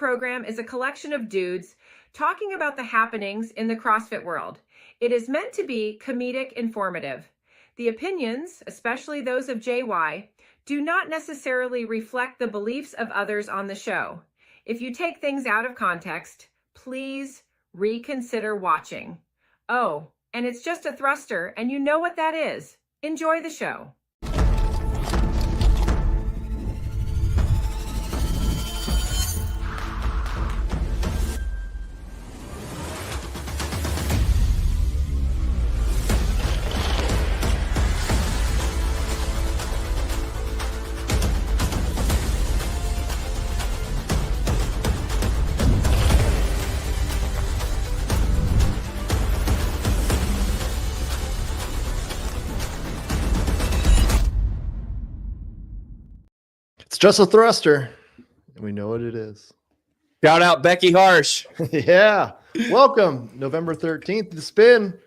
program is a collection of dudes talking about the happenings in the CrossFit world. It is meant to be comedic informative. The opinions, especially those of JY, do not necessarily reflect the beliefs of others on the show. If you take things out of context, please reconsider watching. Oh, and it's just a thruster, and you know what that is. Enjoy the show. Just a thruster. We know what it is. Shout out Becky Harsh. Yeah. Welcome. November 13th, The Spin.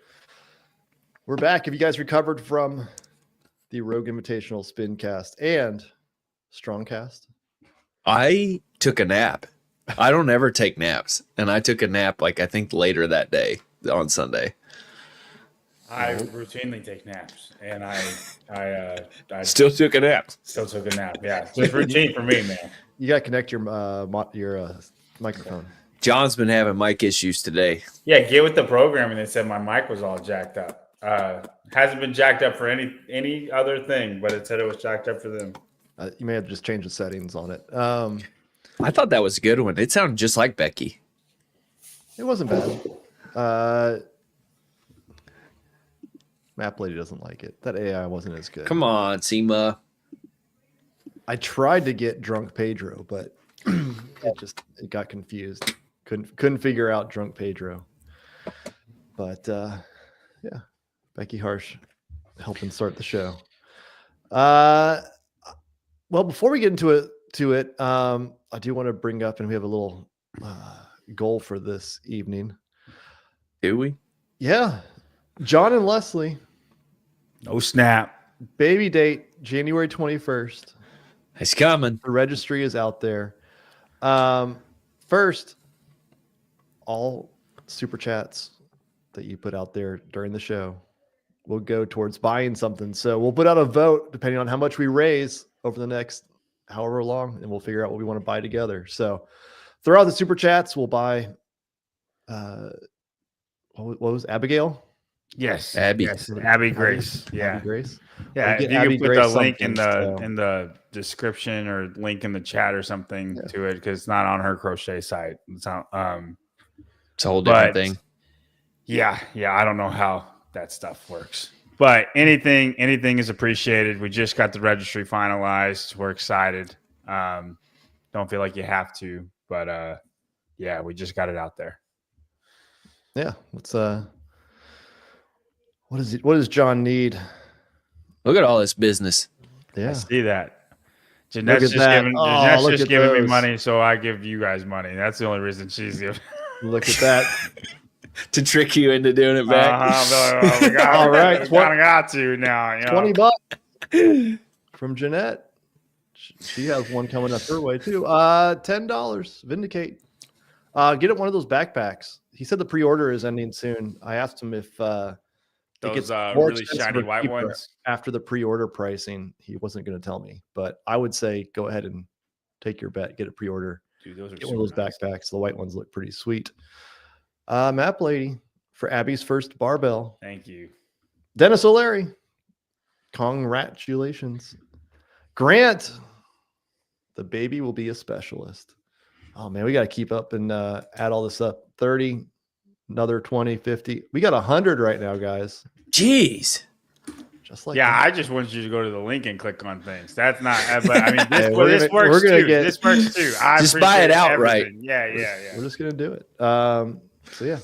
We're back. Have you guys recovered from the Rogue Invitational Spin Cast and Strongcast? I took a nap. I don't ever take naps. And I took a nap, I think later that day on Sunday. I routinely take naps, and I still took a nap. Still took a nap. Yeah, just routine for me, man. You got to connect your microphone. John's been having mic issues today. Yeah, get with the program, and they said my mic was all jacked up. Hasn't been jacked up for any other thing, but it said it was jacked up for them. You may have to just change the settings on it. I thought that was a good one. It sounded just like Becky. It wasn't bad. Map Lady doesn't like it. That AI wasn't as good. Come on, Seema. I tried to get Drunk Pedro, but it got confused. Couldn't figure out Drunk Pedro. But yeah, Becky Harsh helping start the show. Well, before we get into it, I do want to bring up, and we have a little goal for this evening. Do we? Yeah, John and Leslie. Oh, snap. Baby date, January 21st. It's coming. The registry is out there. First, all super chats that you put out there during the show will go towards buying something. So we'll put out a vote depending on how much we raise over the next however long, and we'll figure out what we want to buy together. So throw out the super chats. We'll buy, what was Abigail? Yes, Abby. Yes, Abby Grace. Yeah, Abby Grace. Yeah, We'll you Abby can put Grace the link in so. the description or link in the chat or something to it, because it's not on her crochet site. It's not, it's a whole different thing. Yeah. I don't know how that stuff works, but anything is appreciated. We just got the registry finalized. We're excited. Don't feel like you have to, but yeah, we just got it out there. Yeah, let's what does John need? Look at all this business. I Yeah. see that. Jeanette's just giving me money, so I give you guys money. That's the only reason she's giving. Look at that. To trick you into doing it back. All right. We kind of got to now. You know? $20 from Jeanette. She has one coming up her way too. $10. Vindicate. Get it one of those backpacks. He said the pre-order is ending soon. I asked him if Those it gets really shiny white ones after the pre-order pricing. He wasn't going to tell me, but I would say go ahead and take your bet. Get a pre-order. Dude, those are get one of those backpacks. The white ones look pretty sweet. Map Lady for Abby's first barbell. Thank you. Dennis O'Leary. Congratulations. Grant. The baby will be a specialist. Oh man, we got to keep up and add all this up. 30, another 20, 50. We got 100 right now, guys. Jeez. Just like that. I just wanted you to go to the link and click on things. That's not, but I mean, this works too. This works too. Just buy it outright. Yeah. We're just going to do it. So yeah,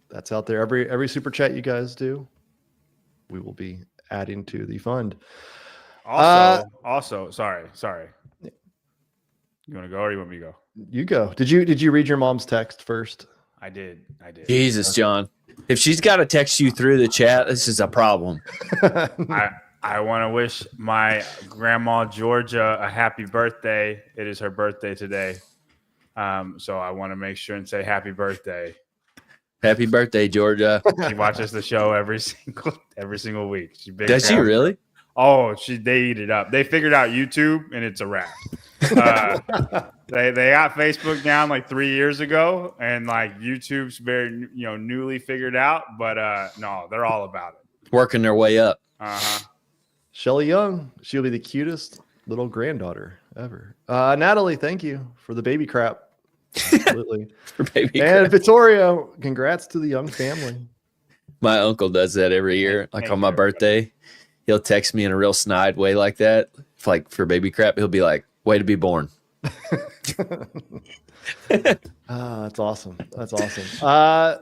that's out there. Every super chat you guys do, we will be adding to the fund. Also, sorry. You want to go or you want me to go? You go. Did you read your mom's text first? I did. Jesus, John. If she's got to text you through the chat, this is a problem. I want to wish my grandma Georgia a happy birthday. It is her birthday today. So I want to make sure and say happy birthday. Happy birthday, Georgia. She watches the show every single week. She's big Does she fan. really? Oh, they eat it up. They figured out YouTube, and it's a wrap. They got Facebook down like 3 years ago, and like YouTube's very newly figured out. But no, they're all about it. Working their way up. Shelly Young, she'll be the cutest little granddaughter ever. Natalie, thank you for the baby crap. Absolutely. For baby And crap. Vittorio, congrats to the Young family. My uncle does that every year. Like on my birthday, he'll text me in a real snide way like that. Like for baby crap, he'll be like, "Way to be born." That's awesome. That's awesome. I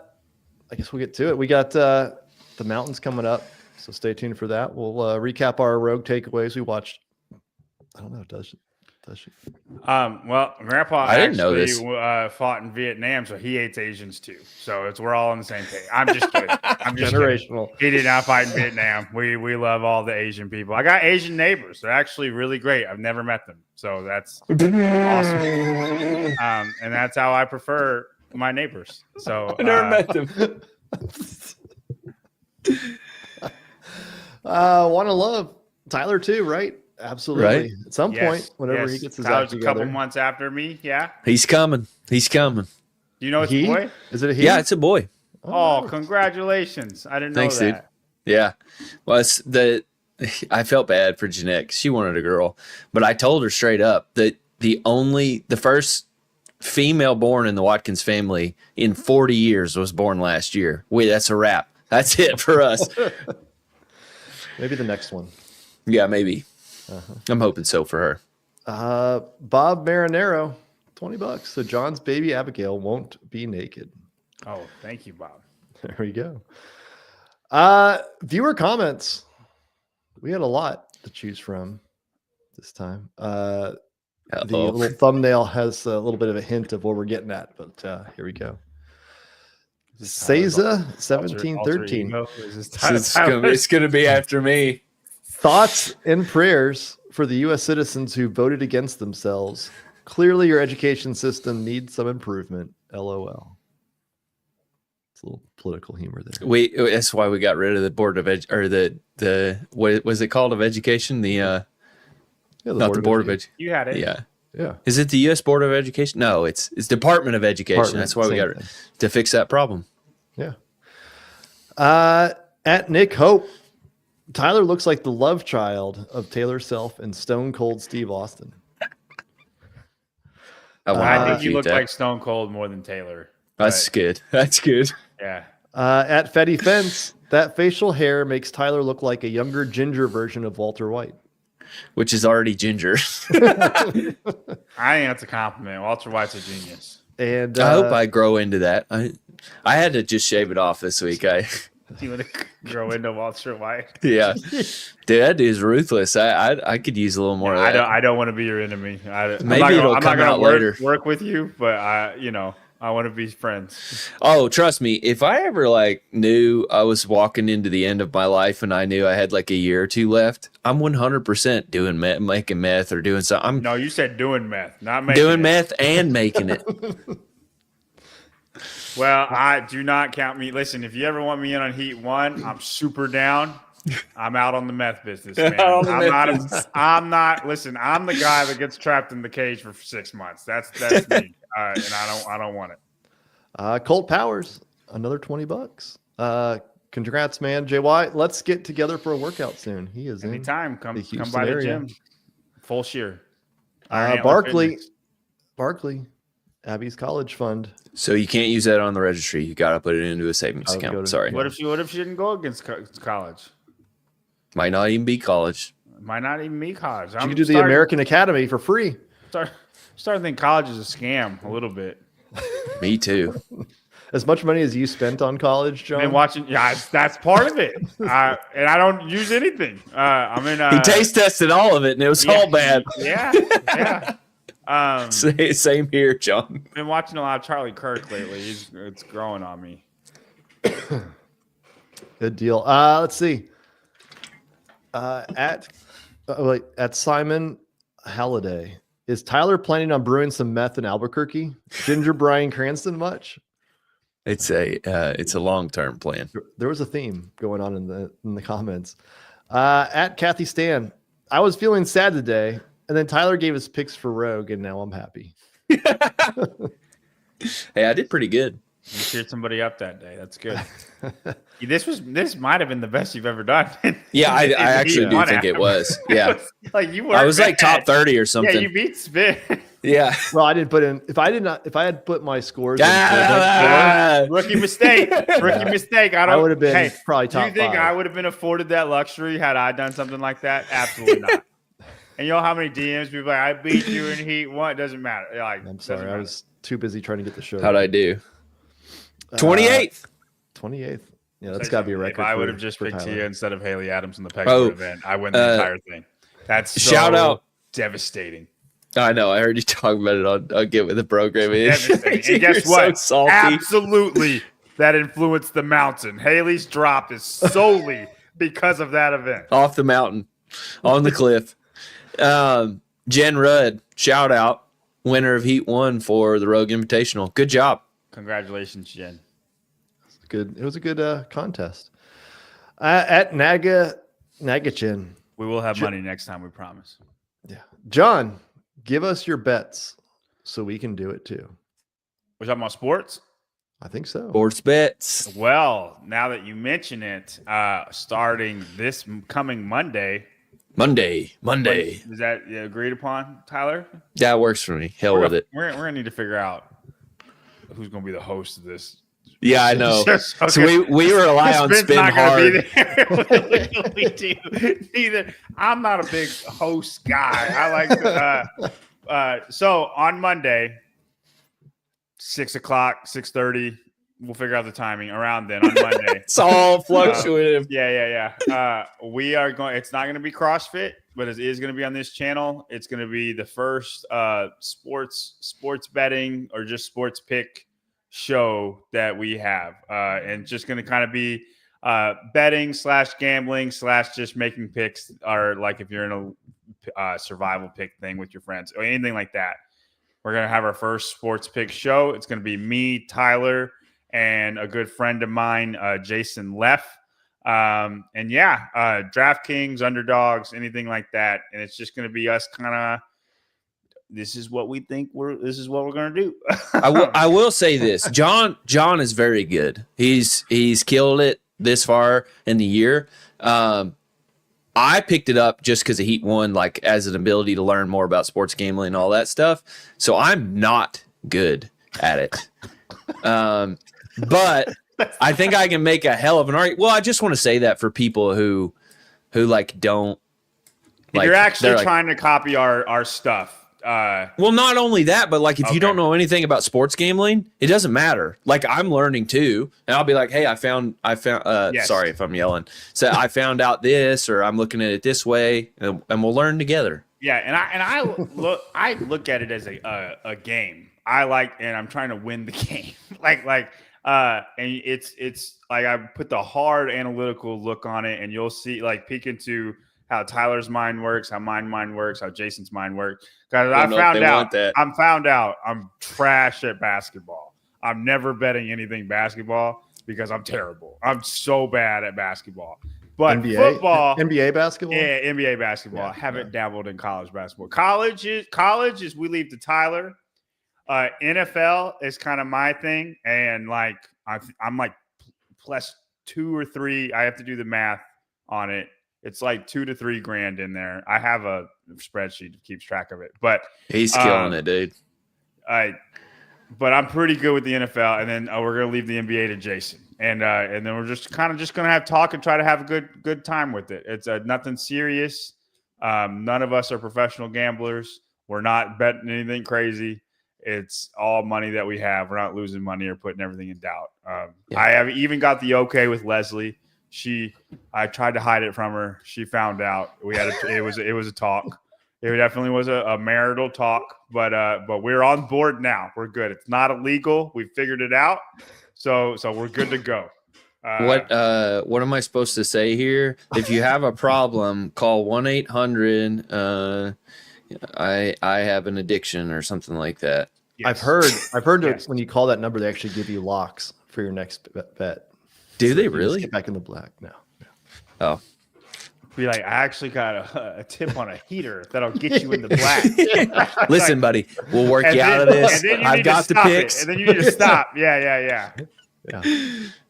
guess we'll get to it. We got the mountains coming up, so stay tuned for that. We'll recap our rogue takeaways we watched. I don't know. Does she? Well, Grandpa I didn't know actually this. fought in Vietnam, so he hates Asians too. So we're all on the same page. I'm just kidding. I'm just Generational. kidding. He did not fight in Vietnam. We love all the Asian people. I got Asian neighbors. They're actually really great. I've never met them, so that's awesome. And that's how I prefer my neighbors. So I never met them. Want to love Tyler too, right? Absolutely. Right. At some point, whenever he gets his act Tyler's a together. couple months after me. Yeah. He's coming. He's coming. Do you know it's a boy? Is it a he? Yeah, it's a boy. Oh, congratulations! I didn't know Thanks, that. dude. Yeah. Well, I felt bad for Jeanette 'cause she wanted a girl, but I told her straight up that the first female born in the Watkins family in 40 years was born last year. That's a wrap. That's it for us. Maybe the next one. Yeah, maybe. I'm hoping so for her. Bob Marinero, $20. So John's baby Abigail won't be naked. Oh, thank you, Bob. There we go. Viewer comments. We had a lot to choose from this time. The little thumbnail has a little bit of a hint of where we're getting at, but here we go. Seiza 1713. It's gonna be after me. Thoughts and prayers for the U.S. citizens who voted against themselves. Clearly, your education system needs some improvement. LOL. It's a little political humor there. That's why we got rid of the board of the what was it called of education? The board of education. You had it. Yeah. Is it the U.S. Board of Education? No, it's Department of Education. Department, That's why we got thing. to fix that problem. Yeah. At Nick Hope, Tyler looks like the love child of Taylor Self and Stone Cold Steve Austin. I think you look like Stone Cold more than Taylor. That's good. That's good. Yeah. At Fetty Fence, that facial hair makes Tyler look like a younger ginger version of Walter White. Which is already ginger. I think that's a compliment. Walter White's a genius. And I hope I grow into that. I had to just shave it off this week. You want to grow into Walter White? Yeah, dude, that dude's ruthless. I could use a little more of that. I don't want to be your enemy. Maybe it'll come out later. Work with you, but I want to be friends. Oh, trust me. If I ever knew I was walking into the end of my life and I knew I had a year or two left, I'm 100% doing making meth or doing something. No, you said doing meth, not making doing it. meth and making it. Well, I do not count me. Listen, if you ever want me in on Heat 1, I'm super down. I'm out on the meth business, man. I'm not. Listen, I'm the guy that gets trapped in the cage for 6 months. That's me, and I don't want it. Colt Powers, another $20. Congrats, man. JY, let's get together for a workout soon. He is anytime. Come Houston by the area. gym. Full shear. Barkley, Abby's college fund. So you can't use that on the registry. You got to put it into a savings account. Sorry. What if she didn't go against college? Might not even be college. Might not even be college. You could do the American Academy for free. Starting to think college is a scam a little bit. Me too. As much money as you spent on college, John. And watching, that's part of it. And I don't use anything. He taste tested all of it, and it was all bad. Yeah. Same here, John. Been watching a lot of Charlie Kirk lately. It's growing on me. Good deal. Let's see. At Simon Halliday, Is Tyler planning on brewing some meth in Albuquerque? Ginger Brian Cranston much? It's a long-term plan. There was a theme going on in the comments. At Kathy Stan, I was feeling sad today, and then Tyler gave us picks for Rogue, and now I'm happy. Hey, I did pretty good. You cheered somebody up that day. That's good. This might have been the best you've ever done. Yeah, I actually do think it was. Yeah, like you were. I was like top 30 or something. Yeah, you beat Spin. Yeah. Well, I didn't put in. If I had put my scores, Rookie mistake. Rookie mistake. I would have been probably top 5. Do you think I would have been afforded that luxury had I done something like that? Absolutely not. And you know how many DMs people like, I beat you in Heat 1. It doesn't matter. Like, I'm sorry, I was too busy trying to get the show. How'd I do? 28th. 28th. Yeah, that's got to be a record. If I would have just picked Tyler. Tia instead of Haley Adams in the Pegboard event, I win the entire thing. That's so shout out. Devastating. I know. I heard you talk about it on Get With The Program. And guess what? So absolutely, that influenced the mountain. Haley's drop is solely because of that event. Off the mountain, on the cliff. Jen Rudd, shout out, winner of Heat 1 for the Rogue Invitational. Good job. Congratulations, Jen. Good. It was a good contest. At Nagachin. We will have money next time, we promise. Yeah. John, give us your bets so we can do it too. We're talking about sports? I think so. Sports bets. Well, now that you mention it, starting this coming Monday. Monday. Is that agreed upon, Tyler? That works for me. Hell with it. We're going to need to figure out who's going to be the host of this. Yeah, I know. Okay. So we rely on Spin hard. We do. Neither. I'm not a big host guy. I like to. So on Monday, 6 o'clock, 6:30. We'll figure out the timing around then on Monday. It's all fluctuative. Yeah. We are going. It's not going to be CrossFit, but it is going to be on this channel. It's going to be the first sports betting or just sports pick show that we have, and just going to kind of be betting / gambling / just making picks, or like if you're in a survival pick thing with your friends or anything like that. We're going to have our first sports pick show. It's going to be me, Tyler, and a good friend of mine, Jason Leff. And DraftKings, underdogs, anything like that. And it's just going to be us kind of, this is what we think this is what we're going to do. I will say this. John is very good. He's killed it this far in the year. I picked it up just because of Heat 1, like as an ability to learn more about sports gambling and all that stuff. So I'm not good at it. But I think I can make a hell of an argument. Well, I just want to say that for people who like don't. Like, you're actually trying to copy our stuff. Well, not only that, but like if you don't know anything about sports gambling, it doesn't matter. Like I'm learning too, and I'll be like, "Hey, I found." Yes. Sorry if I'm yelling. So I found out this, or I'm looking at it this way, and we'll learn together. Yeah, and I look at it as a game. And I'm trying to win the game. And it's like I put the hard analytical look on it, and you'll see like peek into how Tyler's mind works, how my mind works, how Jason's mind works. Because I'm found out I'm trash at basketball. I'm never betting anything basketball because I'm terrible. I'm so bad at basketball. But football, NBA basketball? Yeah, NBA basketball. I haven't dabbled in college basketball. College is we leave to Tyler. NFL is kind of my thing. And like I'm like plus 2 or 3. I have to do the math on it. It's like $2 to $3 grand in there. I have a spreadsheet that keeps track of it, but he's killing it, dude. But I'm pretty good with the NFL, and then we're gonna leave the NBA to Jason, and then we're just gonna have talk and try to have a good time with it. It's nothing serious. None of us are professional gamblers. We're not betting anything crazy. It's all money that we have. We're not losing money or putting everything in doubt. I have even got the okay with Leslie. I tried to hide it from her. She found out. It was a talk. It definitely was a marital talk, but we're on board now. We're good. It's not illegal. We figured it out. So we're good to go. What am I supposed to say here? If you have a problem, call 1-800 I have an addiction or something like that. Yes. I've heard that when you call that number, they actually give you locks for your next bet. Do so they really? Get back in the black. No. Oh. Be like, I actually got a tip on a heater that'll get you in the black. Listen, buddy, we'll work you out of this. I've got the picks. And then you need to stop. Yeah.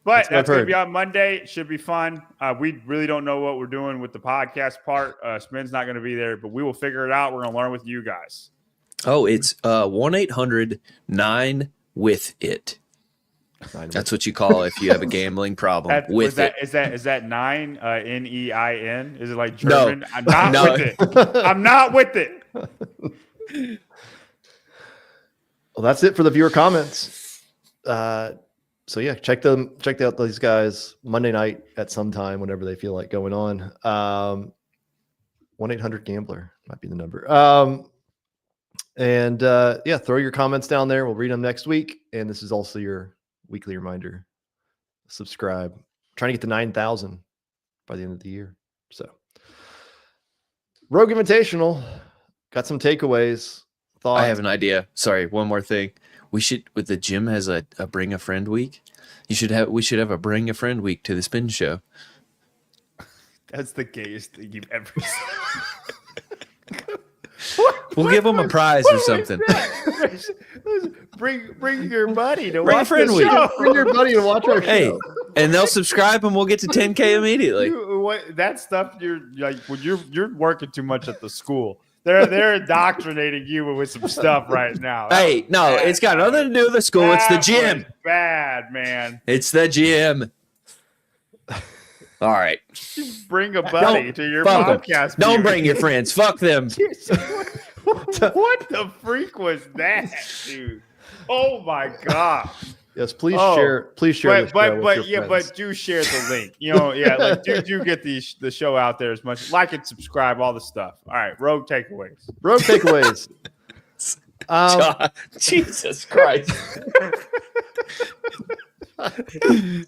But that's going to be on Monday. It should be fun. We really don't know what we're doing with the podcast part. Spin's not going to be there, but we will figure it out. We're going to learn with you guys. Oh, it's 1-800-9-WITH-IT. That's what you call if you have a gambling problem. Is that 9 NEIN? Is it like German? No. I'm not with it. I'm not with it. Well, that's it for the viewer comments. So yeah, check out these guys Monday night at some time whenever they feel like going on. 1-800-GAMBLER might be the number. Yeah, throw your comments down there. We'll read them next week. And this is also your weekly reminder. Subscribe. Trying to get to 9,000 by the end of the year. So Rogue Invitational. Got some takeaways. Thoughts. I have an idea. Sorry, one more thing. We should, with the gym has a bring a friend week. We should have a bring a friend week to the spin show. That's the gayest thing you've ever said. We'll give them a prize or something. Bring your buddy to Bring watch a friend the week. show. Bring your buddy to watch our Hey, show. and they'll subscribe and we'll get to 10K immediately. That stuff you're like when you're working too much at the school. They're indoctrinating you with some stuff right now. Hey, no, it's got nothing to do with the school. It's the gym. Bad, man. It's the gym. All right. Bring a buddy to your Fuck podcast. Don't bring your friends. Fuck them. What the freak was that, dude? Oh my god. Yes, please share. Please share. This show with your friends. But do share the link. Like do get the show out there as much. Like and subscribe, all the stuff. All right, rogue takeaways. Rogue takeaways. Jesus Christ.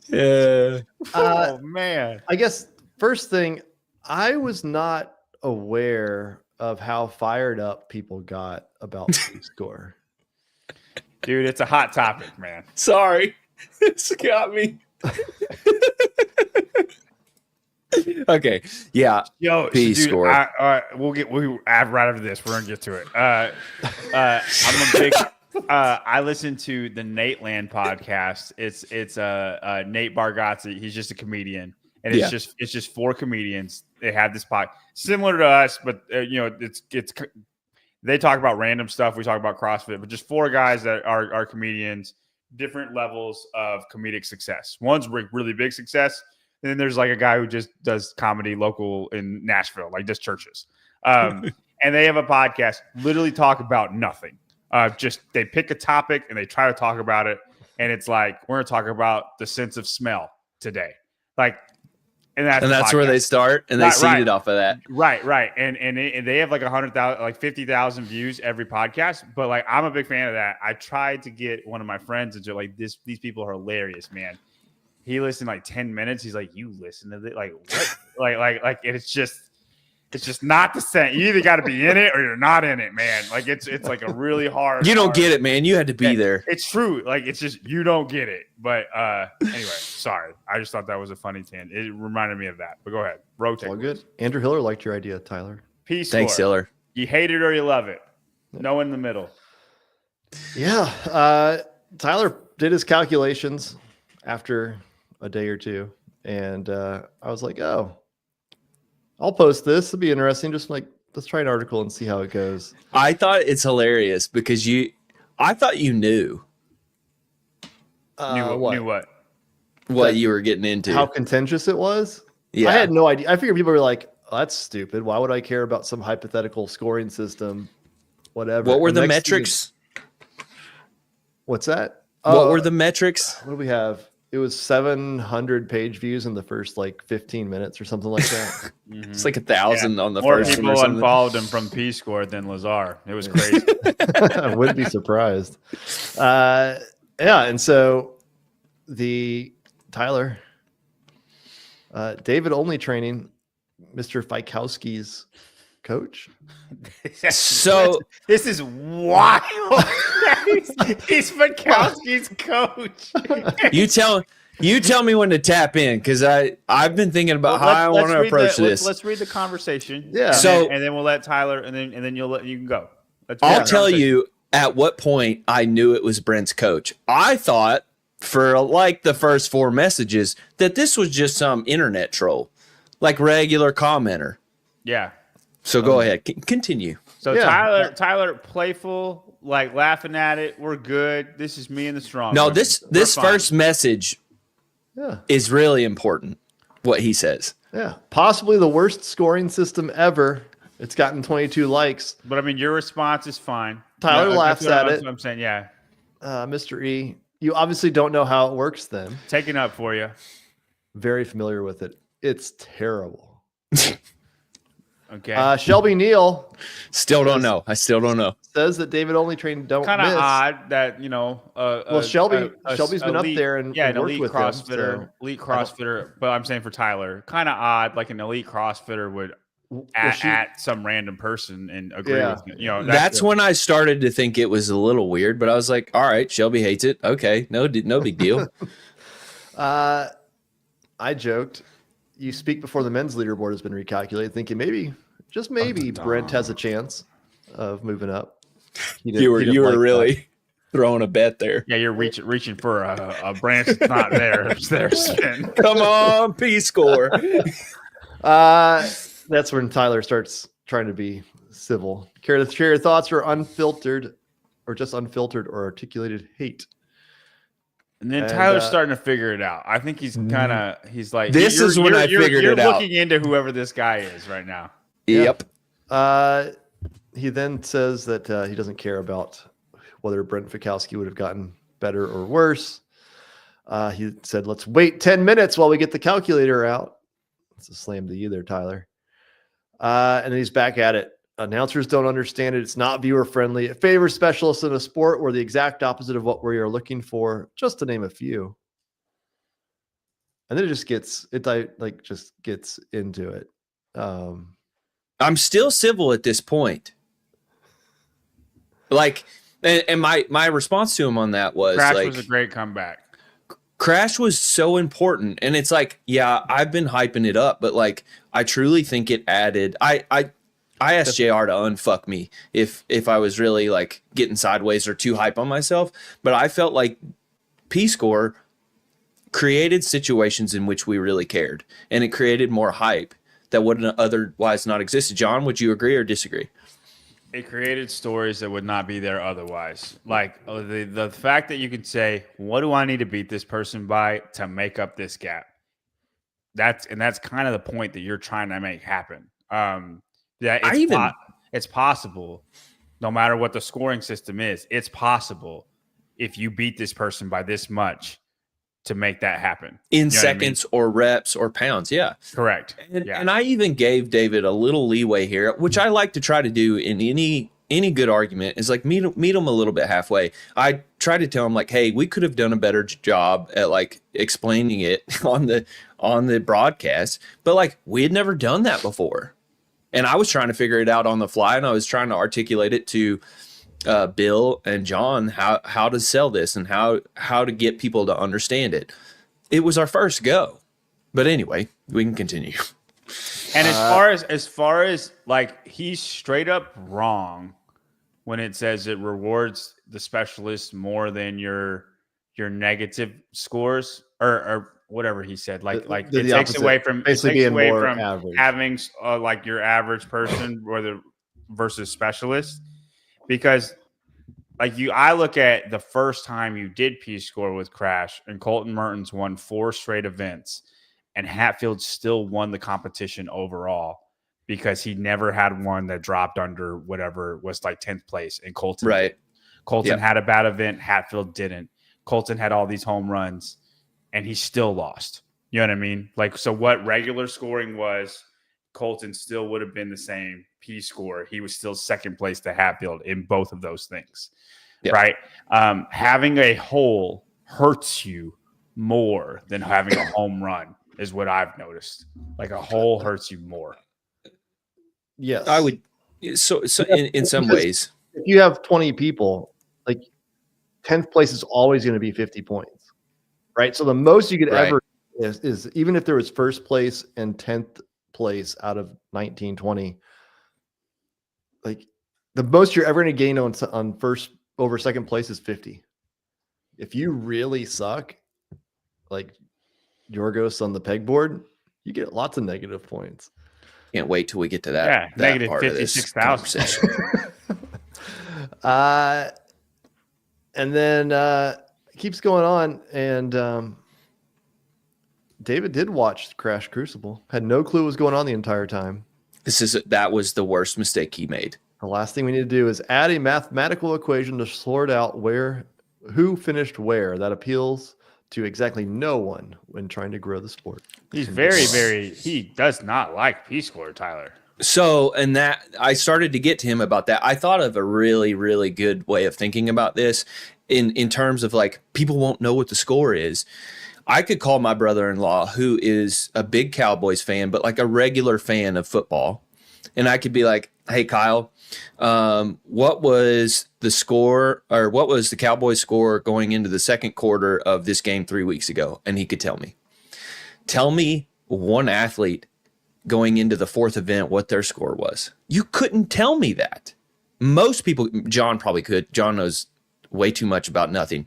Yeah. Oh man. I guess first thing, I was not aware of how fired up people got about the score. Dude, it's a hot topic, man. Sorry. It's got me. Okay. Yeah. Yo, P-score. All right, we'll right after this. We're gonna get to it. I'm a big I listen to the Nate Land podcast. It's Nate Bargatze. He's just a comedian. And it's just 4 comedians. They have this pod similar to us, but it's they talk about random stuff. We talk about CrossFit, but just 4 guys that are comedians, different levels of comedic success. One's really big success, and then there's like a guy who just does comedy local in Nashville, like just churches. And they have a podcast, literally talk about nothing. Just they pick a topic and they try to talk about it, and it's like we're going to talk about the sense of smell today, like. And that's where they start, and they seed it off of that. Right. And they have like 100,000, like 50,000 views every podcast. But like, I'm a big fan of that. I tried to get one of my friends into like this. These people are hilarious, man. He listened like 10 minutes. He's like, you listen to it? Like what? like it's just not the same. You either got to be in it or you're not in it, man. Like it's like a really hard. You don't get it, man. You had to be there. It's true. Like it's just you don't get it. But anyway, sorry. I just thought that was a funny tangent. It reminded me of that. But go ahead. Rotate. All good. Andrew Hiller liked your idea, Tyler. Peace. Thanks, Hiller. You hate it or you love it. No in the middle. Yeah. Tyler did his calculations after a day or two, and I was like, oh. I'll post this. It'll be interesting. Just like, let's try an article and see how it goes. I thought it's hilarious because I thought you knew. Knew what? What you were getting into. How contentious it was? Yeah. I had no idea. I figured people were like, oh, that's stupid. Why would I care about some hypothetical scoring system? Whatever. What were the metrics? What's that? What were the metrics? What do we have? It was 700 page views in the first like 15 minutes or something like that. It's like 1,000 on the More first people one. More people unfollowed him from P-score than Lazar. It was crazy. I wouldn't be surprised. Yeah, and so the Tyler, David only training, Mr. Fikowski's coach. So this is wild. He's Mikowski's coach. you tell me when to tap in, because I've been thinking about how I want to approach this. Let's read the conversation. Yeah. And then we'll let Tyler, and then you can go. I'll tell you at what point I knew it was Brent's coach. I thought for like the first 4 messages that this was just some internet troll, like regular commenter. Yeah. So go ahead, continue. So Tyler, playful, like laughing at it. We're good. This is me and the strong. No, this first message is really important. What he says. Yeah, possibly the worst scoring system ever. It's gotten 22 likes. But I mean, your response is fine. Tyler laughs at it. That's what I'm saying. Yeah. Mr. E, you obviously don't know how it works then. Taking up for you. Very familiar with it. It's terrible. Okay. Shelby Neal still don't know. I still don't know. Says that David only trained don't kind of miss. odd that Shelby's been up there and an worked elite with CrossFitter, him, so elite CrossFitter. But I'm saying for Tyler, kind of odd, like an elite CrossFitter would at some random person and agree with you. You know, that's when I started to think it was a little weird. But I was like, all right, Shelby hates it. Okay, no big deal. I joked. You speak before the men's leaderboard has been recalculated, thinking maybe, just maybe, Brent has a chance of moving up. You were really throwing a bet there. Yeah, you're reaching for a branch that's not there. It's there. Come on, P-score. That's when Tyler starts trying to be civil. Care to share your thoughts or unfiltered or articulated hate? And then Tyler's starting to figure it out. I think he's like, this is when I figured it out. You're looking into whoever this guy is right now. Yep. He then says that he doesn't care about whether Brent Fikowski would have gotten better or worse. He said, let's wait 10 minutes while we get the calculator out. It's a slam to you there, Tyler. And then he's back at it. Announcers don't understand it. It's not viewer friendly. It favors specialists in a sport. We're the exact opposite of what we are looking for, just to name a few. And then it just gets into it. I'm still civil at this point. Like, and my response to him on that was Crash was a great comeback. Crash was so important. And it's like, yeah, I've been hyping it up, but like, I truly think it added, I asked JR to unfuck me if I was really like getting sideways or too hype on myself, but I felt like P-score created situations in which we really cared, and it created more hype that wouldn't otherwise not existed. John, would you agree or disagree? It created stories that would not be there otherwise. Like the fact that you could say, what do I need to beat this person by to make up this gap? That's kind of the point that you're trying to make happen. It's possible, no matter what the scoring system is, it's possible if you beat this person by this much to make that happen. In seconds or reps or pounds, yeah. Correct. And I even gave David a little leeway here, which I like to try to do in any good argument, is like meet him a little bit halfway. I try to tell him like, hey, we could have done a better job at like explaining it on the broadcast, but like we had never done that before. And I was trying to figure it out on the fly, and I was trying to articulate it to Bill and John how to sell this and how to get people to understand it. It was our first go, but anyway, we can continue. And as far as like, he's straight up wrong when it says it rewards the specialist more than your negative scores or whatever he said, like it takes away from having like your average person versus specialist, because like I look at the first time you did P-score with Crash, and Colton Mertens won 4 straight events, and Hatfield still won the competition overall because he never had one that dropped under whatever was like 10th place, and Colton had a bad event, Hatfield didn't. Colton had all these home runs, and he still lost. You know what I mean? Like, so what regular scoring was, Colton still would have been the same P-score. He was still second place to Hatfield in both of those things, right? Having a hole hurts you more than having a home run is what I've noticed. Like, a hole hurts you more. Yes. I would. So in some ways, if you have 20 people, like 10th place is always going to be 50 points, right? So the most you could Right. ever is even if there was first place and 10th place out of 19, 20, like the most you're ever going to gain on first over second place is 50. If you really suck, like Yorgos on the pegboard, you get lots of negative points. can't wait till we get to that. Yeah, that negative part of this 56,000. conversation. And then it keeps going on, and David did watch Crash Crucible. Had no clue what was going on the entire time. That was the worst mistake he made. The last thing we need to do is add a mathematical equation to sort out who finished where. That appeals to exactly no one when trying to grow the sport. He's he does not like P-score, Tyler. So, and that I started to get to him about that. I thought of a really, really good way of thinking about this in terms of like, people won't know what the score is. I could call my brother-in-law, who is a big Cowboys fan, but like a regular fan of football. And I could be like, hey, Kyle, what was the score, or what was the Cowboys score going into the second quarter of this game 3 weeks ago? And he could tell me. Tell me one athlete going into the fourth event what their score was. You couldn't tell me that. Most people, John probably could. John knows way too much about nothing.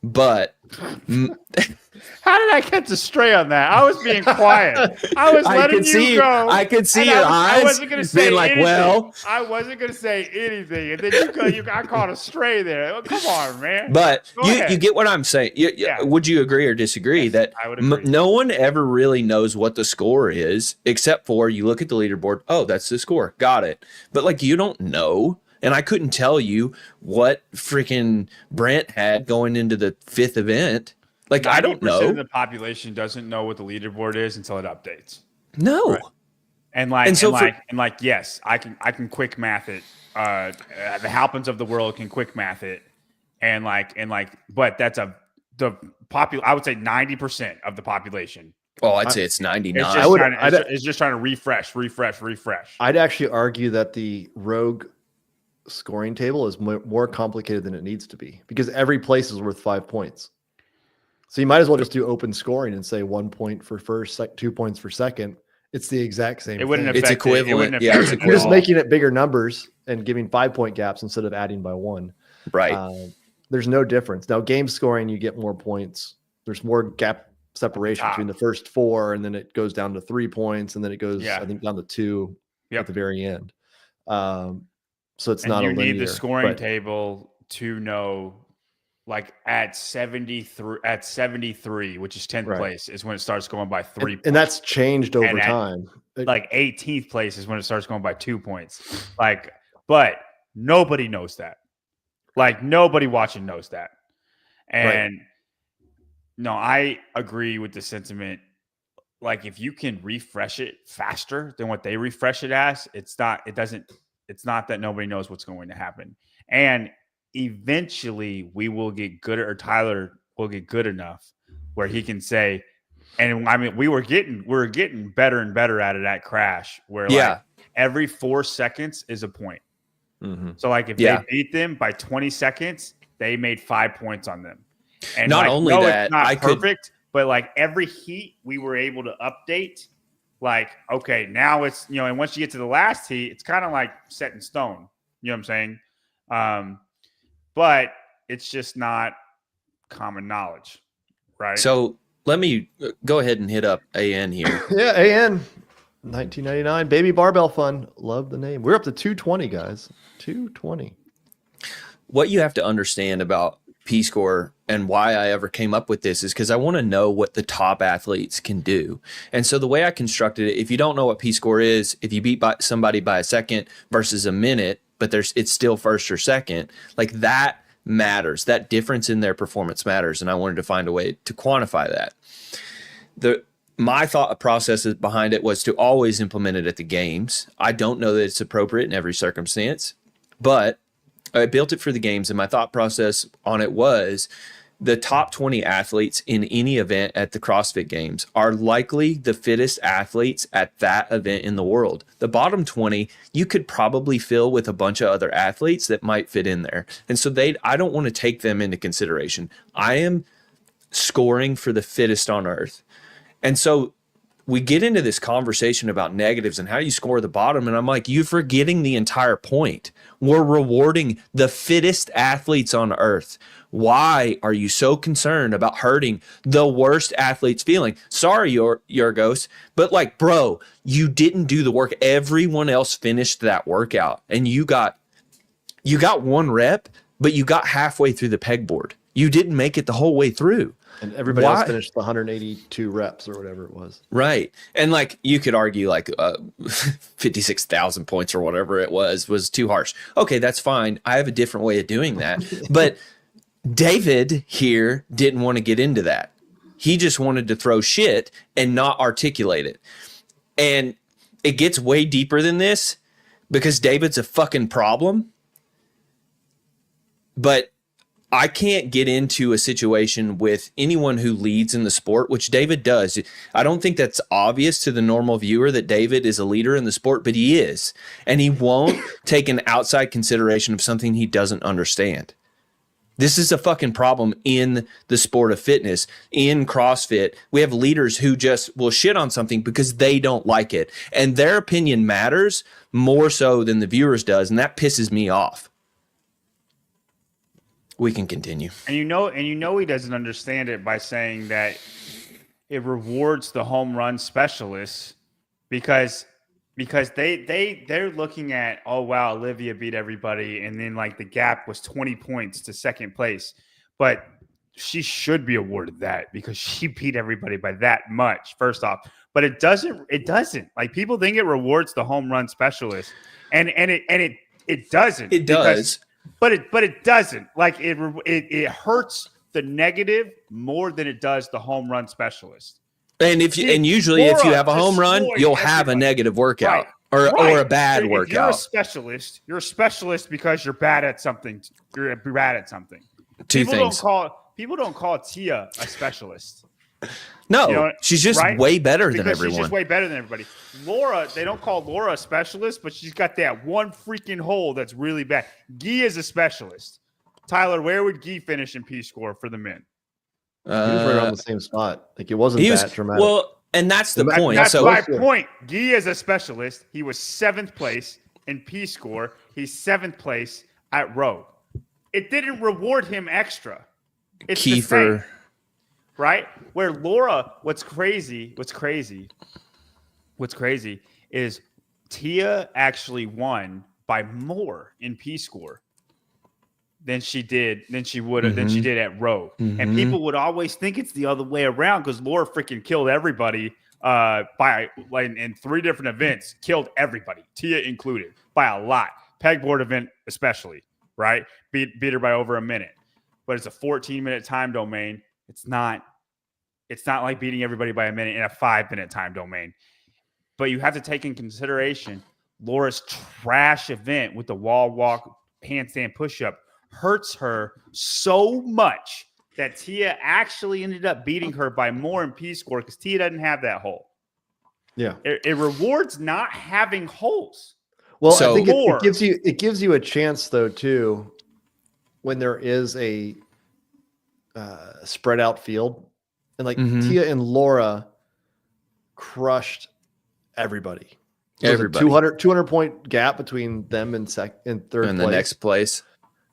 But how did I catch a stray on that? I was being quiet. I was letting you go. I could see your eyes. I wasn't going to say like, anything. well, I wasn't going to say anything, and then I caught a stray there. Oh, come on, man. But you get what I'm saying. Yeah. Would you agree or disagree that I would agree. No one ever really knows what the score is, except for you look at the leaderboard. Oh, that's the score. Got it. But like, you don't know. And I couldn't tell you what freaking Brent had going into the fifth event. Like, I don't know. 90% of the population doesn't know what the leaderboard is until it updates. No. Right. And yes, I can quick math it. The Halpins of the world can quick math it. But that's I would say 90% of the population. Oh, I'd say it's 99. It's just trying to refresh. I'd actually argue that the Rogue scoring table is more complicated than it needs to be, because every place is worth 5 points. So you might as well just do open scoring and say 1 point for first, 2 points for second. It's the exact same. It wouldn't thing. affect it's equivalent. It. Yeah, it's You're just making it bigger numbers and giving 5 point gaps instead of adding by one. Right. There's no difference. Now, game scoring, you get more points. There's more gap separation between the first four, and then it goes down to 3 points, and then it goes, I think, down to 2 at the very end. So it's not a linear. You need the scoring table to know, like at 73, which is 10th place, is when it starts going by 3 points. And that's changed over time. Like 18th place is when it starts going by 2 points. But nobody knows that. Like, nobody watching knows that. And no, I agree with the sentiment. Like, if you can refresh it faster than what they refresh it as, it's not that nobody knows what's going to happen. And eventually we will get good, or Tyler will get good enough where he can say, and I mean, we're getting better and better at it at Crash, where like every 4 seconds is a point. Mm-hmm. So like if they beat them by 20 seconds, they made 5 points on them. And not only that, it's not perfect, but like every heat we were able to update. Like, okay, now it's, and once you get to the last heat, it's kind of like set in stone. You know what I'm saying? But it's just not common knowledge, right? So let me go ahead and hit up AN here. Yeah, AN, 1999, Baby Barbell Fun. Love the name. We're up to 220, guys. 220. What you have to understand about P-score and why I ever came up with this is because I want to know what the top athletes can do. And so the way I constructed it, if you don't know what P-score is, if you beat somebody by a second versus a minute, but it's still first or second, like that matters. That difference in their performance matters. And I wanted to find a way to quantify that. My thought process behind it was to always implement it at the games. I don't know that it's appropriate in every circumstance, but I built it for the games, and my thought process on it was the top 20 athletes in any event at the CrossFit Games are likely the fittest athletes at that event in the world. The bottom 20, you could probably fill with a bunch of other athletes that might fit in there. And so I don't want to take them into consideration. I am scoring for the fittest on earth. And so we get into this conversation about negatives and how you score the bottom. And I'm like, you're forgetting the entire point. We're rewarding the fittest athletes on earth. Why are you so concerned about hurting the worst athlete's feeling? Sorry, Yorgos, but like, bro, you didn't do the work. Everyone else finished that workout and you got one rep, but you got halfway through the pegboard. You didn't make it the whole way through. And everybody else finished the 182 reps or whatever it was. Right. And like you could argue like 56,000 points or whatever it was too harsh. Okay, that's fine. I have a different way of doing that. But David here didn't want to get into that. He just wanted to throw shit and not articulate it. And it gets way deeper than this because David's a fucking problem. But I can't get into a situation with anyone who leads in the sport, which David does. I don't think that's obvious to the normal viewer that David is a leader in the sport, but he is. And he won't take an outside consideration of something he doesn't understand. This is a fucking problem in the sport of fitness, in CrossFit. We have leaders who just will shit on something because they don't like it. And their opinion matters more so than the viewers does. And that pisses me off. We can continue. And you know he doesn't understand it by saying that it rewards the home run specialists because they're looking at, oh wow, Olivia beat everybody, and then like the gap was 20 points to second place. But she should be awarded that because she beat everybody by that much, first off. But it doesn't. Like people think it rewards the home run specialist. And it doesn't. It does. But it doesn't. Like it hurts the negative more than it does the home run specialist. And usually if you have a home run, you'll have a negative workout or a bad workout. If you're a specialist. You're a specialist because you're bad at something. You're bad at something. People don't call Tia a specialist. No, you know, she's just way better than everyone. She's just way better than everybody. Laura, they don't call Laura a specialist, but she's got that one freaking hole that's really bad. Guy is a specialist. Tyler, where would Guy finish in P score for the men? He was right on the same spot. Like it wasn't that dramatic. Well, and that's the point. That's my point. Guy is a specialist. He was 7th place in P score. He's 7th place at row. It didn't reward him extra. It's the same. Right? Where Laura, what's crazy is Tia actually won by more in P score than she did at row. Mm-hmm. And people would always think it's the other way around because Laura freaking killed everybody by like in 3 different events, killed everybody, Tia included, by a lot. Pegboard event especially, right? Beat her by over a minute. But it's a 14-minute time domain. It's not like beating everybody by a minute in a 5-minute time domain. But you have to take in consideration Laura's trash event with the wall walk, handstand push-up hurts her so much that Tia actually ended up beating her by more in P score because Tia doesn't have that hole. Yeah. It rewards not having holes. Well, so, I think it gives you a chance though too when there is a spread out field. And like Tia and Laura crushed everybody. So 200 point gap between them and third place. And the next place.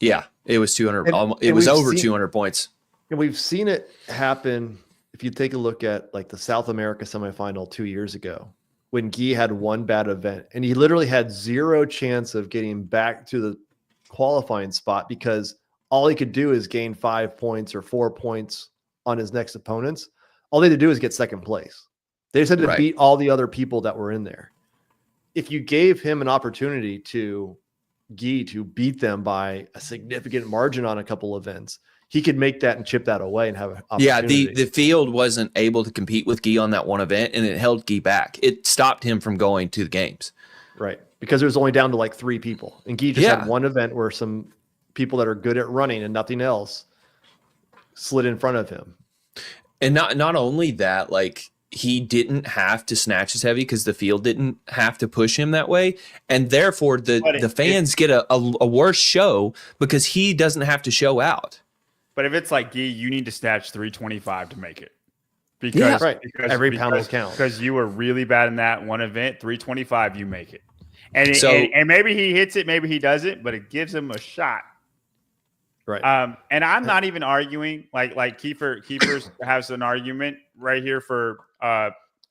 Yeah, it was 200. It was over 200 points. And we've seen it happen. If you take a look at like the South America semifinal 2 years ago, when Guy had one bad event and he literally had 0 chance of getting back to the qualifying spot because all he could do is gain 5 points or 4 points on his next opponents. All they had to do is get second place. They just had to beat all the other people that were in there. If you gave him an opportunity to beat them by a significant margin on a couple events, he could make that and chip that away and have an opportunity. Yeah, the field wasn't able to compete with Guy on that one event, and it held Guy back. It stopped him from going to the games. Right, because it was only down to like 3 people. And Guy just had one event where some people that are good at running and nothing else slid in front of him. And not only that, like he didn't have to snatch as heavy because the field didn't have to push him that way. And therefore the fans get a worse show because he doesn't have to show out. But if it's like, you need to snatch 325 to make it. Because, because every pound will count. Because you were really bad in that one event, 325, you make it. And maybe he hits it, maybe he doesn't, but it gives him a shot. Right. And I'm not even arguing like Kiefer has an argument right here for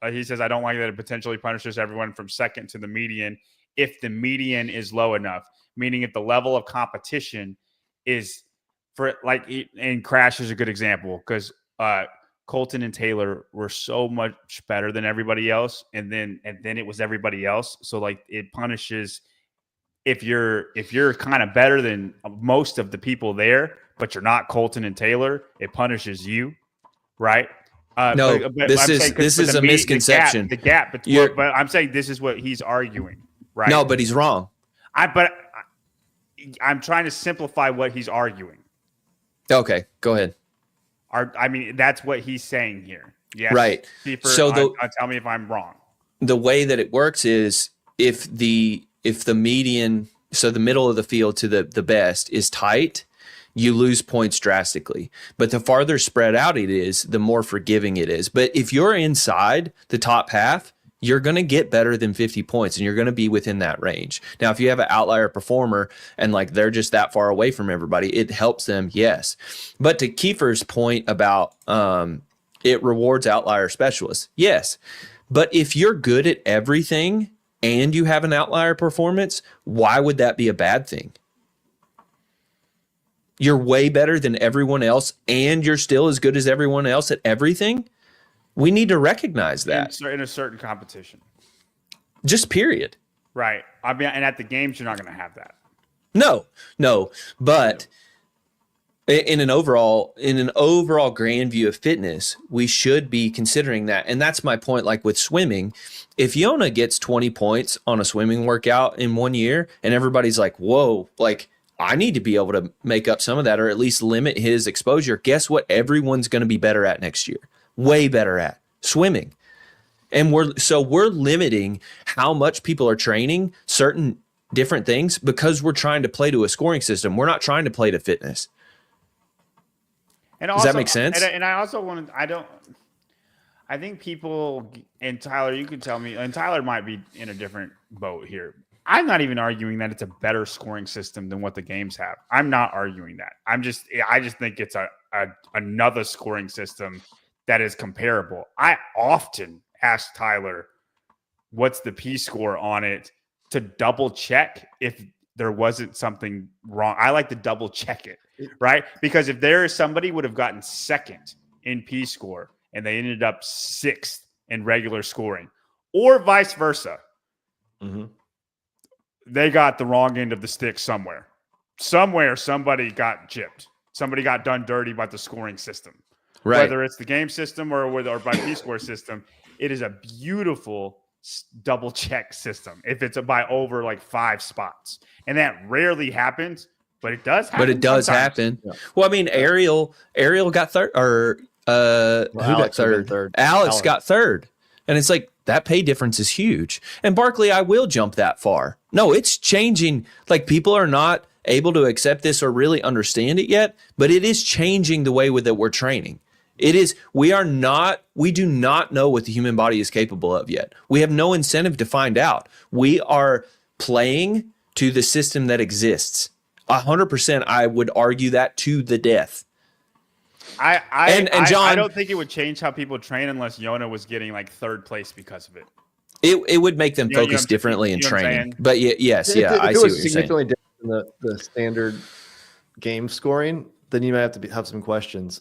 he says, I don't like that it potentially punishes everyone from second to the median if the median is low enough, meaning if the level of competition is for like, and Crash is a good example because Colton and Taylor were so much better than everybody else, and then it was everybody else. So like it punishes if you're kind of better than most of the people there, but you're not Colton and Taylor, it punishes you, right? No, this is a misconception. The gap between, but I'm saying this is what he's arguing, right? No, but he's wrong. I'm trying to simplify what he's arguing. Okay, go ahead. I mean, that's what he's saying here. Yes, right. Kiefer, so tell me if I'm wrong. The way that it works is if the median, so the middle of the field to the best is tight, you lose points drastically. But the farther spread out it is, the more forgiving it is. But if you're inside the top half, you're going to get better than 50 points and you're going to be within that range. Now, if you have an outlier performer and like they're just that far away from everybody, it helps them, yes. But to Kiefer's point about it rewards outlier specialists, yes. But if you're good at everything and you have an outlier performance, why would that be a bad thing? You're way better than everyone else and you're still as good as everyone else at everything. We need to recognize that in a certain competition, just period. Right. I mean, and at the games, you're not going to have that. No. But in an overall grand view of fitness, we should be considering that. And that's my point. Like with swimming, if Yona gets 20 points on a swimming workout in 1 year and everybody's like, whoa, like I need to be able to make up some of that or at least limit his exposure. Guess what? Everyone's going to be better at next year. Way better at swimming. And we're limiting how much people are training certain different things because we're trying to play to a scoring system. We're not trying to play to fitness. And does that make sense? And I also I think people, and Tyler, you can tell me, and Tyler might be in a different boat here. I'm not even arguing that it's a better scoring system than what the games have. I'm not arguing that. I just think it's another scoring system that is comparable. I often ask Tyler, what's the P score on it to double check if there wasn't something wrong. I like to double check it, right? Because if there is somebody would have gotten second in P score and they ended up sixth in regular scoring or vice versa, they got the wrong end of the stick somewhere. Somewhere somebody got chipped. Somebody got done dirty by the scoring system. Right. Whether it's the game system or by P-score system, it is a beautiful double check system. If it's by over like 5 spots, and that rarely happens, but it does happen. But it does happen. Yeah. Well, I mean, Ariel got third, or who got third? Alex got third, and it's like that pay difference is huge. And Barkley, I will jump that far. No, it's changing. Like people are not able to accept this or really understand it yet, but it is changing the way that we're training. It is, we do not know what the human body is capable of yet. We have no incentive to find out. We are playing to the system that exists. 100%, I would argue that to the death. And John, I don't think it would change how people train unless Yona was getting like third place because of it. It would make them focus differently in training. But yes, I see what you're saying. Significantly different than the standard game scoring, then you might have to have some questions.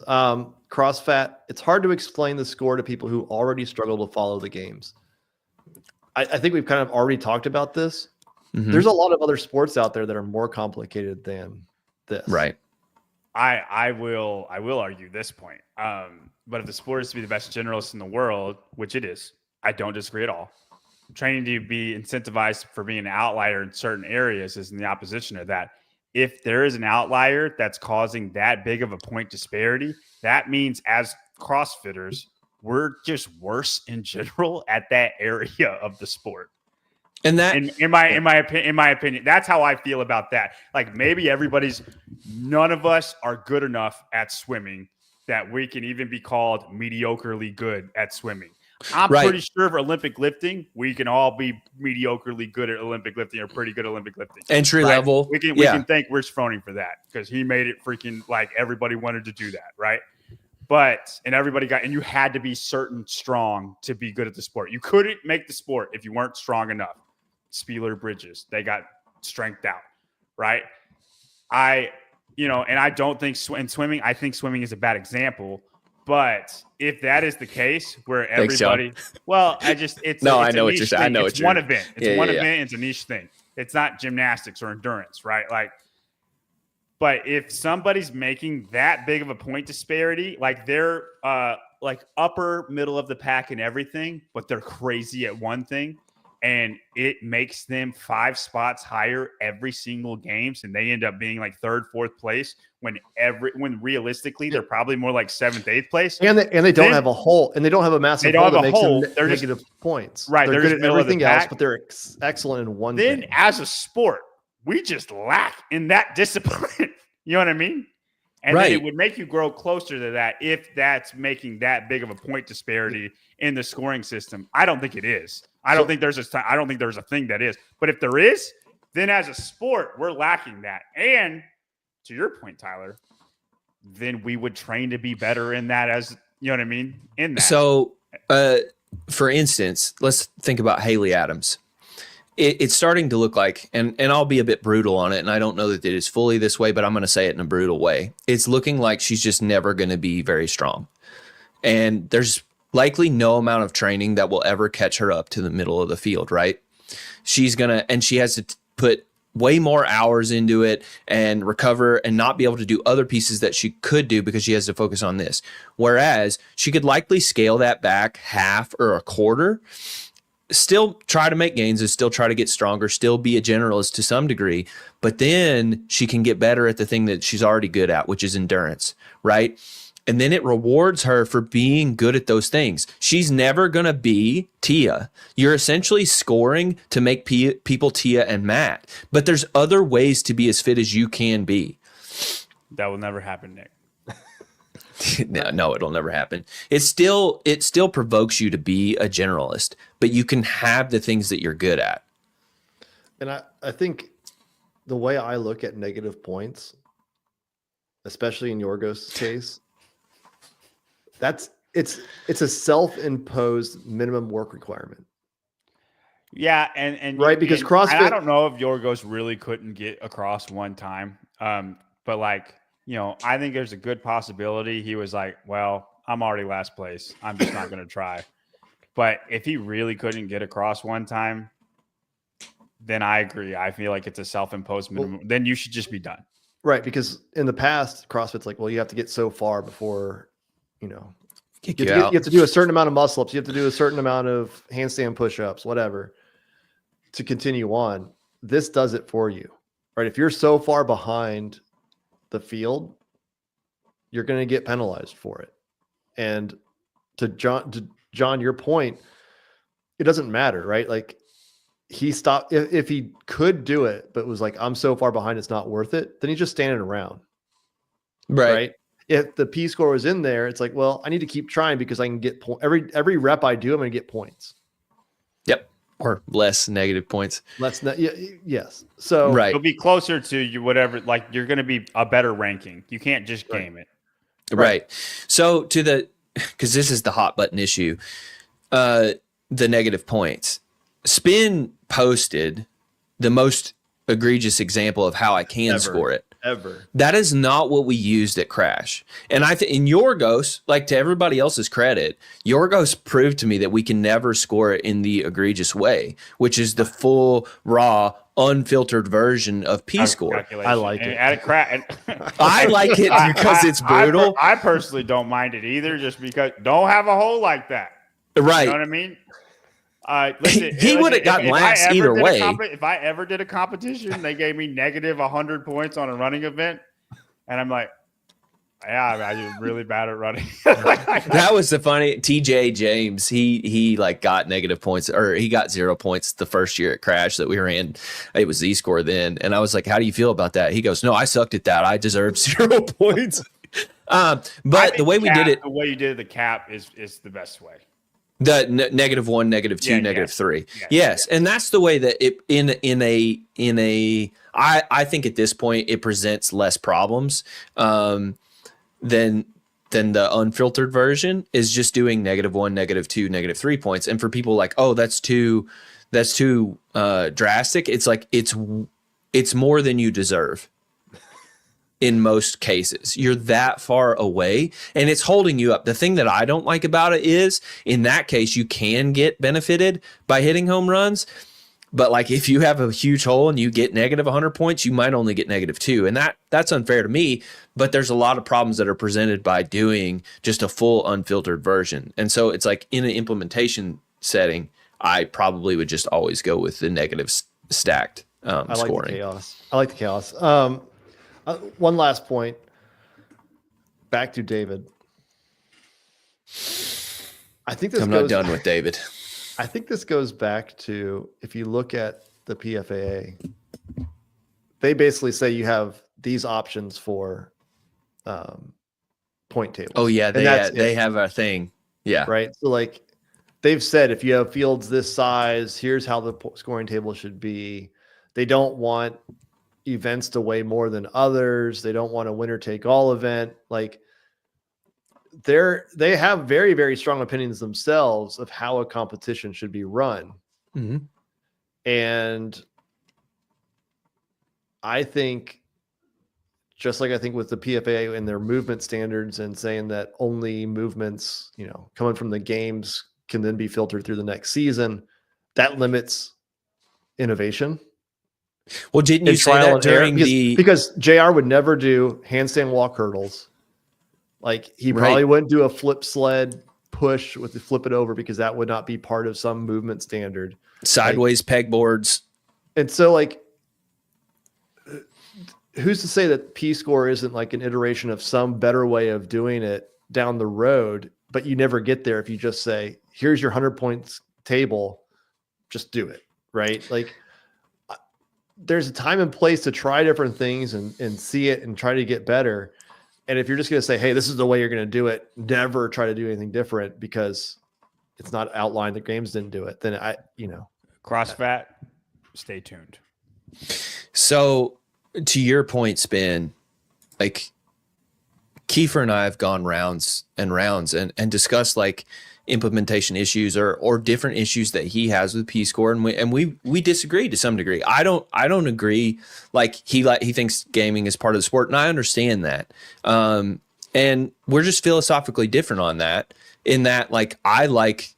CrossFit, it's hard to explain the score to people who already struggle to follow the games. I think we've kind of already talked about this. Mm-hmm. There's a lot of other sports out there that are more complicated than this. Right. I will argue this point. But if the sport is to be the best generalist in the world, which it is, I don't disagree at all. Training to be incentivized for being an outlier in certain areas is in the opposition of that. if there is an outlier that's causing that big of a point disparity, that means as CrossFitters, we're just worse in general at that area of the sport. And that, in my opinion, that's how I feel about that. Like maybe none of us are good enough at swimming that we can even be called mediocrely good at swimming. I'm pretty sure for Olympic lifting, we can all be mediocrely good at Olympic lifting or pretty good at Olympic lifting. Entry level. We can thank Rich Froning for that because he made it freaking like everybody wanted to do that, right? And you had to be certain strong to be good at the sport. You couldn't make the sport if you weren't strong enough. Spieler Bridges, they got strengthed out, right? And I don't think in swimming, I think swimming is a bad example. But if that is the case, where everybody, I know what you're saying. I know it's one event. It's one event. It's a niche thing. It's not gymnastics or endurance, right? But if somebody's making that big of a point disparity, like they're like upper middle of the pack and everything, but they're crazy at one thing, and it makes them 5 spots higher every single games, and they end up being like 3rd, 4th place when realistically they're probably more like 7th, 8th place. And they don't have a hole, and they don't have a massive hole that makes them negative points. Right, they're good at everything else, but they're excellent in one thing. Then as a sport, we just lack in that discipline. You know what I mean? And then it would make you grow closer to that if that's making that big of a point disparity in the scoring system. I don't think it is. I don't think there's a thing that is. But if there is, then as a sport, we're lacking that. And to your point, Tyler, then we would train to be better in that, as you know what I mean? In that. So, for instance, let's think about Haley Adams. It's starting to look like, and I'll be a bit brutal on it, and I don't know that it is fully this way, but I'm going to say it in a brutal way. It's looking like she's just never going to be very strong. And there's likely no amount of training that will ever catch her up to the middle of the field, right? She has to put way more hours into it and recover and not be able to do other pieces that she could do because she has to focus on this. Whereas she could likely scale that back half or a quarter, still try to make gains and still try to get stronger, still be a generalist to some degree, but then she can get better at the thing that she's already good at, which is endurance, right? And then it rewards her for being good at those things. She's never going to be Tia. You're essentially scoring to make people Tia and Matt, but there's other ways to be as fit as you can be. That will never happen, Nick. No, it'll never happen. It still provokes you to be a generalist, but you can have the things that you're good at. And I think the way I look at negative points, especially in Yorgos' case, it's a self-imposed minimum work requirement. Yeah, and right, because CrossFit, I don't know if Yorgos really couldn't get across one time, but like, I think there's a good possibility he was like, well, I'm already last place. I'm just not going to try. But if he really couldn't get across one time, then I agree. I feel like it's a self-imposed minimum. Then you should just be done. Right, because in the past, CrossFit's like, well, you have to get so far before, you have to do a certain amount of muscle-ups. You have to do a certain amount of handstand push-ups, whatever, to continue on. This does it for you, right? If you're so far behind the field, you're going to get penalized for it. And to John, your point, it doesn't matter, right? Like he stopped if he could do it, but was like, I'm so far behind, it's not worth it. Then he's just standing around, right? If the P score was in there, it's like, well, I need to keep trying because I can get every rep I do, I'm going to get points. Yep. Or less negative points. Yes. So right. You'll be closer to you, whatever, like you're going to be a better ranking. You can't just game it. Right. So because this is the hot button issue, the negative points. Spin posted the most egregious example of how I can score it. Ever. That is not what we used at Crash. And I think in Yorgos, like to everybody else's credit, Yorgos proved to me that we can never score it in the egregious way, which is the full, raw, unfiltered version of P-score. I like it. I like it because it's brutal. I personally don't mind it either, just because don't have a hole like that. Right. You know what I mean? Listen, He would have gotten last either way. If I ever did a competition, they gave me negative 100 points on a running event, and I'm like, yeah, I'm really bad at running. That was the funny TJ James. He like got negative points, or he got 0 points the first year at Crash that we ran. It was Z-score then, and I was like, "How do you feel about that?" He goes, "No, I sucked at that. I deserved 0 points." But the way we did it, the way you did the cap is the best way. The -1, -2, -3. Yes, and that's the way that it in a. I think at this point it presents less problems than the unfiltered version is just doing -1, -2, -3 points. And for people like, oh, that's too drastic. It's like it's more than you deserve. In most cases, you're that far away and it's holding you up. The thing that I don't like about it is in that case, you can get benefited by hitting home runs. But like if you have a huge hole and you get negative 100 points, you might only get -2. And that's unfair to me. But there's a lot of problems that are presented by doing just a full unfiltered version. And so it's like in an implementation setting, I probably would just always go with the negative stacked I like scoring. the chaos. I like the chaos. One last point. Back to David. I think this I'm not done with David. I think this goes back to, if you look at the PFAA, they basically say you have these options for point tables. Oh yeah, they have a thing. Yeah. Right. So like they've said, if you have fields this size, here's how the scoring table should be. They don't want events to weigh more than others. They don't want a winner take all event. Like they have very, very strong opinions themselves of how a competition should be run. Mm-hmm. And I think, just like I think with the PFA and their movement standards and saying that only movements, coming from the games can then be filtered through the next season, that limits innovation. Well, didn't you say that during because JR would never do handstand walk hurdles. Like he probably wouldn't do a flip sled push with the flip it over because that would not be part of some movement standard. Sideways pegboards. And so like, who's to say that P-score isn't like an iteration of some better way of doing it down the road, but you never get there if you just say, here's your 100 points table, just do it. Right. Like, there's a time and place to try different things and see it and try to get better. And if you're just going to say, hey, this is the way you're going to do it, never try to do anything different because it's not outlined, the games didn't do it, then CrossFit, stay tuned. So to your point, Spin, like Kiefer and I have gone rounds and rounds and discussed like implementation issues or different issues that he has with P-score, and we disagree to some degree. I don't agree. Like he thinks gaming is part of the sport, and I understand that. And we're just philosophically different on that. In that, like I like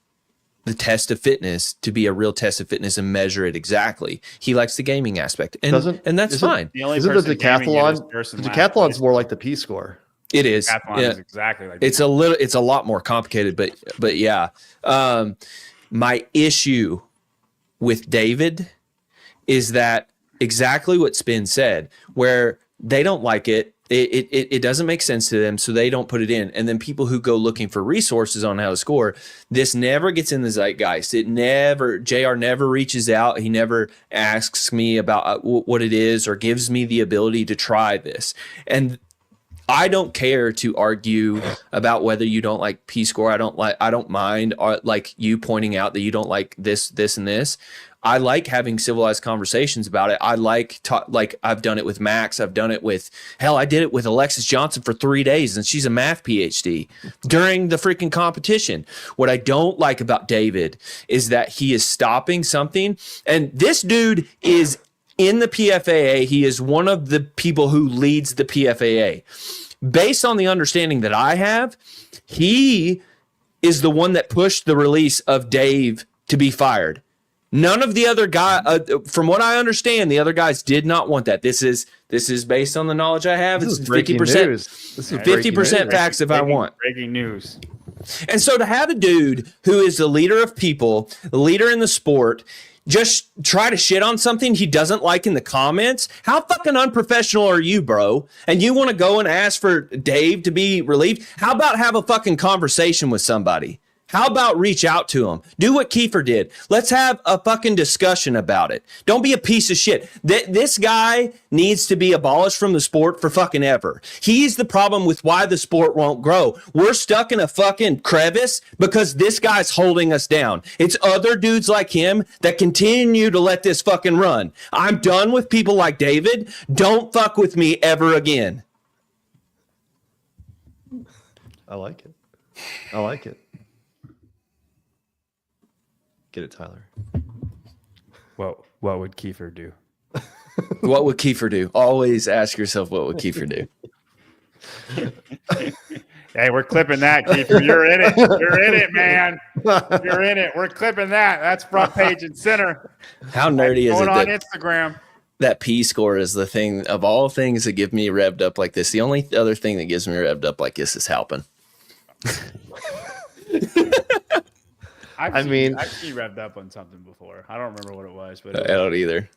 the test of fitness to be a real test of fitness and measure it exactly. He likes the gaming aspect, and that's fine. Isn't the decathlon? The decathlon's more like the P-score. It is. Decathlon is exactly like it's a lot more complicated, but yeah. My issue with David is that exactly what Spin said, where they don't like it. It doesn't make sense to them, so they don't put it in. And then people who go looking for resources on how to score, this never gets in the zeitgeist. JR never reaches out. He never asks me about what it is or gives me the ability to try this. And I don't care to argue about whether you don't like P-score. I don't mind like you pointing out that you don't like this, and this. I like having civilized conversations about it. I like I've done it with Max. I've done it with, hell, I did it with Alexis Johnson for 3 days, and she's a math PhD during the freaking competition. What I don't like about David is that he is stopping something. And this dude is in the PFAA. He is one of the people who leads the PFAA. Based on the understanding that I have, he is the one that pushed the release of Dave to be fired. None of the other guy, from what I understand, the other guys did not want that. This is based on the knowledge I have. It's 50%. This is 50% facts if I want. Breaking news. And so to have a dude who is the leader of people, the leader in the sport, just try to shit on something he doesn't like in the comments, how fucking unprofessional are you, bro? And you want to go and ask for Dave to be relieved? How about have a fucking conversation with somebody? How about reach out to him? Do what Kiefer did. Let's have a fucking discussion about it. Don't be a piece of shit. This guy needs to be abolished from the sport for fucking ever. He's the problem with why the sport won't grow. We're stuck in a fucking crevice because this guy's holding us down. It's other dudes like him that continue to let this fucking run. I'm done with people like David. Don't fuck with me ever again. I like it. I like it. Get it, Tyler. What would Kiefer do? What would Kiefer do? Always ask yourself, what would Kiefer do? Hey, we're clipping that, Kiefer. You're in it. You're in it, man. You're in it. We're clipping that. That's front page and center. How nerdy is it on that Instagram? that P score is the thing of all things that give me revved up like this? The only other thing that gives me revved up like this is helping. I've seen revved up on something before. I don't remember what it was, but I don't either.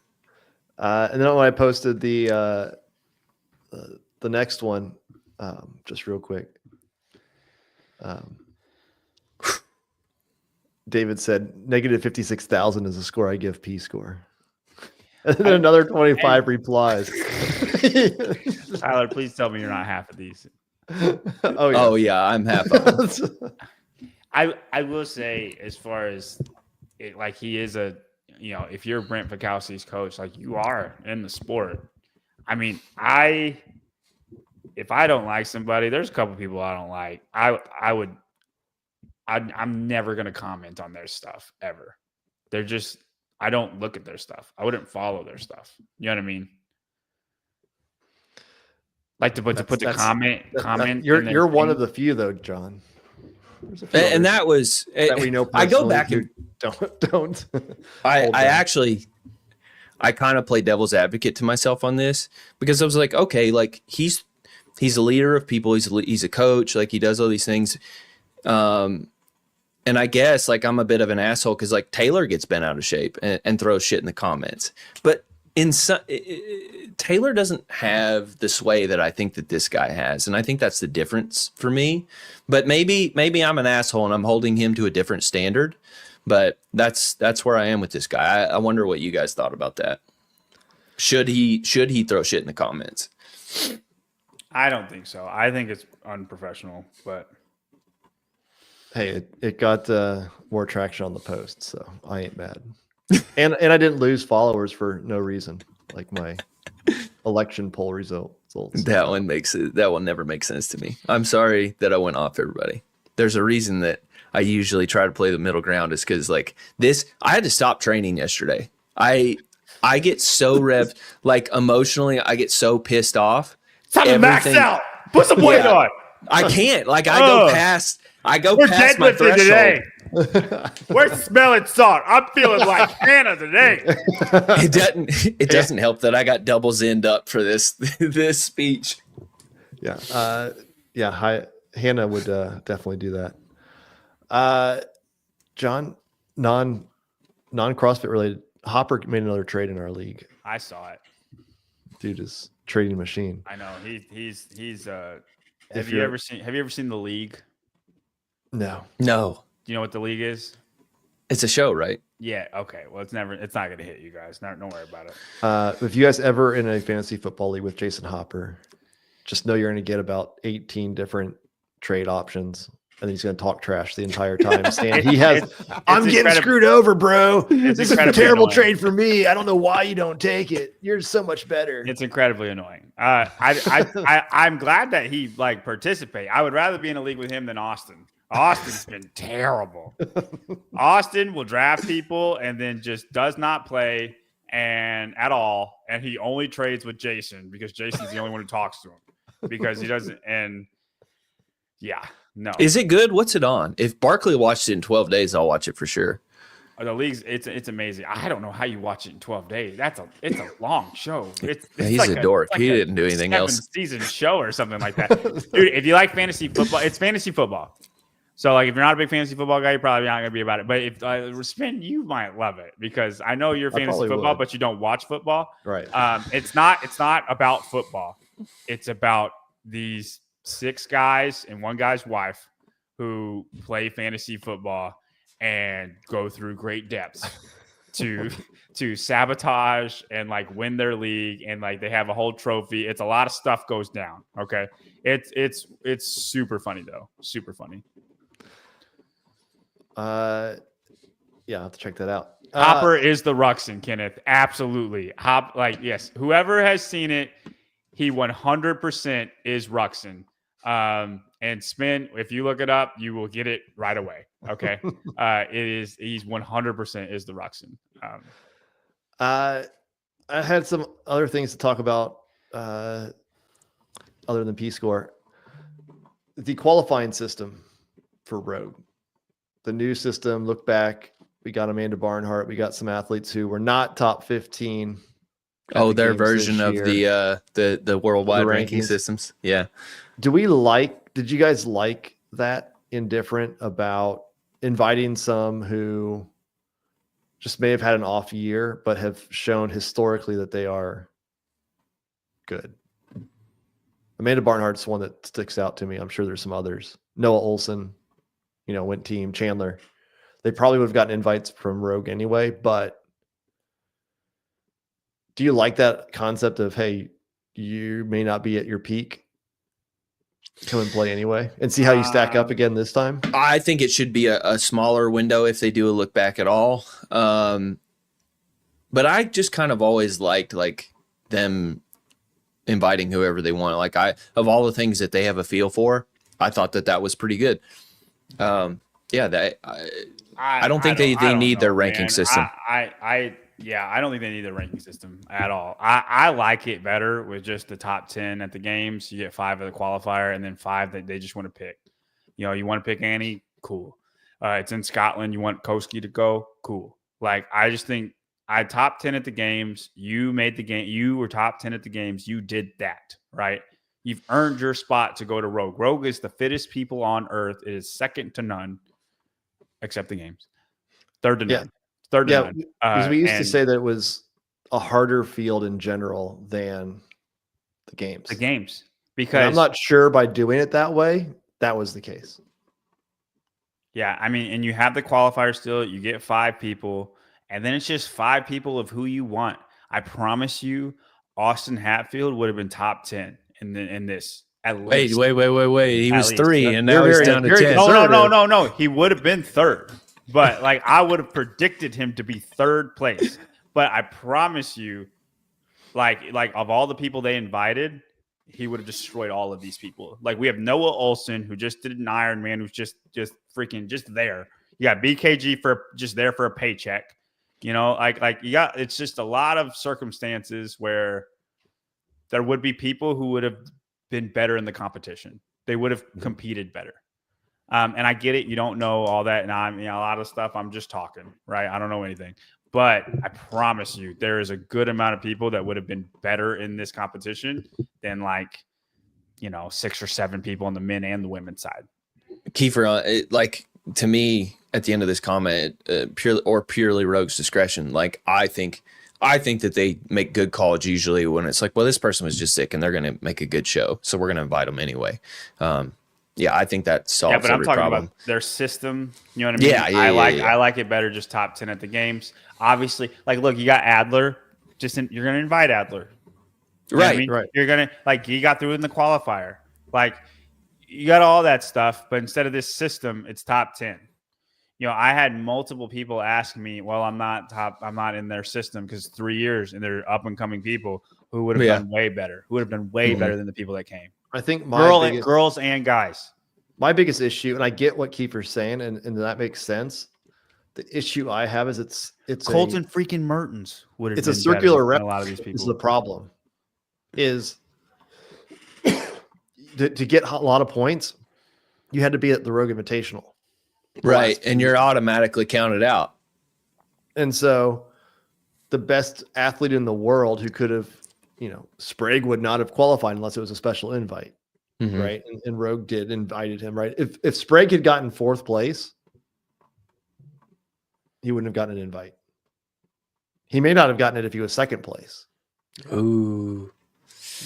And then when I posted the next one, just real quick, David said negative 56,000 is the score I give P score. And then another 25 replies. Tyler, please tell me you're not half of these. Oh yeah, I'm half of them. I will say, as far as it, like, he is a, if you're Brent Fikowski's coach, like, you are in the sport. I mean, if I don't like somebody, there's a couple people I don't like. I'm never going to comment on their stuff ever. I don't look at their stuff. I wouldn't follow their stuff. You know what I mean? Like to put the comment. You're one of the few though, John. And that was that we know. I go back and don't. I kind of play devil's advocate to myself on this because I was like, okay, like he's a leader of people. He's a coach. Like he does all these things. And I guess like I'm a bit of an asshole because like Taylor gets bent out of shape and throws shit in the comments. But Taylor doesn't have the sway that I think that this guy has. And I think that's the difference for me. But maybe I'm an asshole and I'm holding him to a different standard. But that's where I am with this guy. I wonder what you guys thought about that. Should he throw shit in the comments? I don't think so. I think it's unprofessional, but hey, it got more traction on the post, so I ain't mad. And I didn't lose followers for no reason, like my election poll results. That one never makes sense to me. I'm sorry that I went off everybody. There's a reason that I usually try to play the middle ground is because like this, I had to stop training yesterday. I get so revved, like emotionally, I get so pissed off. Time to max out. Put some weight on. I can't. Like I go past my threshold. Today. We're smelling salt. I'm feeling like Hannah today. It doesn't help that I got double zinned up for this speech. Yeah. Hannah would definitely do that. John, non-CrossFit related, Hopper made another trade in our league. I saw it. Dude is trading machine. I know. He's have you ever seen The League? No. Do you know what The League is? It's a show, right? Yeah. Okay. Well, it's not going to hit you guys. Don't worry about it. If you guys ever in a fantasy football league with Jason Hopper, just know you're going to get about 18 different trade options. And he's going to talk trash the entire time. Saying I'm getting screwed over, bro. This is a terrible trade for me. I don't know why you don't take it. You're so much better. It's incredibly annoying. I'm glad that he participate. I would rather be in a league with him than Austin. Austin's been terrible. Austin will draft people and then just does not play at all. And he only trades with Jason because Jason's the only one who talks to him because he doesn't. And yeah, no. Is it good? What's it on? If Barkley watched it in 12 days, I'll watch it for sure. The league's it's amazing. I don't know how you watch it in 12 days. It's a long show. He's like a dork. He didn't do anything else. Season show or something like that. Dude, if you like fantasy football, it's fantasy football. So like if you're not a big fantasy football guy, you're probably not gonna be about it. But if Spin, you might love it because I know you're fantasy football, but you don't watch football. Right. It's not about football. It's about these 6 guys and one guy's wife who play fantasy football and go through great depths to sabotage and like win their league, and like they have a whole trophy. It's a lot of stuff goes down. Okay. It's super funny though. Super funny. Yeah, I'll have to check that out. Hopper is the Ruxin, Kenneth. Absolutely. Yes, whoever has seen it, he 100% is Ruxin. And Spin, if you look it up, you will get it right away. Okay. He's 100% is the Ruxin. I had some other things to talk about other than P-score. The qualifying system for Rogue. The new system, look back, we got Amanda Barnhart. We got some athletes who were not top 15. Their version of the worldwide ranking systems. Yeah. Did you guys like that indifferent about inviting some who just may have had an off year, but have shown historically that they are good? Amanda Barnhart's one that sticks out to me. I'm sure there's some others. Noah Olson, went team. Chandler. They probably would have gotten invites from Rogue anyway, but do you like that concept of, hey, you may not be at your peak, come and play anyway and see how you stack up again this time? I think it should be a smaller window if they do a look back at all. But I just kind of always liked like them inviting whoever they want. Like of all the things that they have a feel for, I thought that was pretty good. I don't think they need their ranking system. I don't think they need the ranking system at all. I like it better with just the top 10 at the games. You get 5 of the qualifier and then 5 that they just want to pick. You want to pick Annie? Cool. It's in Scotland. You want Koski to go? Cool. Like, I just think I top 10 at the games. You made the game. You were top 10 at the games. You did that, right? You've earned your spot to go to Rogue. Rogue is the fittest people on earth. It is second to none, except the games. Third to none. Third to none. Because we used to say that it was a harder field in general than the games. The games. Because I'm not sure by doing it that way, that was the case. Yeah, I mean, and you have the qualifier still. You get 5 people, and then it's just 5 people of who you want. I promise you, Austin Hatfield would have been top 10 in this. At least. Wait. He was 3, and now he's down to 10. No. He would have been 3rd. But like I would have predicted him to be 3rd place. But I promise you, like of all the people they invited, he would have destroyed all of these people. Like we have Noah Olson, who just did an Ironman, who's just freaking just there. You got BKG for just there for a paycheck. It's just a lot of circumstances where there would be people who would have been better in the competition. They would have competed better. And I get it. You don't know all that. And a lot of stuff, I'm just talking, right? I don't know anything. But I promise you, there is a good amount of people that would have been better in this competition than 6 or 7 people on the men and the women's side. Kiefer, to me, at the end of this comment, purely Rogue's discretion. Like I think that they make good calls usually when it's like, well, this person was just sick and they're going to make a good show, so we're going to invite them anyway. I think that solves every problem. I'm talking about their system. You know what I mean? I like it better just top 10 at the games. Obviously, look, you got Adler. You're going to invite Adler. Right. You're going to he got through in the qualifier. You got all that stuff, but instead of this system, it's top 10. I had multiple people ask me, well, I'm not in their system because 3 years and they're up and coming people who would have done way better, better than the people that came. I think girls and guys. My biggest issue, and I get what Kiefer's saying, and that makes sense. The issue I have is it's Colton freaking Mertens would have. It's a circular rep. A lot of these people. This is the problem. Is to get a lot of points, you had to be at the Rogue Invitational. Right, and you're automatically counted out. And so the best athlete in the world who could have, Sprague would not have qualified unless it was a special invite. right? And Rogue invited him, right? If Sprague had gotten 4th place, he wouldn't have gotten an invite. He may not have gotten it if he was 2nd place. Ooh.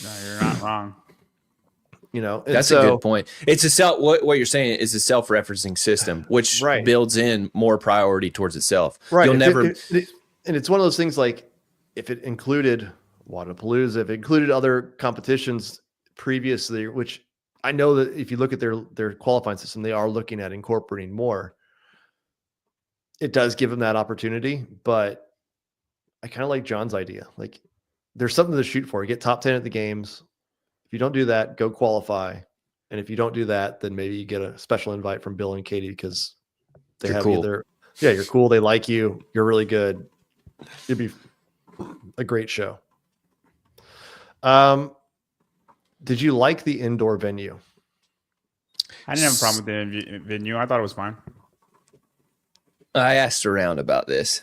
No, you're not wrong. You know, That's a good point. It's what you're saying is a self-referencing system, which builds in more priority towards itself. Right. You'll never. And it's one of those things like if it included Wadapalooza, if it included other competitions previously, which I know that if you look at their qualifying system, they are looking at incorporating more. It does give them that opportunity, but I kind of like John's idea. Like there's something to shoot for. You get top 10 at the games. If you don't do that, go qualify. And if you don't do that, then maybe you get a special invite from Bill and Katie because they have cool. you're cool. They like you. You're really good. It'd be a great show. Did you like the indoor venue? I didn't have a problem with the venue. I thought it was fine. I asked around about this.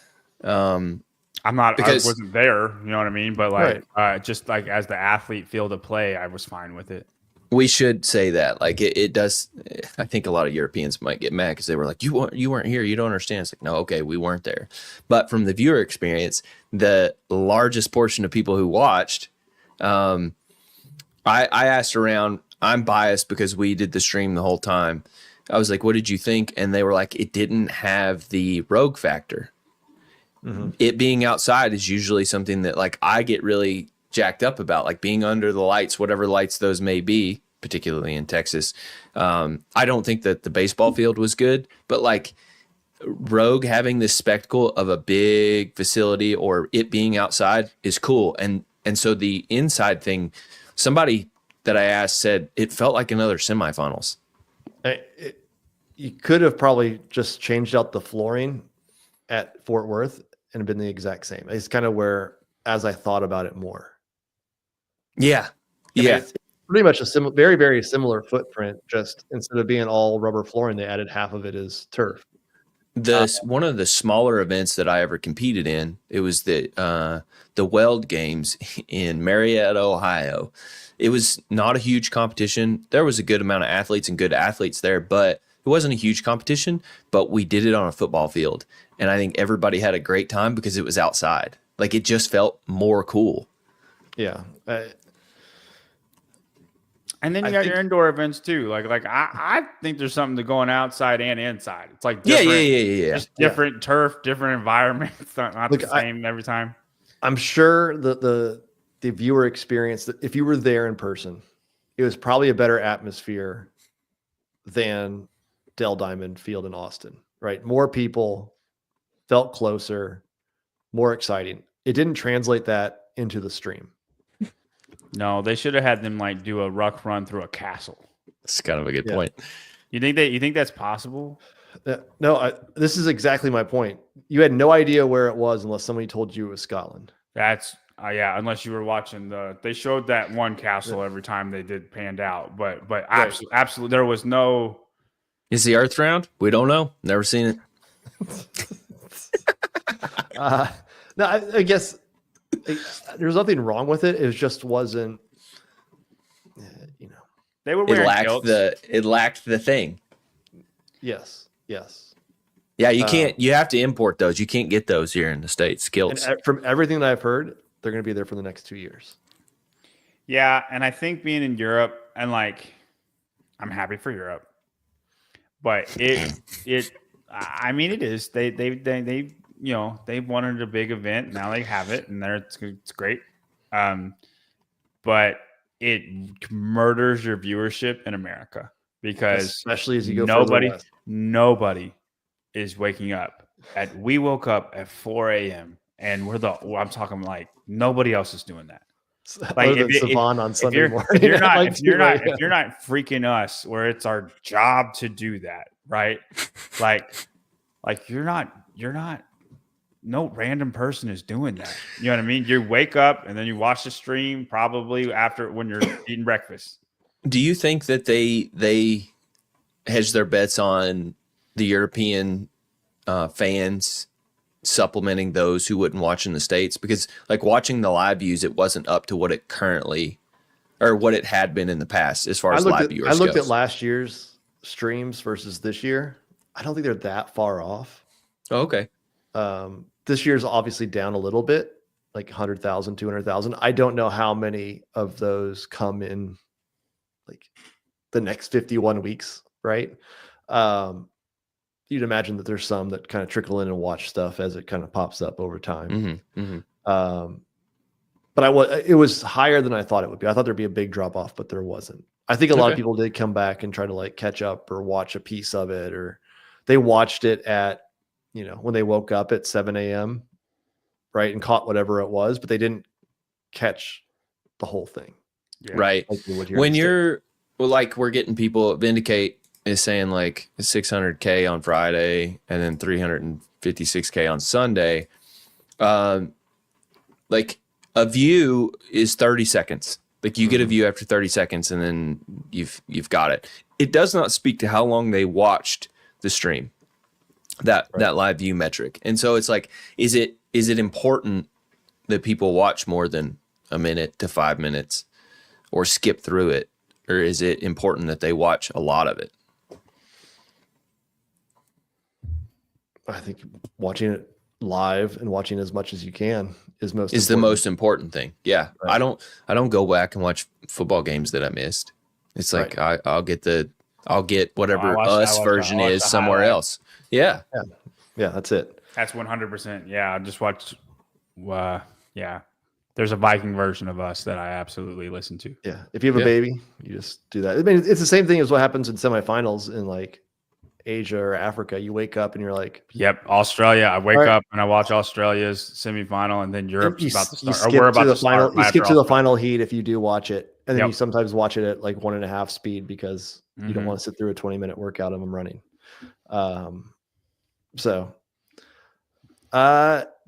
I wasn't there, you know what I mean? But just like as the athlete field of play, I was fine with it. We should say that. Like it does. I think a lot of Europeans might get mad because they were like, you weren't here. You don't understand. It's like, no, okay, we weren't there. But from the viewer experience, the largest portion of people who watched, I asked around. I'm biased because we did the stream the whole time. I was like, what did you think? And they were like, it didn't have the rogue factor. Mm-hmm. It being outside is usually something that like I get really jacked up about, like being under the lights, whatever lights those may be, particularly in Texas. I don't think that the baseball field was good, but like Rogue having this spectacle of a big facility or it being outside is cool. And so the inside thing, somebody that I asked said it felt like another semifinals. You could have probably just changed out the flooring at Fort Worth and been the exact same. It's kind of where, as I thought about it more. Yeah. It's pretty much a very, very similar footprint. Just instead of being all rubber flooring, they added half of it as turf. One of the smaller events that I ever competed in, it was the Weld Games in Marietta, Ohio. It was not a huge competition. There was a good amount of athletes and good athletes there, but it wasn't a huge competition, but we did it on a football field. And I think everybody had a great time because it was outside. Like it just felt more cool. Yeah. And then you got your indoor events too. Like I think there's something to going outside and inside. It's like different, just different turf, different environment. It's not the same every time. I'm sure the viewer experience, that if you were there in person, it was probably a better atmosphere than Dell Diamond Field in Austin, right? More people, felt closer, more exciting. It didn't translate that into the stream. No, they should have had them like do a ruck run through a castle. That's kind of a good point. You think that's possible? No, this is exactly my point. You had no idea where it was unless somebody told you it was Scotland. That's unless you were watching they showed that one castle every time they did panned out, but absolutely there was no. Is the Earth round? We don't know. Never seen it. No, I guess there's nothing wrong with it. It just wasn't, They were wearing it lacked the thing. Yes. Yeah, you can't. You have to import those. You can't get those here in the States. Kilts. And from everything that I've heard, they're going to be there for the next 2 years. Yeah, and I think being in Europe and like, I'm happy for Europe, but I mean, it is. They they wanted a big event. Now they have it, and it's great. But it murders your viewership in America because especially as you go nobody is waking up we woke up at 4 a.m. and I'm talking like nobody else is doing that. Like Savon on Sunday morning. If you're not freaking us where it's our job to do that, right? Like you're not no random person is doing that. You know what I mean? You wake up and then you watch the stream probably after when you're eating breakfast. Do you think that they hedge their bets on the European fans supplementing those who wouldn't watch in the States? Because like watching the live views, it wasn't up to what it currently or what it had been in the past as far I as looked live at viewers I looked goes. at last year's streams versus this year. I don't think they're that far off. Oh, okay. This year's obviously down a little bit, like 100,000, 200,000. I don't know how many of those come in like the next 51 weeks, right? You'd imagine that there's some that kind of trickle in and watch stuff as it kind of pops up over time. But it was higher than I thought it would be. I thought there'd be a big drop off, but there wasn't. I think a lot of people did come back and try to like catch up or watch a piece of it, or they watched it at, when they woke up at 7 a.m. right, and caught whatever it was, but they didn't catch the whole thing. Yeah. Right. Like when you're like, we're getting people, Vindicate is saying like 600K on Friday and then 356K on Sunday. Like a view is 30 seconds. Like you get a view after 30 seconds and then you've got it. It does not speak to how long they watched the stream, that live view metric. And so it's like, is it important that people watch more than a minute to 5 minutes or skip through it? Or is it important that they watch a lot of it? I think watching it live and watching as much as you can is the most important thing. Yeah. Right. I don't go back and watch football games that I missed. It's like, I'll get whatever version is somewhere else. Yeah. Yeah. That's it. That's 100%. Yeah. I just watched, there's a Viking version of us that I absolutely listen to. Yeah. If you have a baby, you just do that. I mean, it's the same thing as what happens in semifinals in like Asia or Africa. You wake up and you're like, yep, Australia. I wake up and I watch Australia's semifinal, and then Europe's about to start. We're about to start. You skip to the final heat if you do watch it, and then you sometimes watch it at like 1.5 speed because you don't want to sit through a 20-minute workout of them running.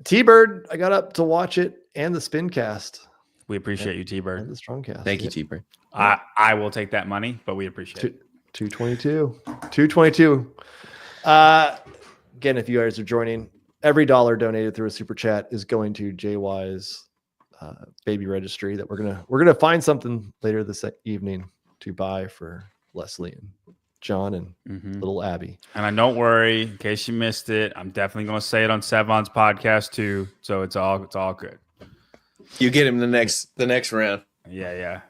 T-Bird, I got up to watch it and the spin cast. We appreciate you, T-Bird. And the strong cast. Thank you, T-Bird. I will take that money, but we appreciate it. 222. Again, if you guys are joining, every dollar donated through a super chat is going to JY's baby registry that we're gonna find something later this evening to buy for Leslie and John and little Abby. And don't worry, in case you missed it, I'm definitely going to say it on Sevon's podcast too. So it's all good. You get him the next round. Yeah.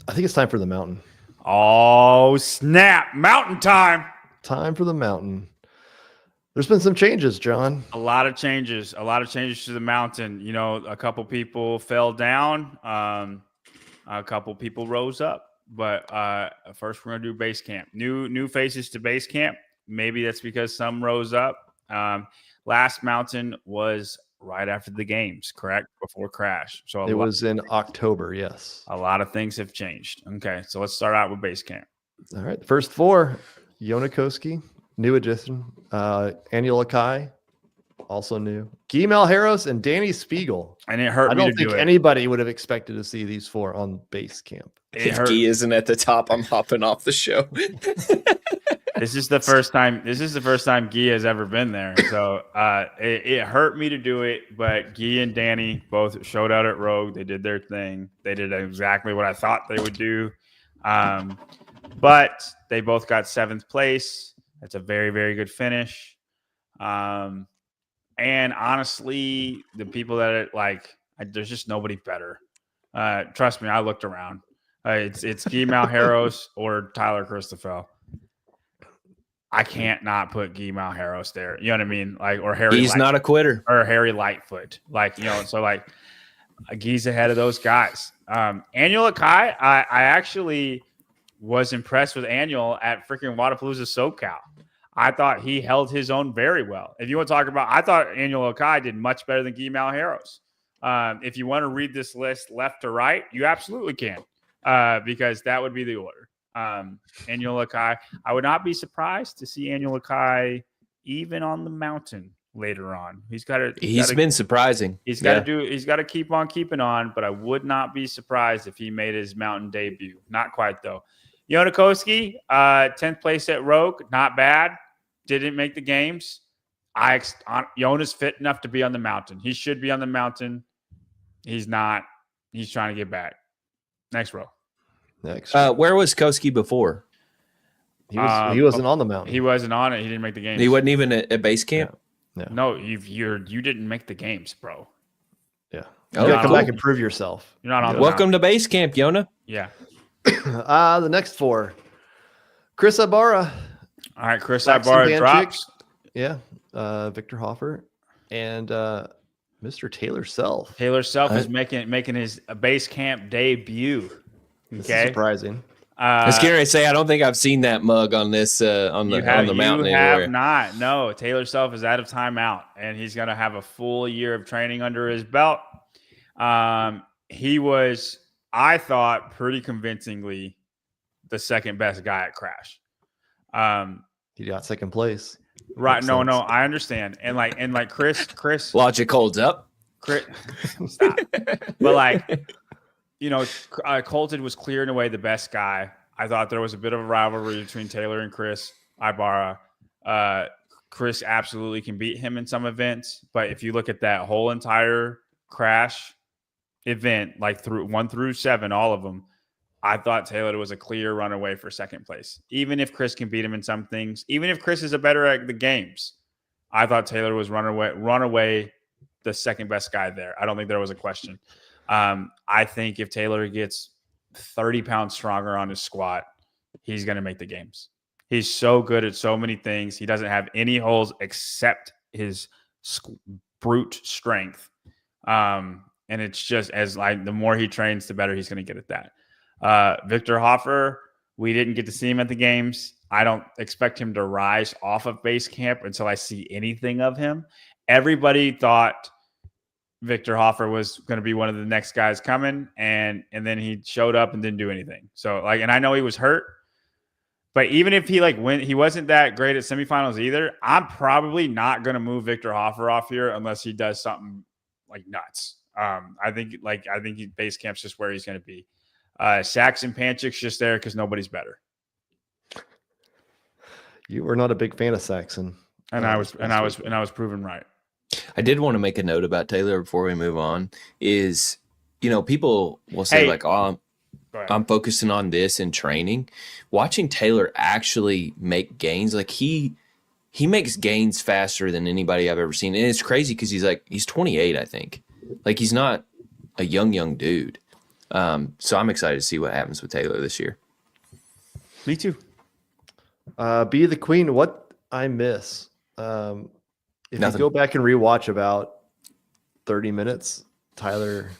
I think it's time for the mountain. Oh, snap. Mountain time. Time for the mountain. There's been some changes, John. A lot of changes to the mountain. A couple people fell down. A couple people rose up. But first we're going to do base camp. New faces to base camp. Maybe that's because some rose up. Last mountain was right after the games, correct? Before Crash. So it was in October, yes. A lot of things have changed. Okay, so let's start out with base camp. All right, the first four: Yonakoski, new addition; Annual Akai, also new; Guy Harris and Danny Spiegel. And it hurt me to do it. I don't think anybody would have expected to see these four on base camp. If Guy isn't at the top, I'm hopping off the show. This is the first time Guy has ever been there. So it hurt me to do it, but Guy and Danny both showed out at Rogue. They did their thing. They did exactly what I thought they would do. But they both got 7th place. That's a very, very good finish. And honestly, the people that there's just nobody better. Trust me, I looked around. It's Guy Malheiros or Tyler Christoffel. I can't not put Guy Malheiros there. You know what I mean? Or Harry. He's not a quitter. Or Harry Lightfoot. So Guy's ahead of those guys. Annual Akai, I actually was impressed with Annual at freaking Wodapalooza SoCal. I thought he held his own very well. If you want to talk about, I thought Annual Akai did much better than Guy Malheiros. If you want to read this list left to right, you absolutely can, because that would be the order. Annual Akai, I would not be surprised to see Annual Akai even on the mountain later on. He's been surprising. He's got to keep on keeping on, but I would not be surprised if he made his mountain debut. Not quite though. Yonakoski, 10th place at Rogue, not bad. Didn't make the games. Yona's fit enough to be on the mountain. He should be on the mountain. He's not. He's trying to get back. Next row. Next. Where was Koski before? He wasn't on the mountain. He wasn't on it. He didn't make the games. He wasn't even at base camp. No, you didn't make the games, bro. Yeah. Oh, You gotta come cool. back and prove yourself. You're not on the Welcome to base camp, Yona. Yeah. The next 4. Chris Ibarra. All right, Chris Saxon Ibarra Panchik. drops. Yeah. Victor Hoffer. And Mr. Taylor Self. Taylor Self is making his base camp debut. This is Okay. surprising. I was going to say, I don't think I've seen that mug on this on the mountain You anywhere. have not. No, Taylor Self is out of timeout, and he's going to have a full year of training under his belt. He was, I thought, pretty convincingly the second best guy at Crash. He got second place. Right? Makes No, sense. I understand, and like Chris, Logic holds up. stop. But like, Colton was clearing away the best guy. I thought there was a bit of a rivalry between Taylor and Chris Ibarra. Chris absolutely can beat him in some events, but if you look at that whole entire Crash event, like through 1 through 7, all of them, I thought Taylor was a clear runaway for second place. Even if Chris can beat him in some things, even if Chris is a better at the games, I thought Taylor was runaway the second best guy there. I don't think there was a question. I think if Taylor gets 30 pounds stronger on his squat, he's going to make the games. He's so good at so many things. He doesn't have any holes except his brute strength. And it's just the more he trains, the better he's going to get at that. Victor Hoffer, we didn't get to see him at the games. I don't expect him to rise off of base camp until I see anything of him. Everybody thought Victor Hoffer was going to be one of the next guys coming, and then he showed up and didn't do anything. So and I know he was hurt, but even if he he wasn't that great at semifinals either. I'm probably not going to move Victor Hoffer off here unless he does something like nuts. I think base camp's just where he's going to be. Saxon Panchik's just there because nobody's better. You were not a big fan of Saxon. And I was proven right. I did want to make a note about Taylor before we move on. Is people will say I'm focusing on this in training. Watching Taylor actually make gains, like he makes gains faster than anybody I've ever seen, and it's crazy because he's 28, I think. Like he's not a young dude. So I'm excited to see what happens with Taylor this year. Me too. Be the Queen. What I miss. If Nothing. you go back and rewatch about 30 minutes, Tyler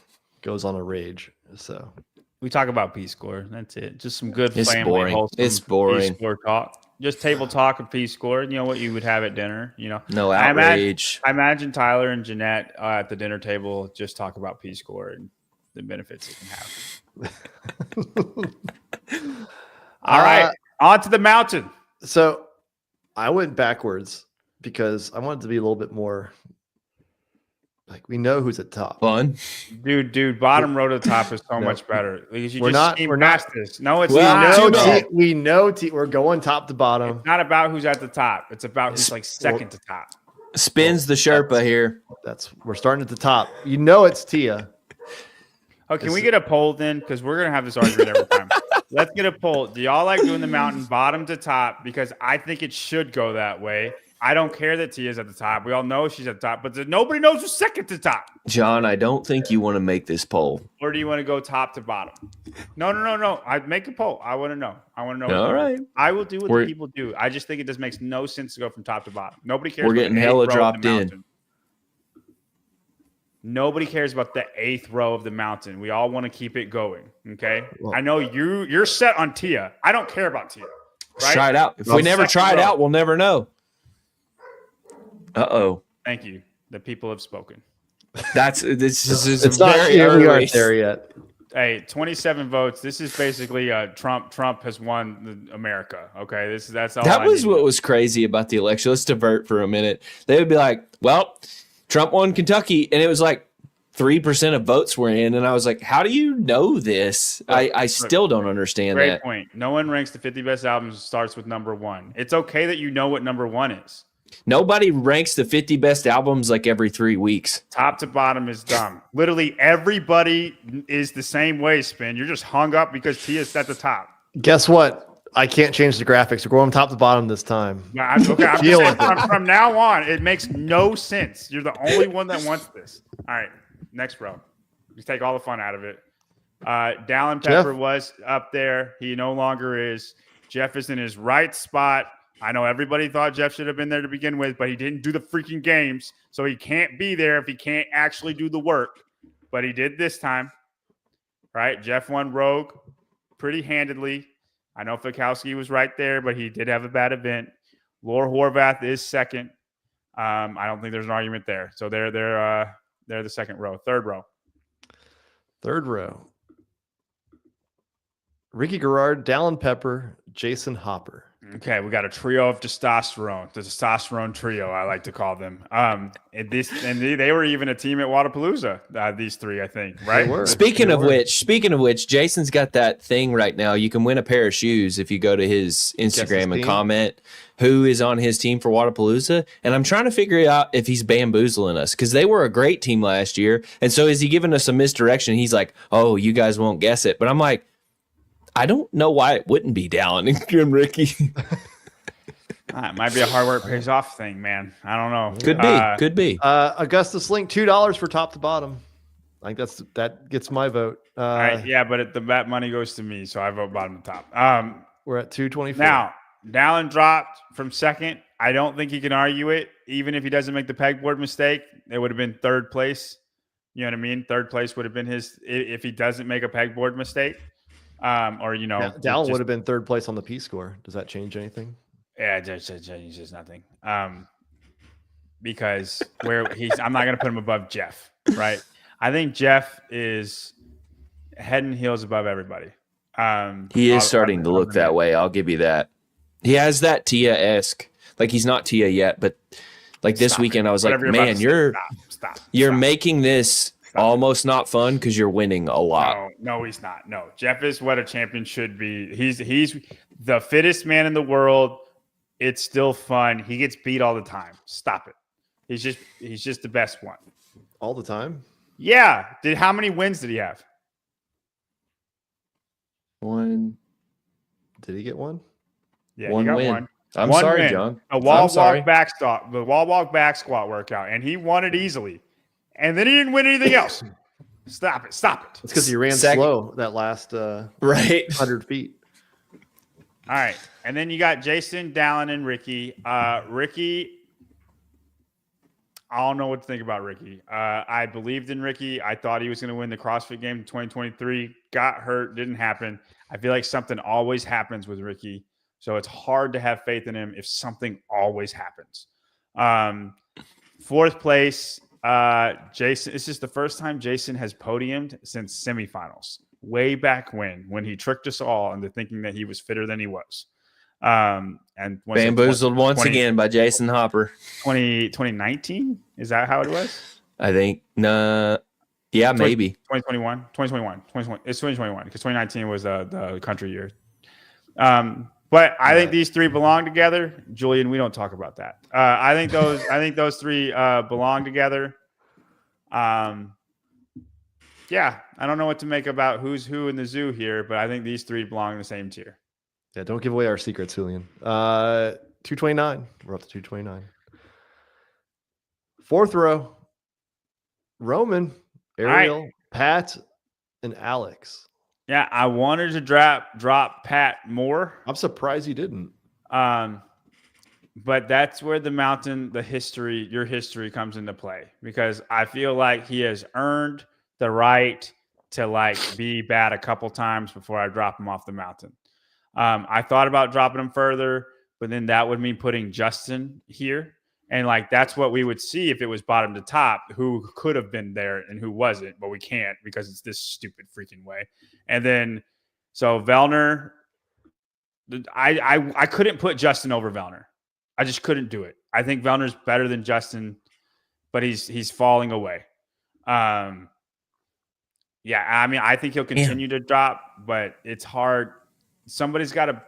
goes on a rage. So We talk about P-score. That's it. Just some good It's family, boring. wholesome It's boring. P-score talk. Just table talk of P-score. What you would have at dinner. No outrage. I imagine Tyler and Jeanette at the dinner table just talk about P-score and the benefits it can have. All right, on to the mountain. So I went backwards because I wanted to be a little bit more like we know who's at top. Fun. Dude, bottom row to the top is so much better. Because We're not this. No, it's Well, not. We know we're going top to bottom. It's not about who's at the top. It's about who's second to top. Spins the Sherpa here. We're starting at the top. It's Tia. Oh, can we get a poll then? Because we're gonna have this argument every time. Let's get a poll. Do y'all like doing the mountain bottom to top? Because I think it should go that way. I don't care that Tia's at the top. We all know she's at the top, but nobody knows who's second to top. John, I don't think you want to make this poll. Or do you want to go top to bottom? No. I make a poll. I want to know. All right. I will do what the people do. I just think it just makes no sense to go from top to bottom. Nobody cares. We're getting hella dropped in. Mountain. Nobody cares about the 8th row of the mountain. We all want to keep it going. Okay. Well, I know you're set on Tia. I don't care about Tia. Right? Try it out. If we never try it out, we'll never know. Uh-oh. Thank you. The people have spoken. This is it's not very here. We early. aren't there yet. Hey, 27 votes. This is basically Trump. Trump has won America. Okay, that's all. That was what was crazy about the election. Let's divert for a minute. They would be like, "Well, Trump won Kentucky," and it was like 3% of votes were in, and I was like, "How do you know this?" I still don't understand Great that. point. No one ranks the 50 best albums starts with number 1. It's okay that you know what number 1 is. Nobody ranks the 50 best albums like every 3 weeks. Top to bottom is dumb. Literally everybody is the same way, Spin. You're just hung up because Tia's at the top. Guess what? I can't change the graphics. We're going top to bottom this time. I'm just saying, from now on, it makes no sense. You're the only one that wants this. All right, next row. Just take all the fun out of it. Dallin Pepper was up there. He no longer is. Jeff is in his right spot. I know everybody thought Jeff should have been there to begin with, but he didn't do the freaking games, so he can't be there if he can't actually do the work. But he did this time, right? Jeff won Rogue pretty handedly. I know Fikowski was right there, but he did have a bad event. Laura Horvath is second. I don't think there's an argument there. So they're the second row. Third row. Ricky Garrard, Dallin Pepper, Jason Hopper. Okay, we got a trio of testosterone. The testosterone trio, I like to call them. They were even a team at Wodapalooza. These three, I think, right? They were. Speaking of which, Jason's got that thing right now. You can win a pair of shoes if you go to his Instagram and comment who is on his team for Wodapalooza. And I'm trying to figure out if he's bamboozling us because they were a great team last year. And so is he giving us a misdirection? He's like, "Oh, you guys won't guess it," but I'm like, I don't know why it wouldn't be Dallin and Ricky. It might be a hard work pays off thing, man. I don't know. Could be. Augustus Link, $2 for top to bottom. I think that gets my vote. All right, yeah, but the bet money goes to me, so I vote bottom to top. We're at 224. Now, Dallin dropped from second. I don't think he can argue it. Even if he doesn't make the pegboard mistake, it would have been third place. You know what I mean? Third place would have been his if he doesn't make a pegboard mistake. Dallin would have been third place on the P score. Does that change anything? Yeah, it changes nothing. Because I'm not going to put him above Jeff, right? I think Jeff is head and heels above everybody. He is starting to look that way. I'll give you that. He has that Tia-esque. Like he's not Tia yet, but like this weekend I was like, man, you're making this almost not fun because you're winning a lot. No, he's not. No, Jeff is what a champion should be. He's the fittest man in the world. It's still fun. He gets beat all the time. Stop it. He's just the best one. All the time? Yeah. How many wins did he have? One. Did he get one? Yeah, he got win. one. I'm one sorry, win. John. The wall walk back squat workout, and he won it easily. And then he didn't win anything else. Stop it. It's because he ran slow that last 100 feet. All right. And then you got Jason, Dallin, and Ricky. Ricky, I don't know what to think about Ricky. I believed in Ricky. I thought he was going to win the CrossFit game in 2023. Got hurt. Didn't happen. I feel like something always happens with Ricky. So it's hard to have faith in him if something always happens. Fourth place, Jason. This is the first time Jason has podiumed since semifinals. Way back when he tricked us all into thinking that he was fitter than he was. And bamboozled once again by Jason Hopper. 2019? Is that how it was? I think. Yeah, maybe. 2021. It's 2021 because 2019 was the country year. But I think these three belong together. Julian, we don't talk about that. I think those three belong together. Yeah, I don't know what to make about who's who in the zoo here, but I think these three belong in the same tier. Yeah, don't give away our secrets, Julian. 229. We're up to 229. Fourth row. Roman, Ariel, Pat, and Alex. Yeah, I wanted to drop Pat more. I'm surprised you didn't. But that's where your history comes into play, because I feel like he has earned the right to be bad a couple times before I drop him off the mountain. I thought about dropping him further, but then that would mean putting Justin here. And that's what we would see if it was bottom to top, who could have been there and who wasn't, but we can't because it's this stupid freaking way. And then, so Vellner, I couldn't put Justin over Vellner. I just couldn't do it. I think Vellner's better than Justin, but he's falling away. Yeah, I mean, I think he'll continue to drop, but it's hard. Somebody's got to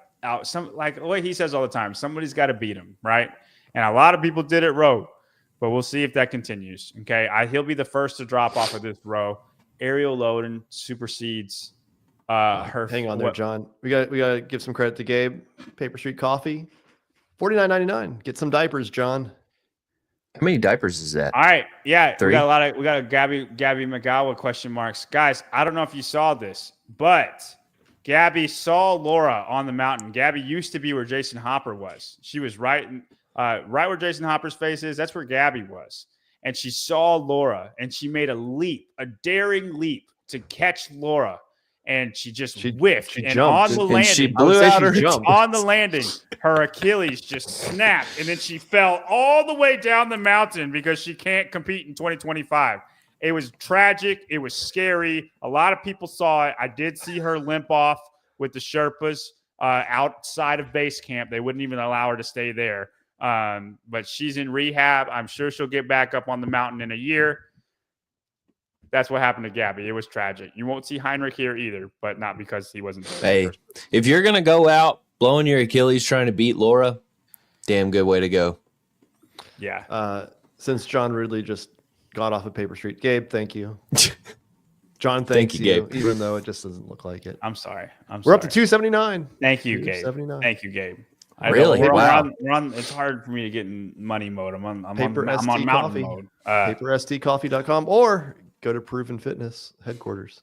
like he says all the time, somebody's got to beat him, right? And a lot of people did it row, but we'll see if that continues. Okay. He'll be the first to drop off of this row. Ariel Loden supersedes her. Hang on there, John. We got to give some credit to Gabe. Paper Street Coffee, $49.99. Get some diapers, John. How many diapers is that? All right. Yeah. 3? We got a Gabby McGowan question marks. Guys, I don't know if you saw this, but Gabby saw Laura on the mountain. Gabby used to be where Jason Hopper was. She was right where Jason Hopper's face is. That's where Gabby was. And she saw Laura, and she made a daring leap to catch Laura. And she whiffed. She and jumped. on the And landing, she blew out her on the landing, her Achilles just snapped. And then she fell all the way down the mountain because she can't compete in 2025. It was tragic. It was scary. A lot of people saw it. I did see her limp off with the Sherpas outside of base camp. They wouldn't even allow her to stay there. But she's in rehab. I'm sure she'll get back up on the mountain in a year. That's what happened to Gabby. It was tragic. You won't see Heinrich here either, but not because he wasn't there. Hey, if you're going to go out blowing your Achilles trying to beat Laura, damn good way to go. Yeah. Since John Ridley just got off of Paper Street, Gabe, thank you. John, Thank thanks you, Gabe. even though it just doesn't look like it. I'm sorry. We're up to 279. Thank you, Gabe. 279. Thank you, Gabe. Really? Wow. We're on, it's hard for me to get in money mode. I'm on ST mountain Coffee. mode. PaperSTCoffee.com or go to Proven Fitness headquarters.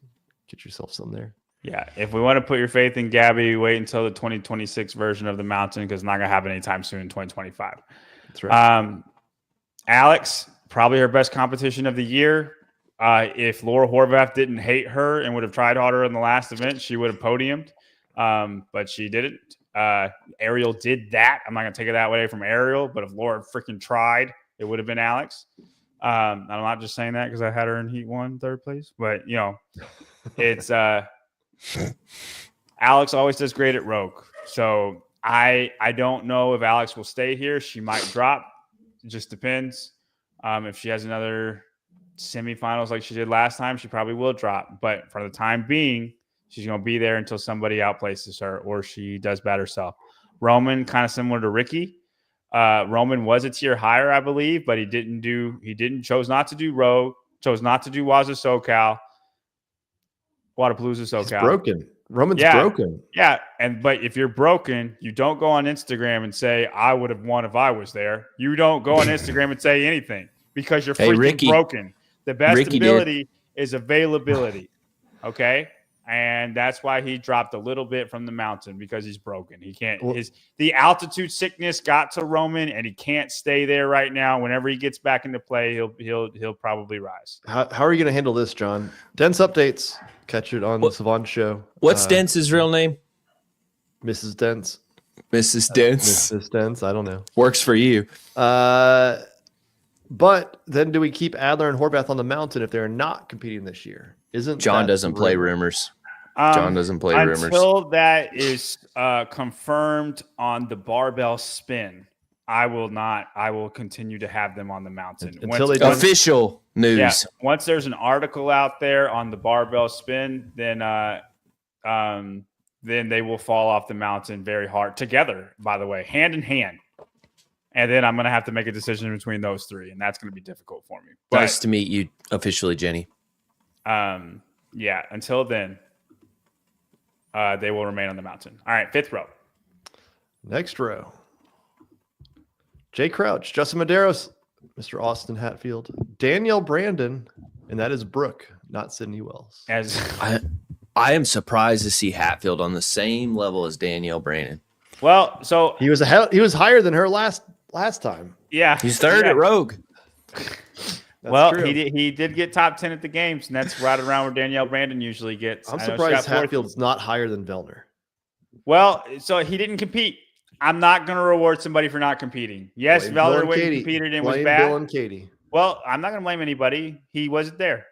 Get yourself some there. Yeah. If we want to put your faith in Gabby, wait until the 2026 version of the mountain because it's not going to happen anytime soon in 2025. That's right. Alex, probably her best competition of the year. If Laura Horvath didn't hate her and would have tried harder in the last event, she would have podiumed. But she didn't. Ariel did that. I'm not going to take it that way from Ariel, but if Laura freaking tried, it would have been Alex. I'm not just saying that because I had her in Heat 1, third place, but it's Alex always does great at Rogue. So I don't know if Alex will stay here. She might drop. It just depends. If she has another semifinals like she did last time, she probably will drop. But for the time being, she's going to be there until somebody outplaces her or she does bad herself. Roman, kind of similar to Ricky. Roman was a tier higher, I believe, but chose not to do Rogue, chose not to do Waza SoCal, Wadapalooza SoCal. He's broken. Roman's broken. Yeah. But if you're broken, you don't go on Instagram and say, I would have won if I was there. You don't go on Instagram and say anything because you're freaking broken. The best ability is availability. Okay. And that's why he dropped a little bit from the mountain because he's broken. He can't. The altitude sickness got to Roman, and he can't stay there right now. Whenever he gets back into play, he'll probably rise. How are you going to handle this, John? Dense updates. Catch it on the Savant Show. What's Dence's real name? Mrs. Dents. Mrs. Dents. Mrs. Dents. I don't know. Works for you. But then do we keep Adler and Horvath on the mountain if they're not competing this year? John doesn't play rumors. John doesn't play rumors. Until that is confirmed on the barbell spin, I will continue to have them on the mountain. Official news. Yeah, once there's an article out there on the barbell spin, then they will fall off the mountain very hard together, by the way, hand in hand. And then I'm going to have to make a decision between those three, and that's going to be difficult for me. But, nice to meet you officially, Jenny. Yeah, until then, they will remain on the mountain. All right, fifth row. Next row. Jay Crouch, Justin Medeiros, Mr. Austin Hatfield, Danielle Brandon, and that is Brooke, not Sydney Wells. I am surprised to see Hatfield on the same level as Danielle Brandon. Well, so he was higher than her last time. Yeah, he's third at Rogue. True. he did get top 10 at the games, and that's right around where Danielle Brandon usually gets. I'm surprised Hatfield's not higher than Vellner. Well, so he didn't compete. I'm not going to reward somebody for not competing. Yes, Vellner went and competed and was bad. Bill and Katie. Well, I'm not going to blame anybody. He wasn't there.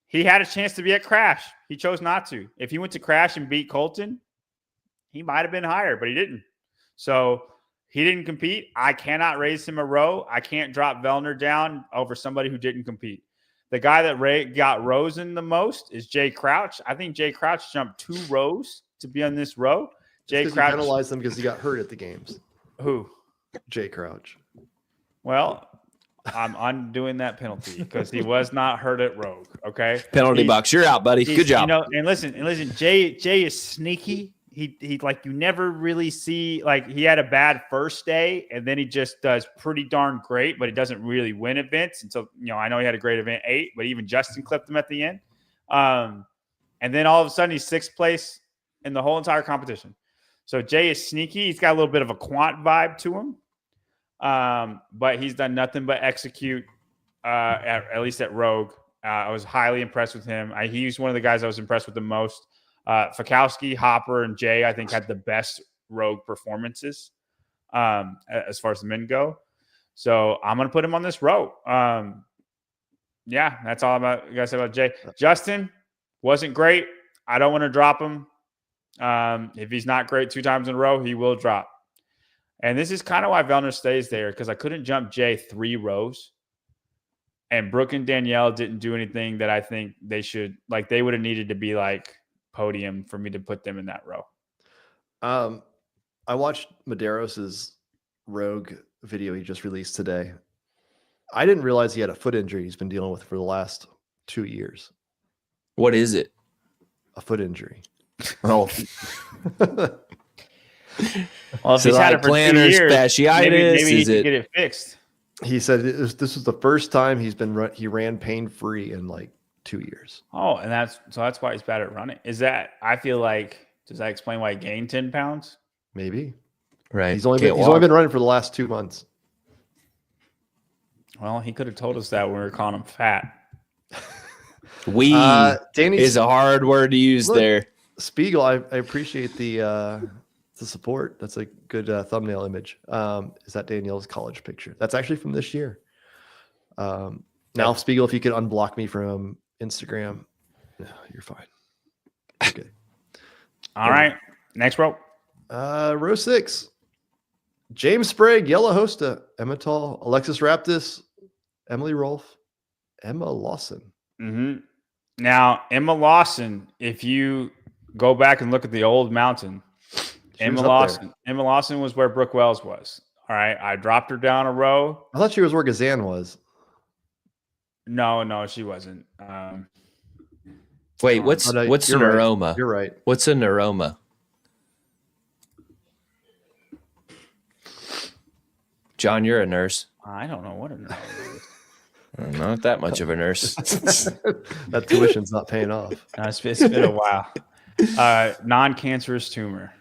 He had a chance to be at Crash. He chose not to. If he went to Crash and beat Colton, he might have been higher, but he didn't. So he didn't compete. I cannot raise him a row. I can't drop Vellner down over somebody who didn't compete. The guy that got Rosen the most is Jay Crouch. I think Jay Crouch jumped 2 rows to be on this row. Jay Crouch penalized them because he got hurt at the games. Who? Jay Crouch. Well, I'm undoing that penalty because he was not hurt at Rogue. Okay. Penalty box. You're out, buddy. Good job. You know, and listen, Jay is sneaky. He like you never really see like he had a bad first day and then he just does pretty darn great, but he doesn't really win events. And so, you know, I know he had a great event 8, but even Justin clipped him at the end. And then all of a sudden he's 6th place in the whole entire competition. So Jay is sneaky. He's got a little bit of a quant vibe to him. But he's done nothing but execute, at least at Rogue. I was highly impressed with him. He's one of the guys I was impressed with the most. Fakowski, Hopper, and Jay, I think, had the best Rogue performances as far as the men go. So I'm going to put him on this row. Yeah, that's all I got to say about Jay. Justin wasn't great. I don't want to drop him. If he's not great 2 times in a row, he will drop. And this is kind of why Vellner stays there, because I couldn't jump Jay 3 rows. And Brooke and Danielle didn't do anything that I think they should. Like, they would have needed to be like podium for me to put them in that row. I watched Medeiros' Rogue video he just released today. I didn't realize he had a foot injury he's been dealing with for the last 2 years. What is it? A foot injury. Oh. Well, if he's had it for 2 years, fasciitis, maybe he should get it fixed. He said this was the first time he ran pain-free in like 2 years. Oh, and that's why he's bad at running. Is that, I feel like, does that explain why he gained 10 pounds? Maybe. Right. He's only been running for the last 2 months. Well, he could have told us that when we were calling him fat. Danny is a hard word to use there. Spiegel, I appreciate the support. That's a good thumbnail image. Is that Danielle's college picture? That's actually from this year. Now, Spiegel, if you could unblock me from Instagram, no, you're fine. Okay. All right. Next row. Row 6. James Sprague, Yellow Hosta, Emma Tall, Alexis Raptis, Emily Rolfe, Emma Lawson. Mm-hmm. Now, Emma Lawson, if you go back and look at the old mountain, Emma Lawson was where Brooke Wells was. All right. I dropped her down a row. I thought she was where Gazan was. No, she wasn't. Wait, what's a neuroma? You're right. What's a neuroma? John, you're a nurse. I don't know what a neuroma is. I'm not that much of a nurse. That tuition's not paying off. It's been a while. Non-cancerous tumor.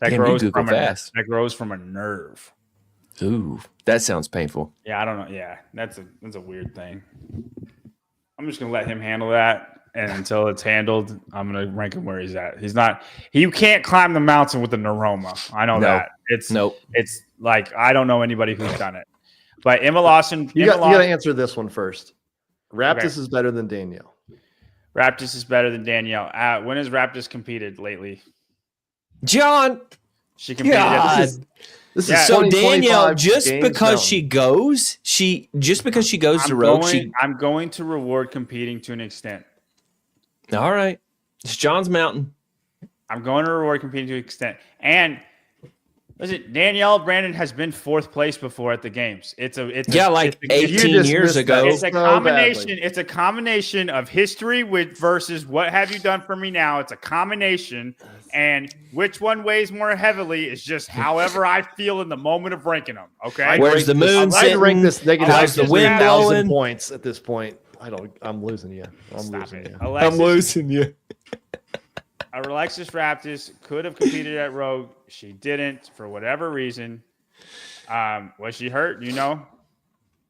That grows from a nerve. Ooh, that sounds painful. Yeah, I don't know. Yeah, that's a weird thing. I'm just gonna let him handle that, and until it's handled, I'm gonna rank him where he's at. You can't climb the mountain with a neuroma. I know that. It's like I don't know anybody who's done it. But Emma Lawson, you got to answer this one first. Raptis is better than Danielle. Raptis is better than Danielle. When has Raptis competed lately? John, she competed. This is so Danielle. Just because she goes to Rogue. I'm going to reward competing to an extent. All right, it's John's mountain. I'm going to reward competing to an extent. And listen, Danielle Brandon has been 4th place before at the games. It's 18 years ago. It's a combination. It's a combination of history versus what have you done for me now. It's a combination, and which one weighs more heavily is just however I feel in the moment of ranking them. Okay, where's the moon? I'd rank this negative. How's the wind blowing? Points at this point. I'm losing you. I'm losing you. Alexis Raptis could have competed at Rogue. She didn't for whatever reason. Was she hurt? I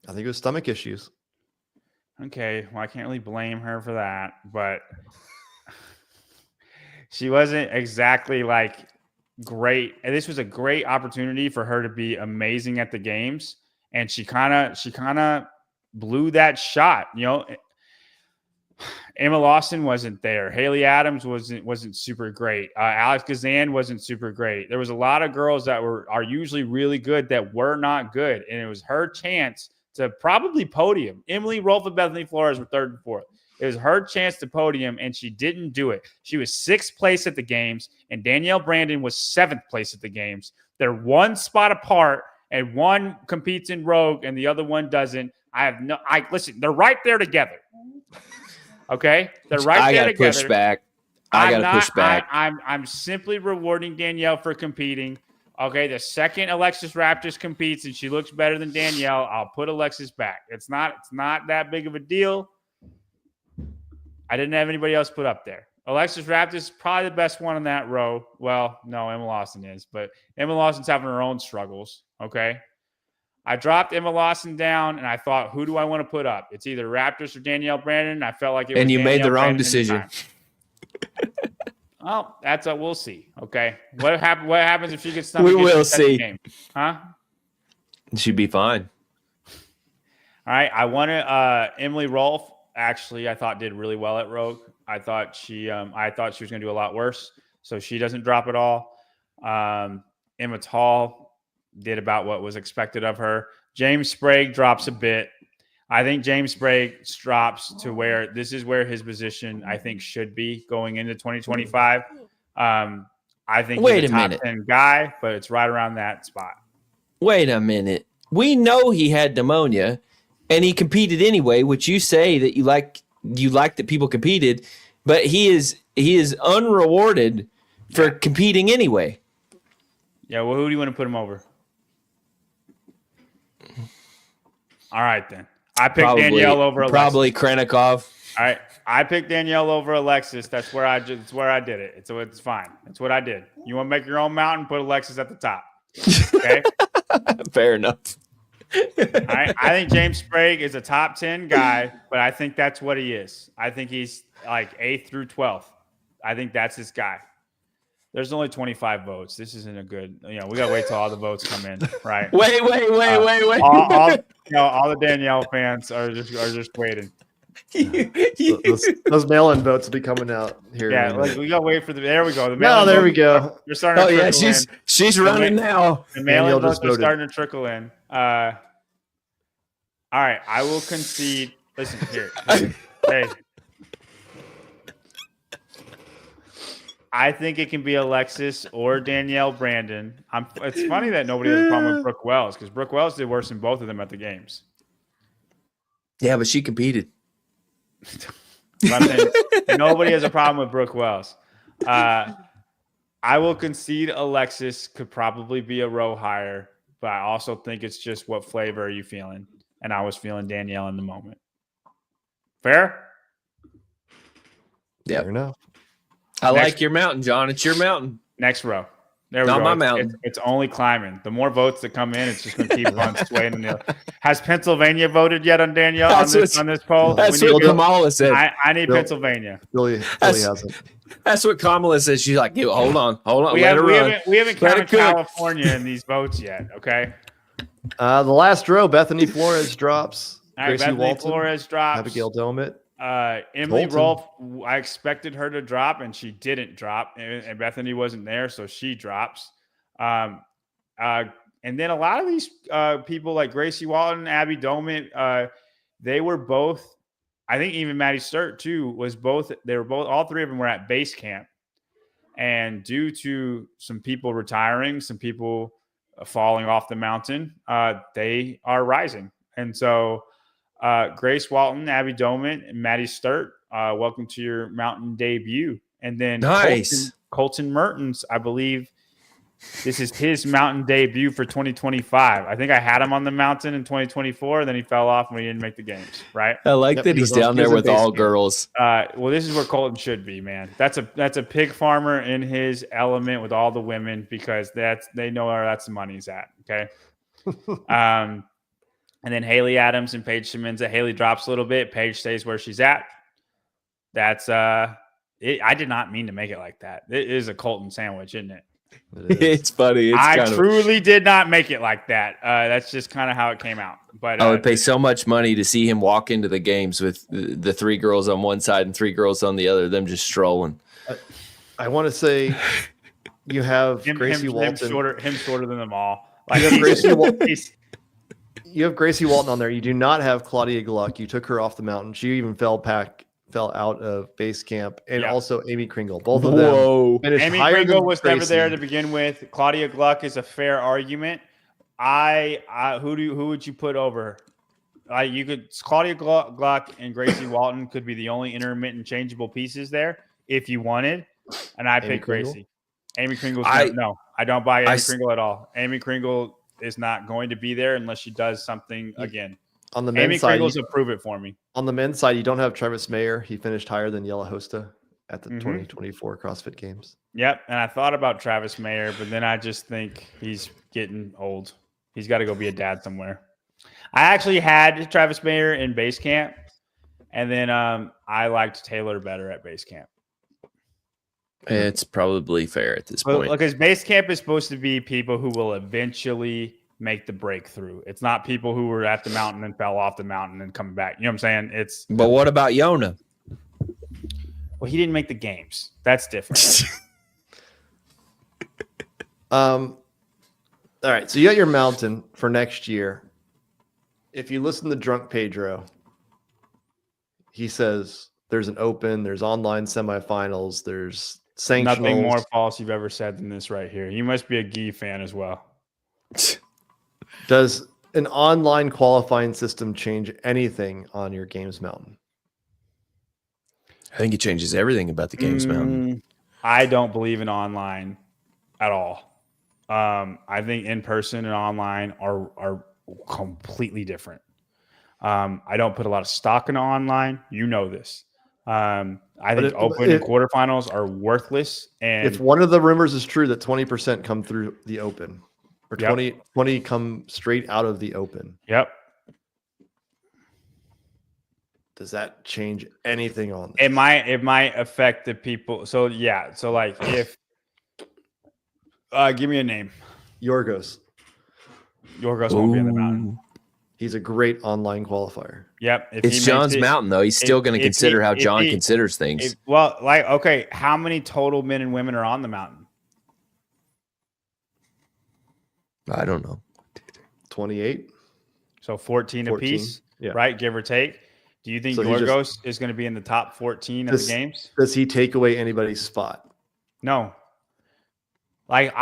think it was stomach issues. Okay, well, I can't really blame her for that, but she wasn't exactly like great. And this was a great opportunity for her to be amazing at the games, and she kind of blew that shot. Emma Lawson wasn't there. Haley Adams wasn't super great. Alex Gazan wasn't super great. There was a lot of girls that are usually really good that were not good, and it was her chance to probably podium. Emily Rolfe and Bethany Flores were 3rd and 4th. It was her chance to podium, and she didn't do it. She was 6th place at the games, and Danielle Brandon was 7th place at the games. They're 1 spot apart, and one competes in Rogue and the other one doesn't, listen, they're right there together. Okay? They're right there together. Push back. I got to push back. I'm simply rewarding Danielle for competing. Okay, the second Alexis Raptis competes and she looks better than Danielle, I'll put Alexis back. It's not that big of a deal. I didn't have anybody else put up there. Alexis Raptis is probably the best one in that row. Well, no, Emma Lawson is, but Emma Lawson's having her own struggles. Okay. I dropped Emma Lawson down and I thought, who do I want to put up? It's either Raptors or Danielle Brandon. I felt like it was and you Danielle made the wrong Brandon decision. Well, we'll see. Okay. What happens if she gets stumped? We will see. Game? Huh? She'd be fine. All right. I wanted Emily Rolfe. Actually, I thought did really well at Rogue. I thought she was going to do a lot worse. So she doesn't drop at all. Emma Tall did about what was expected of her. James Sprague drops a bit. I think James Sprague drops to where this is where his position I think should be going into 2025. I think he's a top 10 guy, but it's right around that spot. Wait a minute. We know he had pneumonia and he competed anyway, which you say that you like that people competed, but he is unrewarded for competing anyway. Yeah, well, who do you want to put him over? All right, then. I picked Danielle over Alexis. Probably Krennikov. All right. I picked Danielle over Alexis. That's where I did it. It's fine. That's what I did. You want to make your own mountain, put Alexis at the top. Okay? Fair enough. All right. I think James Sprague is a top 10 guy, but I think that's what he is. I think he's like 8th through 12th. I think that's his guy. There's only 25 votes. This isn't a good, we got to wait till all the votes come in, right? Wait. All the Danielle fans are just waiting. Those mail-in votes will be coming out here. Yeah, we got to wait for there we go. There we go. You're starting to trickle in. She's running now. The mail-in votes are starting to trickle in. All right, I will concede. Listen here. Hey. I think it can be Alexis or Danielle Brandon. It's funny that nobody has a problem with Brooke Wells because Brooke Wells did worse than both of them at the games. Yeah, but she competed. Nobody has a problem with Brooke Wells. I will concede Alexis could probably be a row higher, but I also think it's just what flavor are you feeling? And I was feeling Danielle in the moment. Fair? Yeah. Fair enough. I like your mountain, John. It's your mountain. Next row. There we go. Not my mountain. It's only climbing. The more votes that come in, it's just going to keep on swaying. Has Pennsylvania voted yet on Danielle on this poll? That's what Kamala said. I need Pennsylvania. Billy hasn't. That's what Kamala says. She's like, hold on. We haven't counted California in these votes yet. Okay. The last row, Bethany Flores drops. All right, Bethany Walton, Flores drops. Abigail Domit. Emily Rolfe, I expected her to drop, and she didn't drop, and Bethany wasn't there, so she drops. And then a lot of these people like Gracie Walton, Abby Domit, they were both. I think even Maddie Sturt too was both. They were both. All three of them were at base camp, and due to some people retiring, some people falling off the mountain, they are rising, and so. Grace Walton, Abby Domit, and Maddie Sturt, welcome to your mountain debut. And then nice. Colton Mertens, I believe this is his mountain debut for 2025. I think I had him on the mountain in 2024, then he fell off when he didn't make the games, right? I like that he's down there with all girls. Well, this is where Colton should be, man. That's a pig farmer in his element with all the women because they know where that's the money's at, okay? And then Haley Adams and Paige Simonza. Haley drops a little bit. Paige stays where she's at. That's I did not mean to make it like that. It is a Colton sandwich, isn't it? It's funny. I truly did not make it like that. That's just kind of how it came out. But I would pay so much money to see him walk into the games with the three girls on one side and three girls on the other, them just strolling. I want to say you have Gracie Walton. Him shorter than them all. Like you have Gracie Walton on there. You do not have Claudia Gluck. You took her off the mountain. She even fell out of base camp. And also Amy Kringle. Both of them finished Amy higher Kringle than was Gracie. never there to begin with. Claudia Gluck is a fair argument. Who would you put over? You could Claudia Gluck and Gracie Walton could be the only intermittent changeable pieces there if you wanted, and I pick Gracie. Amy Kringle's no, I don't buy Amy Kringle at all. Amy Kringle is not going to be there unless she does something again. On the men's Amy side, Kringle's approve it for me. On the men's side, you don't have Travis Mayer. He finished higher than Yella Hosta at the 2024 CrossFit Games. Yep, and I thought about Travis Mayer, but then I just think he's getting old. He's got to go be a dad somewhere. I actually had Travis Mayer in base camp, and then I liked Taylor better at base camp. It's probably fair at this point. Because base camp is supposed to be people who will eventually make the breakthrough. It's not people who were at the mountain and fell off the mountain and coming back. You know what I'm saying? But what about Yona? Well, he didn't make the games. That's different. All right, so you got your mountain for next year. If you listen to Drunk Pedro, he says there's an open, there's online semifinals, there's sanctionals. Nothing more false you've ever said than this right here. You must be a Gee fan as well. Does an online qualifying system change anything on your Games Mountain? I think it changes everything about the Games Mountain. I don't believe in online at all. I think in person and online are completely different. I don't put a lot of stock in online. You know this. I think open and quarterfinals are worthless. And if one of the rumors is true that 20% come through the open, or 20 come straight out of the open. Yep. Does that change anything on this? It might affect the people. So yeah. So like if give me a name. Yorgos won't be in the mountain. He's a great online qualifier. Yep. It's John's mountain, though. He's still going to consider how John considers things. Okay, how many total men and women are on the mountain? I don't know. 28. So 14 apiece, right? Give or take. Do you think Yorgos is going to be in the top 14 of the games? Does he take away anybody's spot? No. Roughly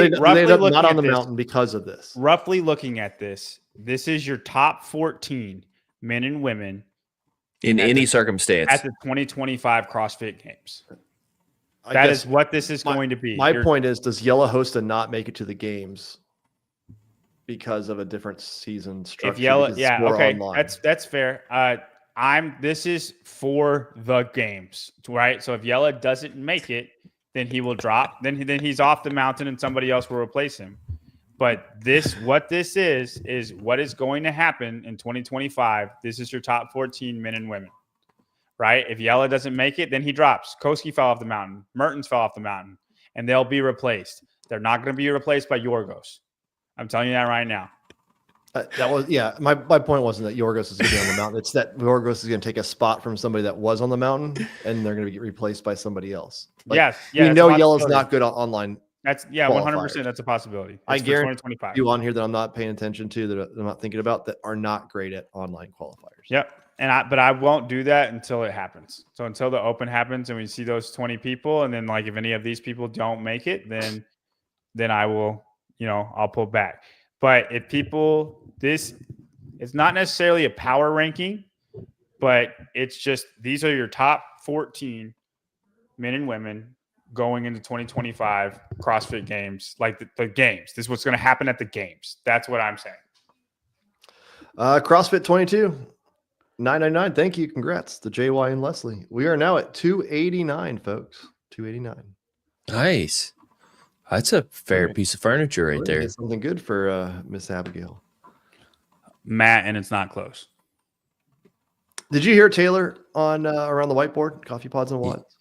looking not on the mountain because of this. Roughly looking at this is your top 14 men and women in any circumstance at the 2025 CrossFit Games. That is what this is going to be. My point is, does Yella Hosta not make it to the games because of a different season structure? If Yella, that's fair. This is for the games, right? So if Yella doesn't make it, then he will drop. Then he's off the mountain, and somebody else will replace him. But what this is what is going to happen in 2025. This is your top 14 men and women, right? If Yella doesn't make it, then he drops. Koski fell off the mountain. Mertens fell off the mountain, and they'll be replaced. They're not going to be replaced by Yorgos. I'm telling you that right now. My point wasn't that Yorgos is going to be on the mountain. It's that Yorgos is going to take a spot from somebody that was on the mountain, and they're going to get replaced by somebody else. Yella's not good online. That's 100%. That's a possibility. I guarantee you on here that I'm not paying attention to, that I'm not thinking about, that are not great at online qualifiers. Yep. But I won't do that until it happens. So until the open happens and we see those 20 people, and then if any of these people don't make it, then I will, I'll pull back. But if it's not necessarily a power ranking, but it's just, these are your top 14 men and women going into 2025 CrossFit Games, like the games. This is what's going to happen at the games. That's what I'm saying. CrossFit 22, 999. Thank you. Congrats to JY and Leslie. We are now at 289, folks. 289. Nice. That's a fair piece of furniture right there. Something good for Miss Abigail. Matt, and it's not close. Did you hear Taylor on around the whiteboard, Coffee Pods and Watts?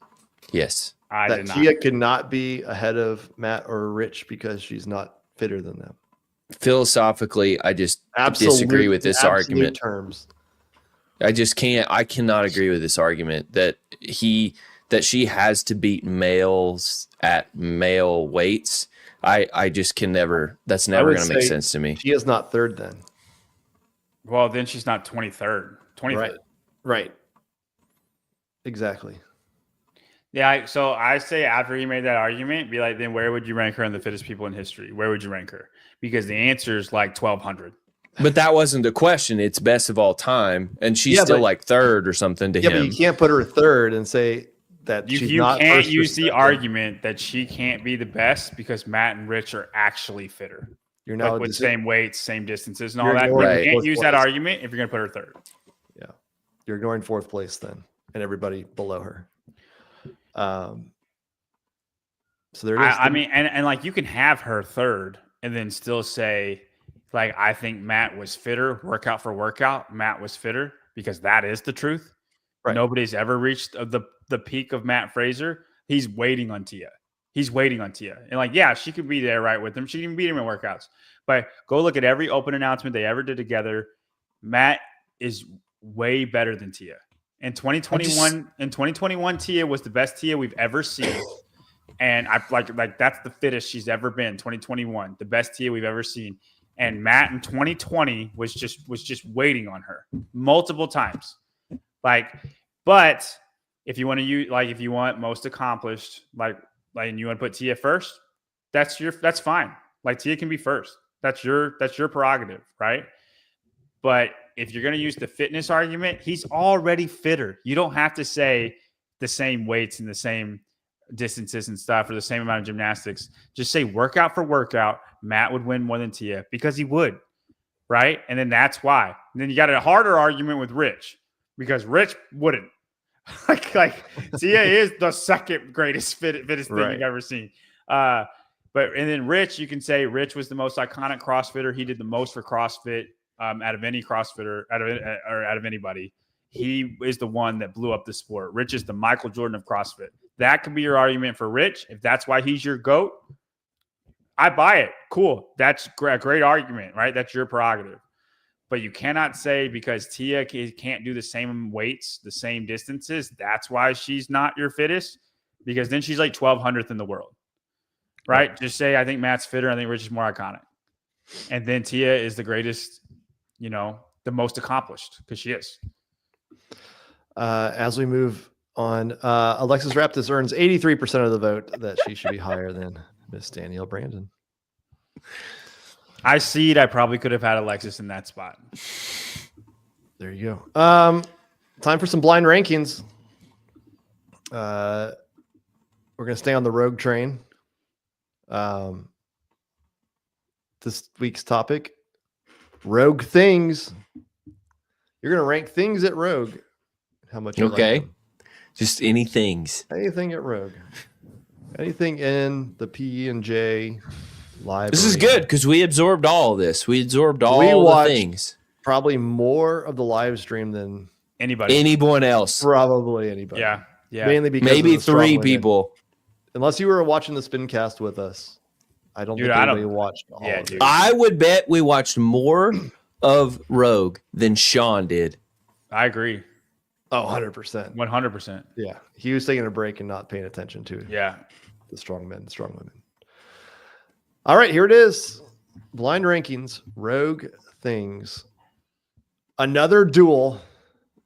Yes. I did not. Tia could not be ahead of Matt or Rich because she's not fitter than them. Philosophically, I just disagree with this argument. Terms. I cannot agree with this argument that she has to beat males at male weights. I just can never. That's never going to make sense to me. She is not third then. Well, then she's not 23rd. 23rd. Right. Exactly. Yeah. So I say after he made that argument, be like, then where would you rank her in the fittest people in history? Where would you rank her? Because the answer is like 1,200. But that wasn't the question. It's best of all time, and she's still like third or something to him. But you can't put her third and say that she's not. You can't use the argument that she can't be the best because Matt and Rich are actually fitter. You're now like with same weights, same distances, and all You're that. ignoring You can't fourth use place. that argument if you're going to put her third. Yeah, you're ignoring fourth place then, and everybody below her. So there it is. I mean, and like you can have her third and then still say, like, I think Matt was fitter, workout for workout. Matt was fitter because that is the truth. Right. Nobody's ever reached the peak of Matt Fraser. He's waiting on Tia. He's waiting on Tia. And like, yeah, she could be there right with him. She can even beat him in workouts. But go look at every open announcement they ever did together. Matt is way better than Tia. In 2021, Tia was the best Tia we've ever seen. And I like that's the fittest she's ever been. 2021, the best Tia we've ever seen. And Matt in 2020 was just waiting on her multiple times. Like, but if you want to use, like, if you want most accomplished, and you want to put Tia first, that's fine. Like, Tia can be first. That's your prerogative, right? But if you're going to use the fitness argument, he's already fitter. You don't have to say the same weights and the same distances and stuff or the same amount of gymnastics. Just say workout for workout. Matt would win more than Tia because he would, right? And then that's why. And then you got a harder argument with Rich because Rich wouldn't. like Tia is the second greatest fittest thing you've ever seen. And then Rich, you can say Rich was the most iconic CrossFitter. He did the most for CrossFit out of any CrossFitter, out of anybody. He is the one that blew up the sport. Rich is the Michael Jordan of CrossFit. That could be your argument for Rich. If that's why he's your GOAT, I buy it. Cool. That's a great argument, right? That's your prerogative. But you cannot say because Tia can't do the same weights, the same distances, that's why she's not your fittest, because then she's like 1,200th in the world, right? Just say, I think Matt's fitter. I think Rich is more iconic. And then Tia is the greatest, the most accomplished because she is. As we move on, Alexis Raptis earns 83% of the vote that she should be higher than Miss Danielle Brandon. I probably could have had Alexis in that spot. There you go. Time for some blind rankings. We're going to stay on the rogue train. This week's topic, rogue things. You're going to rank things at rogue. How much? Okay. Like just anything at rogue. Anything in the P&J library. This is good because we absorbed all of this. We absorbed all the things. Probably more of the live stream than anyone else. Probably anybody. Yeah. Mainly because maybe of the 3 people. Unless you were watching the Spincast with us, I don't think anybody watched all of it. I would bet we watched more of Rogue than Sean did. I agree. Oh, 100%. 100%. Yeah. He was taking a break and not paying attention to the strong men, strong women. All right, here it is. Blind rankings, rogue things. Another duel.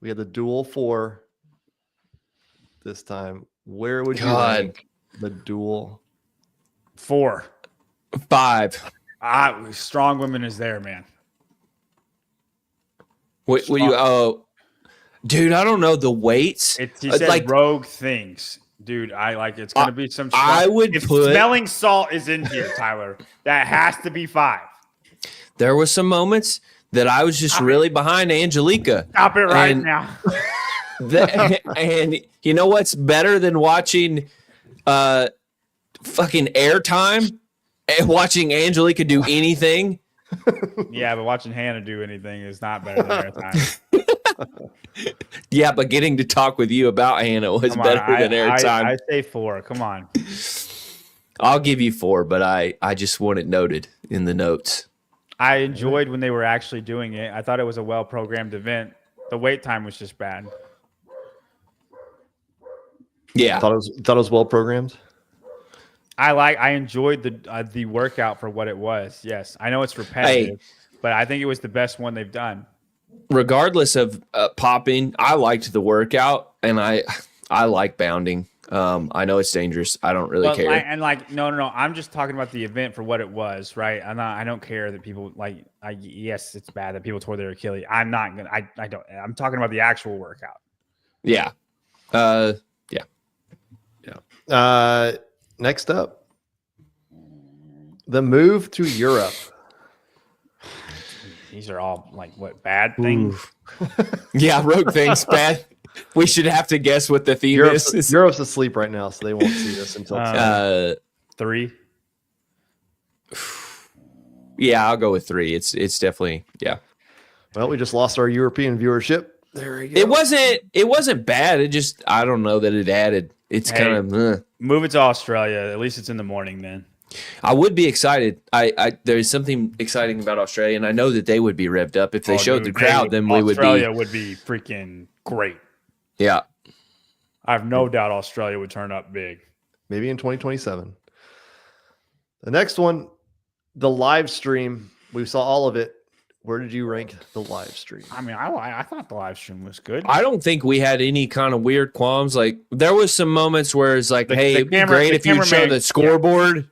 We had the duel 4 this time. Where would you rank the duel? 4. 5. Strong women is there, man. What you? Oh, dude, I don't know the weights. He said like rogue things, dude. It's gonna be some. I would if put smelling salt is in here, Tyler. That has to be 5. There were some moments that I was just really behind Angelica. Stop it right now. And you know what's better than watching fucking airtime and watching Angelica do anything? Yeah, but watching Hannah do anything is not better than airtime. Yeah, but getting to talk with you about Hannah was better than airtime. I say 4. Come on. I'll give you 4, but I just want it noted in the notes. I enjoyed when they were actually doing it. I thought it was a well-programmed event. The wait time was just bad. Yeah. Thought it was well programmed. I enjoyed the workout for what it was. Yes, I know it's repetitive, but I think it was the best one they've done. Regardless of popping, I liked the workout, and I like bounding. I know it's dangerous. I don't really care. No. I'm just talking about the event for what it was, right? I don't care that people yes, it's bad that people tore their Achilles. I'm not gonna. I don't. I'm talking about the actual workout. Yeah. Next up, the move to Europe. These are all bad things. Yeah, rogue things, bad. We should have to guess what the theme is. Europe's asleep right now, so they won't see this until 3. Yeah, I'll go with 3. It's definitely Well, we just lost our European viewership. There we go. It wasn't bad. It just I don't know that it added. It's kind of move it to Australia. At least it's in the morning then. I would be excited. There's something exciting about Australia, and I know that they would be revved up if they showed the crowd. Then we would be. Australia would be freaking great. Yeah, I have no doubt Australia would turn up big. Maybe in 2027. The next one, the live stream. We saw all of it. Where did you rank the live stream? I mean, I thought the live stream was good. I don't think we had any kind of weird qualms. Like there was some moments where it's like, hey, it'd be great if you show the scoreboard.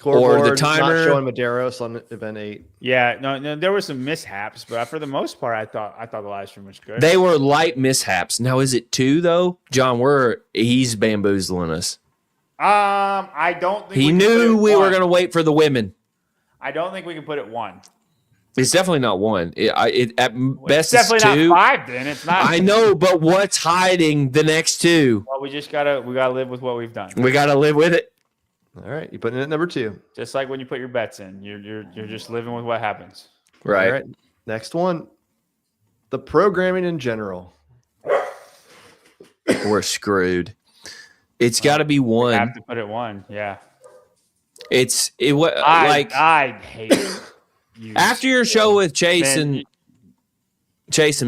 Or the timer. Not showing Medeiros on event 8. Yeah, no, there were some mishaps, but for the most part, I thought the live stream was good. They were light mishaps. Now, is it 2 though? John, he's bamboozling us. I don't think he knew we were going to wait for the women. I don't think we can put it 1. It's definitely not 1. At best, it's definitely 2. Not 5. Then it's not. I know, but what's hiding the next 2? Well, we gotta live with what we've done. We gotta live with it. All right, you putting it at number 2. Just like when you put your bets in, you're just living with what happens. Right. All right. Next one, the programming in general. We're screwed. It's got to be 1. We have to put it 1. Yeah. I hate it. After your show with Chase and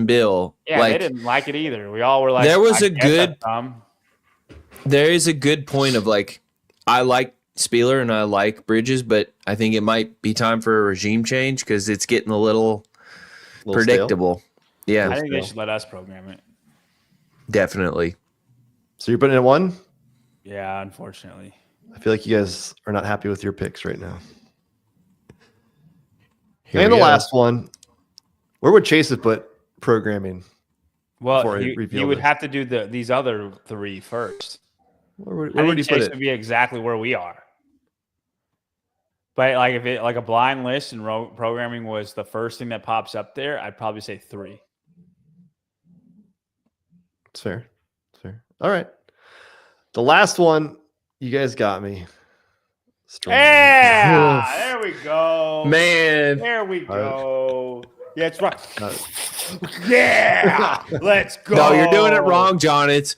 Bill. Yeah, they didn't like it either. We all were like, there is a good point of I like Spieler and I like Bridges, but I think it might be time for a regime change because it's getting a little predictable. Stale. Yeah. I think they should let us program it. Definitely. So you're putting it at 1? Yeah, unfortunately. I feel like you guys are not happy with your picks right now. And the last one, where would Chase have put programming? Well, he would have to do these other 3 first. Where would you put it? Would be exactly where we are. But if it a blind list and programming was the first thing that pops up there, I'd probably say 3. It's fair. It's fair. All right. The last one, you guys got me. Yeah, there we go. Man. There we go. Yeah, it's right. Yeah, let's go. No, you're doing it wrong, John. It's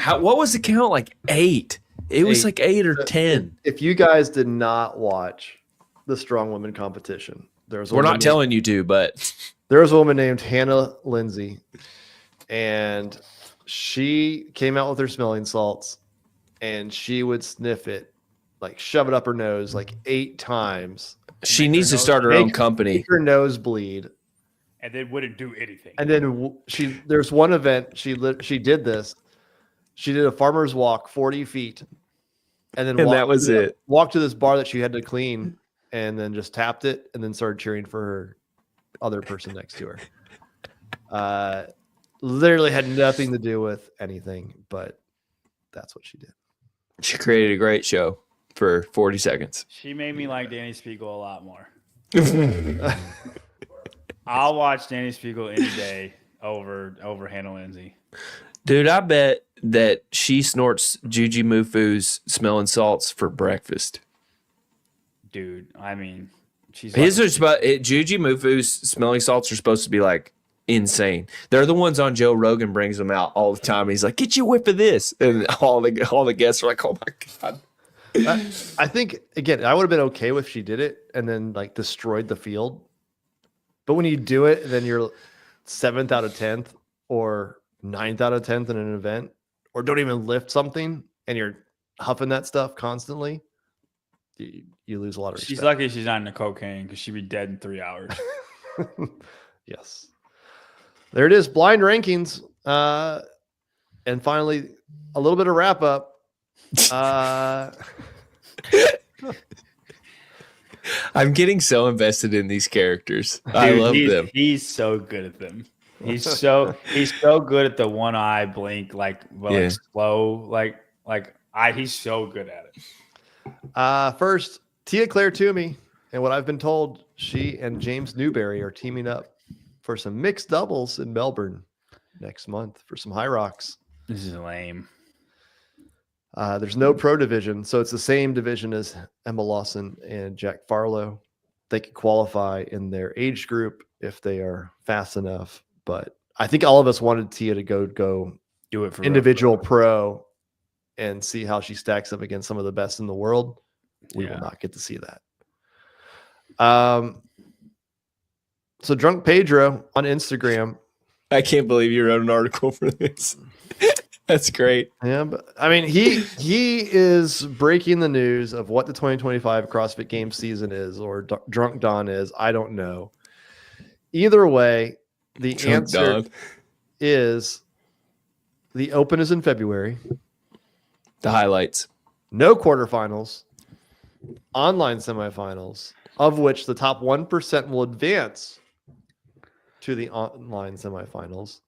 what was the count? 8. It was 8 or 10. If you guys did not watch the Strongwoman competition, we're not telling you to, but there was a woman named Hannah Lindsay, and she came out with her smelling salts, and she would sniff it, shove it up her nose 8 times. She needs to start her own company. Make her nose bleed. And then wouldn't do anything. And then there's one event she did this. She did a farmer's walk 40 feet, and then that was it. Walked to this bar that she had to clean, and then just tapped it, and then started cheering for her other person next to her. Literally had nothing to do with anything, but that's what she did. She created a great show for 40 seconds. She made me like Danny Spiegel a lot more. I'll watch Danny Spiegel any day over Hannah Lindsay. Dude, I bet that she snorts Juji Mufu's smelling salts for breakfast. Dude, I mean, Juji Mufu's smelling salts are supposed to be insane. They're the ones on Joe Rogan brings them out all the time. He's like, get you a whiff of this. And all the guests are like, oh my God. I think, again, I would have been okay if she did it and then destroyed the field. But when you do it, then you're 7th out of 10th or 9th out of 10th in an event, or don't even lift something and you're huffing that stuff constantly, you lose a lot of respect. She's lucky she's not into cocaine because she'd be dead in 3 hours. Yes. There it is. Blind rankings. And finally, a little bit of wrap up. I'm getting so invested in these characters. I love them. He's so good at them. He's so good at the one eye blink, like slow, he's so good at it. First, Tia Claire Toomey, and what I've been told, she and James Newberry are teaming up for some mixed doubles in Melbourne next month for some high rocks. This is lame. There's no pro division, so it's the same division as Emma Lawson and Jack Farlow. They can qualify in their age group if they are fast enough. But I think all of us wanted Tia to go do it for individual pro and see how she stacks up against some of the best in the world. We will not get to see that. So Drunk Pedro on Instagram. I can't believe you wrote an article for this. That's great. Yeah, but I mean, he is breaking the news of what the 2025 CrossFit Games season is, or Drunk Don is. I don't know. Either way, the Drunk answer Don is the Open is in February. The highlights. No quarterfinals. Online semifinals, of which the top 1% will advance to the online semifinals.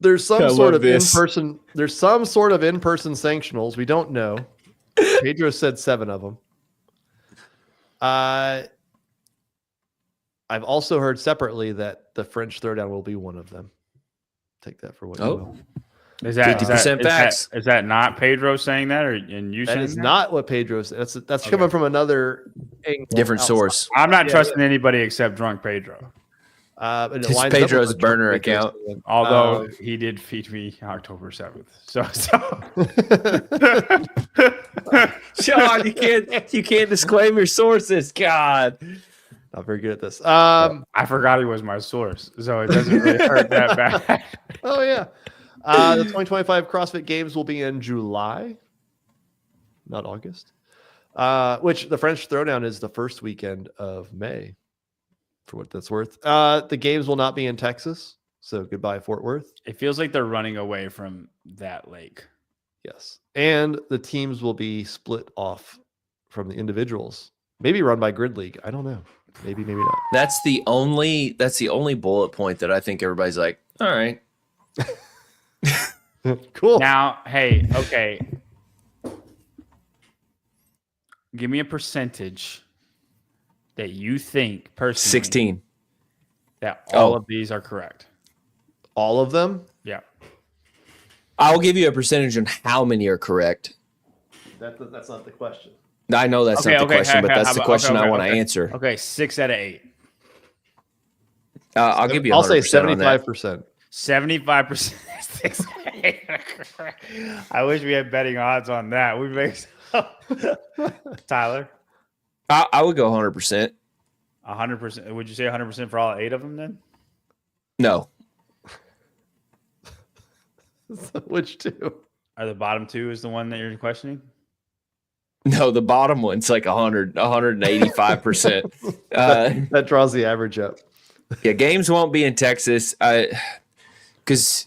There's some sort of in-person. There's some sort of in-person sanctionals. We don't know. Pedro said 7 of them. I've also heard separately that the French Throwdown will be one of them. Take that for what you will. Is that 50% facts? Is that not Pedro saying that, or and you? That saying is that? not what Pedro said. That's coming from another different source. I'm not trusting anybody except Drunk Pedro. It's Pedro's burner account. Although he did feed me October 7th. So. Sean, you can't disclaim your sources. God. Not very good at this. I forgot he was my source, so it doesn't really hurt that bad. Oh yeah. The 2025 CrossFit Games will be in July, not August. Which the French Throwdown is the first weekend of May. For what that's worth. The games will not be in Texas, so goodbye Fort Worth. It feels like they're running away from that lake. Yes, and the teams will be split off from the individuals. Maybe run by Grid League. I don't know. Maybe not. That's the only bullet point that I think everybody's like, all right. Cool. Now, hey, okay. Give me a percentage that you think personally 16 that all of these are correct. All of them? Yeah. I'll give you a percentage on how many are correct. That's not the question. I know that's not the question, but that's the question I want to answer. Okay, 6 out of 8. I'll give you. I'll say 75%. 75%. 6 out of 8. I wish we had betting odds on that. We make Tyler. I would go 100%. 100%. Would you say 100% for all 8 of them then? No. Which 2? Are the bottom 2 is the one that you're questioning? No, the bottom one's like 185%. That draws the average up. Yeah, games won't be in Texas. Because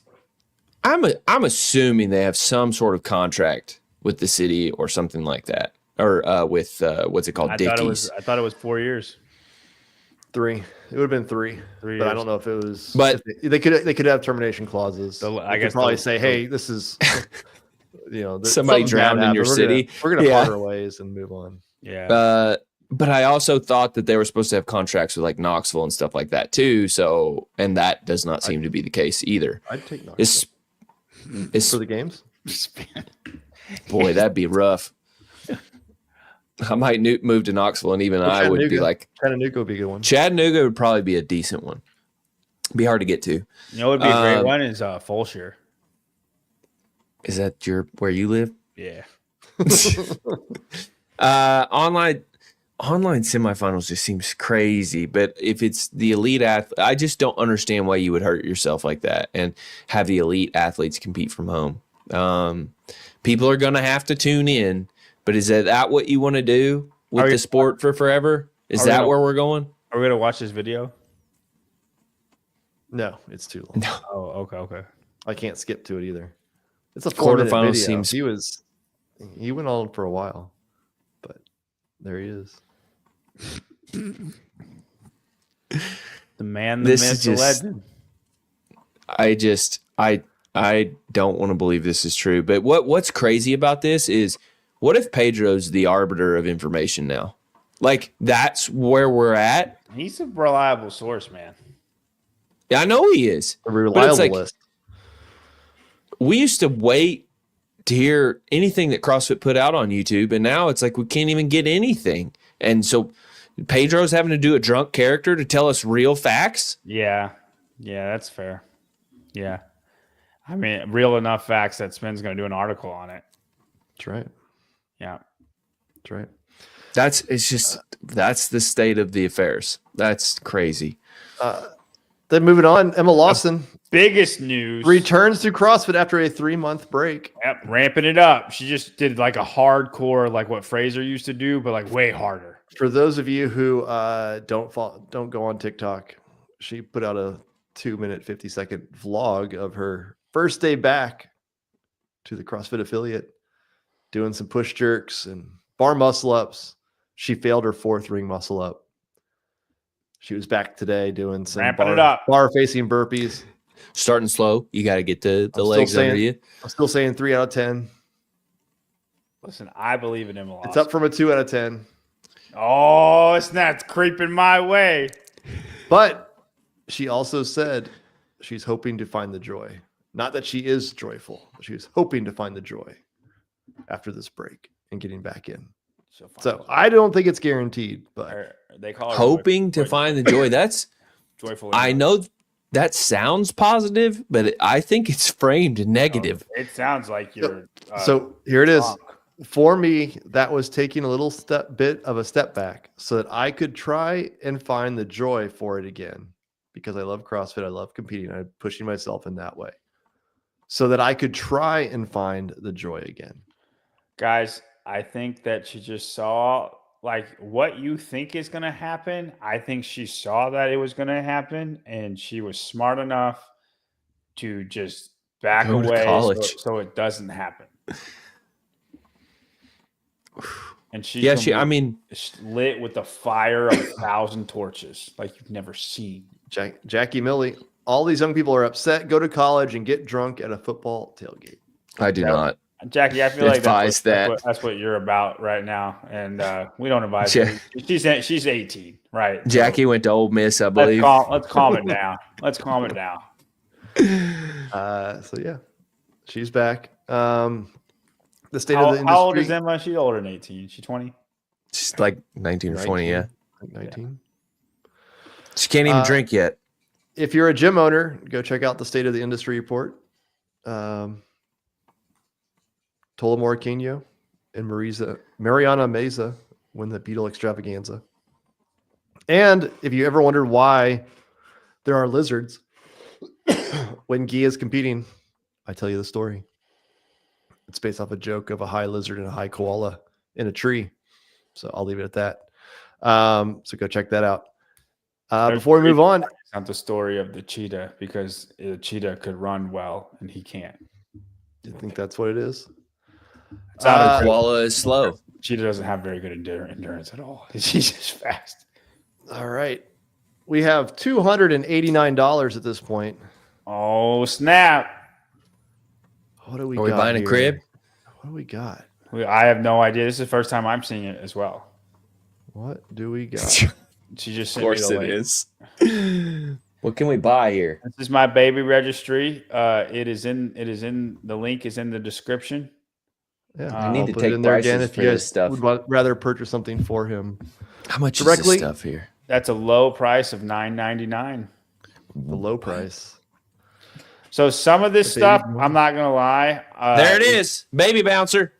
I'm assuming they have some sort of contract with the city or something like that. Or with what's it called? Dickies. I thought it was 4 years. 3. It would have been 3. 3 but years. I don't know if it was. But they could have termination clauses. I guess probably say, hey, this is somebody drowned in your city. We're gonna part our ways and move on. Yeah. But I also thought that they were supposed to have contracts with like Knoxville and stuff like that too. So, and that does not seem to be the case either. I'd take Knoxville. It's for the games. Boy, that'd be rough. I might move to Knoxville, and even I would be like, Chattanooga would be a good one. Chattanooga would probably be a decent one. Be hard to get to. You know what would be a great one is Fulshire. Is that where you live? Yeah. Online semifinals just seems crazy, but if it's the elite athlete, I just don't understand why you would hurt yourself like that and have the elite athletes compete from home. People are going to have to tune in. But is that what you want to do with the sport for forever? Is that where we're going? Are we going to watch this video? No, it's too long. No. Oh, okay. I can't skip to it either. It's a 4-minute Quarterfinals video. seems- He went on for a while, but there he is. The man, the This myth, is the just- legend. I don't want to believe this is true, but what's crazy about this is, what if Pedro's the arbiter of information now? Like, that's where we're at. He's a reliable source, man. Yeah, I know he is. A reliable like- list. We used to wait to hear anything that CrossFit put out on YouTube, and now it's like we can't even get anything. And so Pedro's having to do a drunk character to tell us real facts. Yeah, that's fair. Yeah, I mean, real enough facts that Spin's going to do an article on it. That's right. Yeah, That's right. That's the state of the affairs. That's crazy. Then moving on, Emma Lawson biggest news. returns to CrossFit after a 3-month break. Yep, ramping it up. She just did like a hardcore, like what Fraser used to do, but like way harder. For those of you who don't go on TikTok, she put out a 2-minute 50-second vlog of her first day back to the CrossFit affiliate, doing some push jerks and bar muscle ups. She failed her 4th ring muscle up. She was back today doing some Ramping it up. bar facing burpees. Starting slow, you got to get the I'm legs still under saying- you. I'm still saying 3 out of 10. Listen, I believe in Emma Lawson. It's up from a 2 out of 10. Oh, it's not creeping my way. But she also said she's hoping to find the joy. Not that she is joyful, but she was hoping to find the joy after this break and getting back in. So I don't think it's guaranteed, but They call her Hoping to find the joy. That's, joyful. I know that sounds positive, but I think it's framed negative. It sounds like you're. so here it is. drunk. For me, that was taking a little bit of a step back so that I could try and find the joy for it again, because I love CrossFit. I love competing. I'm pushing myself in that way so that I could try and find the joy again. Guys, I think that she just saw like what you think is going to happen. I think she saw that it was going to happen, and she was smart enough to just back Go to away college. so it doesn't happen. And she's Yeah, gonna I be mean, lit with the fire of 1,000 torches like you've never seen. Jackie Millie, all these young people are upset. Go to college and get drunk at a football tailgate. I do not. Jackie, I feel like Advise that's what you're about right now, and we don't advise Ja- her. She's 18, right? So Jackie went to Ole Miss, I let's believe. calm it down. Let's calm it down. So yeah, she's back. The state of the industry. How old is Emma? She's older than 18. She's 20. She's like 19 or 20, yeah. 19. She can't even drink yet. If you're a gym owner, go check out the state of the industry report. Tola Morquinho and Mariana Meza win the Beetle Extravaganza. And if you ever wondered why there are lizards when Guy is competing, I tell you the story. It's based off a joke of a high lizard and a high koala in a tree. So I'll leave it at that. So go check that out. Before we move on, It's not the story of the cheetah, because the cheetah could run well and he can't. do you think that's what it is? It's not Uh, a Koala is slow. cheetah doesn't have very good endurance at all. He's just fast. All right. We have $289 at this point. Oh, snap. What do we Are we got buying a here? crib? What do we got? I have no idea. This is the first time I'm seeing it as well. What do we got? She just Of sent me course the it link. is. What can we buy here? This is my baby registry. It is in the link is in the description. Yeah, I need I'll to put take it in there again prices if for you this guys stuff. would rather purchase something for him. How much Directly- is this stuff here? That's a low price of $9.99. The low price. So some of this The stuff, baby I'm not gonna lie. There it is. Baby bouncer.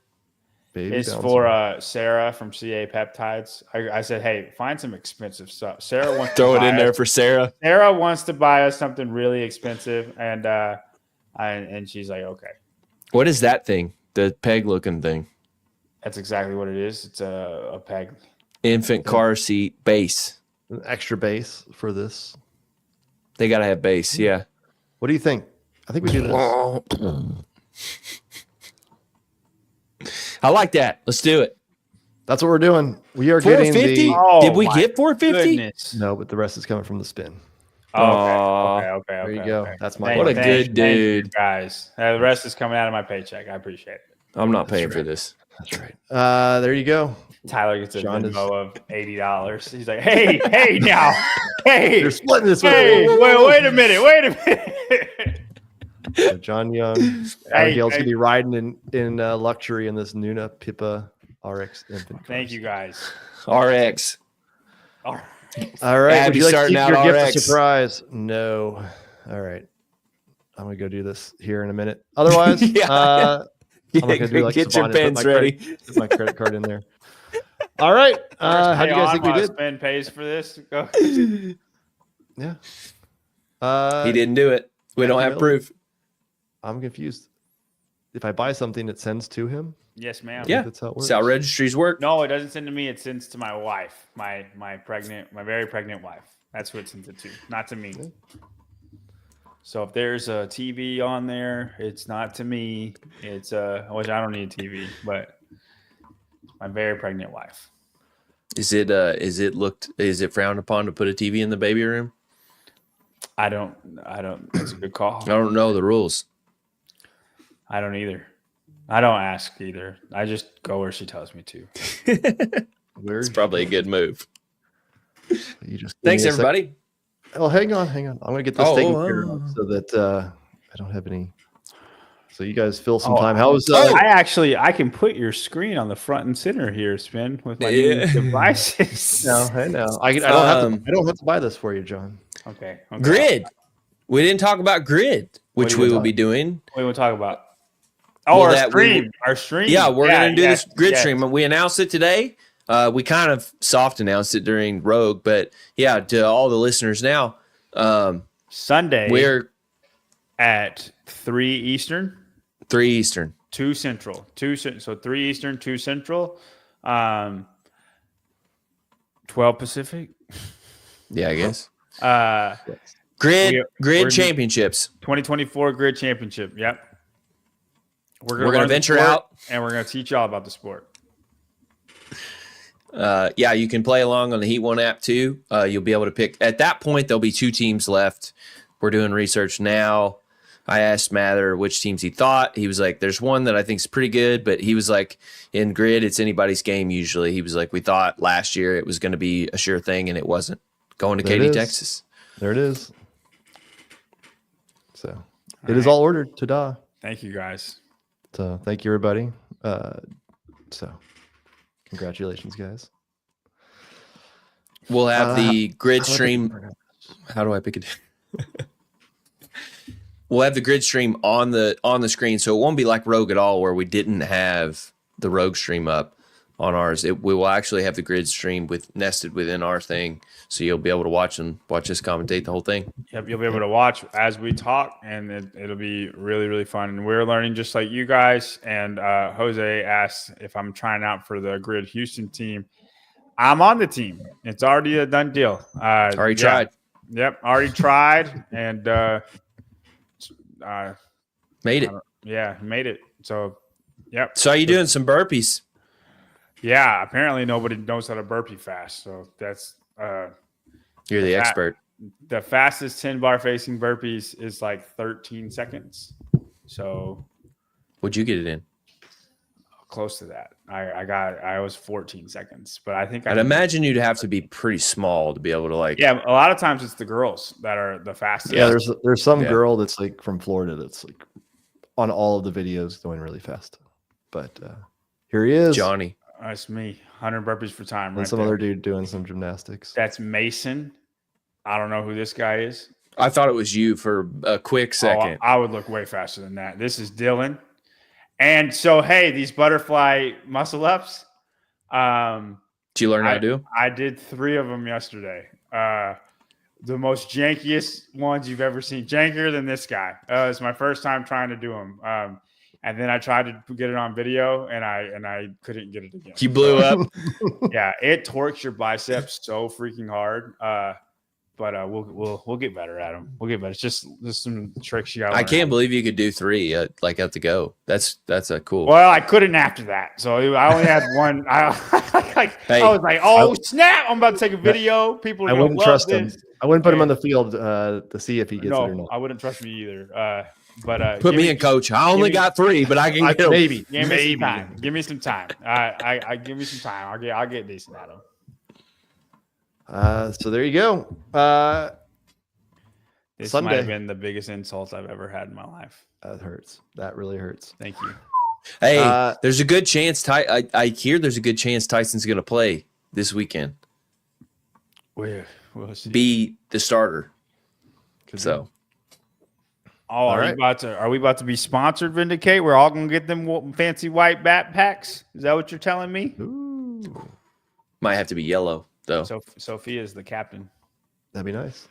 Baby It's bouncer. for Sarah from CA Peptides. I said, hey, find some expensive stuff. Sarah wants Throw to it buy in there for Sarah. Sarah wants to buy us something really expensive, and she's like, okay, What is that thing? The peg looking thing. that's exactly what it is. It's a peg. Infant car seat base. An extra base for this. They got to have base. Yeah. What do you think? I think we do this. I like that. Let's do it. That's what we're doing. We are getting 450? the Did we get 450? Goodness. no, but the rest is coming from the spin. Okay. There you go. Okay. That's my What a plan. good Thank dude. you guys. The rest is coming out of my paycheck. I appreciate it. I'm not paying for this. That's right. There you go. Tyler gets a John Venmo of $80. He's like, hey now, hey, You're splitting this with hey, me. wait a minute. John Young. Abigail's gonna be riding in luxury in this Nuna Pippa RX infant. Thank you guys. RX. All right. All right. Abby Would you like to starting keep out your gift RX. a surprise? No. All right. I'm gonna go do this here in a minute. Otherwise, Yeah. I'm not gonna do like Get your Savannah, put pens my ready. Put my credit card in there. All right. How do you guys think we did? Spend pays for this. Go. Yeah. He didn't do it. We don't have proof. I'm confused. If I buy something, it sends to him. Yes, ma'am. Yeah. That's how it works. That's how registries work. No, it doesn't send to me. It sends to my wife, my very pregnant wife. That's who it sends it to, not to me. So if there's a TV on there, it's not to me. It's which I don't need a TV, but my very pregnant wife. Is it frowned upon to put a TV in the baby room? I don't. That's a good call. I don't know the rules. I don't either. I don't ask either. I just go where she tells me to. It's probably a good move. You just Thanks, everybody. Oh, hang on. I'm gonna get this taken care of so that I don't have any. So you guys fill some time. How was? I can put your screen on the front and center here, Spin, with my new devices. No, I know. I don't have to buy this for you, John. Okay. Grid. We didn't talk about grid, which we will be doing. What do you want to talk about? Oh, Well, our stream. Yeah, we're going to do this grid yes. stream. We announced it today. We kind of soft announced it during Rogue, but yeah, to all the listeners now, Sunday we're at 3 Eastern, 3 Eastern, 2 Central, so 3 Eastern, 2 Central, 12 Pacific. Yeah, I guess. We're Grid championships. 2024 Grid Championship. Yep. We're going to venture out, and we're going to teach y'all about the sport. Yeah, you can play along on the Heat One app too. You'll be able to pick. At that point, there'll be 2 teams left. We're doing research now. I asked Mather which teams he thought. He was like, "There's one that I think is pretty good," but he was like, "In grid, it's anybody's game usually." He was like, "We thought last year it was going to be a sure thing, and it wasn't." Going to Katy, Texas. There it is. So it is all ordered. Ta-da! Thank you, guys. So thank you, everybody. So congratulations, guys. We'll have the grid stream. How do I pick it? We'll have the grid stream on the screen, so it won't be like Rogue at all, where we didn't have the Rogue stream up on ours. We will actually have the grid stream nested within our thing, so you'll be able to watch us commentate the whole thing. Yep, you'll be able to watch as we talk, and it'll be really, really fun. And we're learning just like you guys. And Jose asked if I'm trying out for the Grid Houston team. I'm on the team. It's already a done deal. Already tried. Yep, already tried, and made it. Made it. So, yep. So you doing some burpees? Yeah, apparently nobody knows how to burpee fast. So that's You're the expert. The fastest 10 bar facing burpees is like 13 seconds. So Would you get it in? Close to that. I was 14 seconds, but I think I'd imagine you'd have to be pretty small to be able to like. Yeah, a lot of times it's the girls that are the fastest. Yeah, there's some girl that's like from Florida that's like on all of the videos going really fast. But here he is, Johnny. That's me. 100 burpees for time. And some other dude doing some gymnastics. That's Mason. I don't know who this guy is. I thought it was you for a quick second. I would look way faster than that. This is Dylan. And so, hey, these butterfly muscle ups. Did you learn how to do? I did 3 of them yesterday. The most jankiest ones you've ever seen. Jankier than this guy. It's my first time trying to do them. And then I tried to get it on video, and I couldn't get it again. You blew up. Yeah, it torques your biceps so freaking hard. we'll get better at them. We'll get better. It's just some tricks you got. I can't believe you could do 3 at the go. That's a cool. Well, I couldn't after that, so I only had one. I was like, "Oh snap! I'm about to take a video. People are I gonna wouldn't love trust this." him. I wouldn't put him on the field to see if he gets it or No, not. I wouldn't trust me either. But Put me in, coach. I only got 3, but I can get 'em. Maybe. Give me some time. Give me some time. I give me some time. I'll get decent at them. So there you go. This Sunday. might have been the biggest insult I've ever had in my life. That hurts. That really hurts. Thank you. Hey, there's a good chance. I hear there's a good chance Tyson's going to play this weekend. We'll see. Be the starter. So. Oh, are we about to be sponsored, Vindicate? We're all gonna get them fancy white backpacks. Is that what you're telling me? Ooh, Might have to be yellow though. So Sophia is the captain. that'd be nice.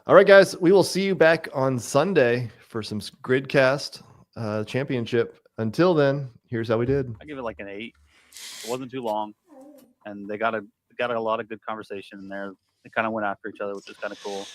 All right, guys. We will see you back on Sunday for some Gridcast championship. Until then, here's how we did. I give it like an 8. It wasn't too long, and they got a lot of good conversation in there. They kind of went after each other, which is kind of cool.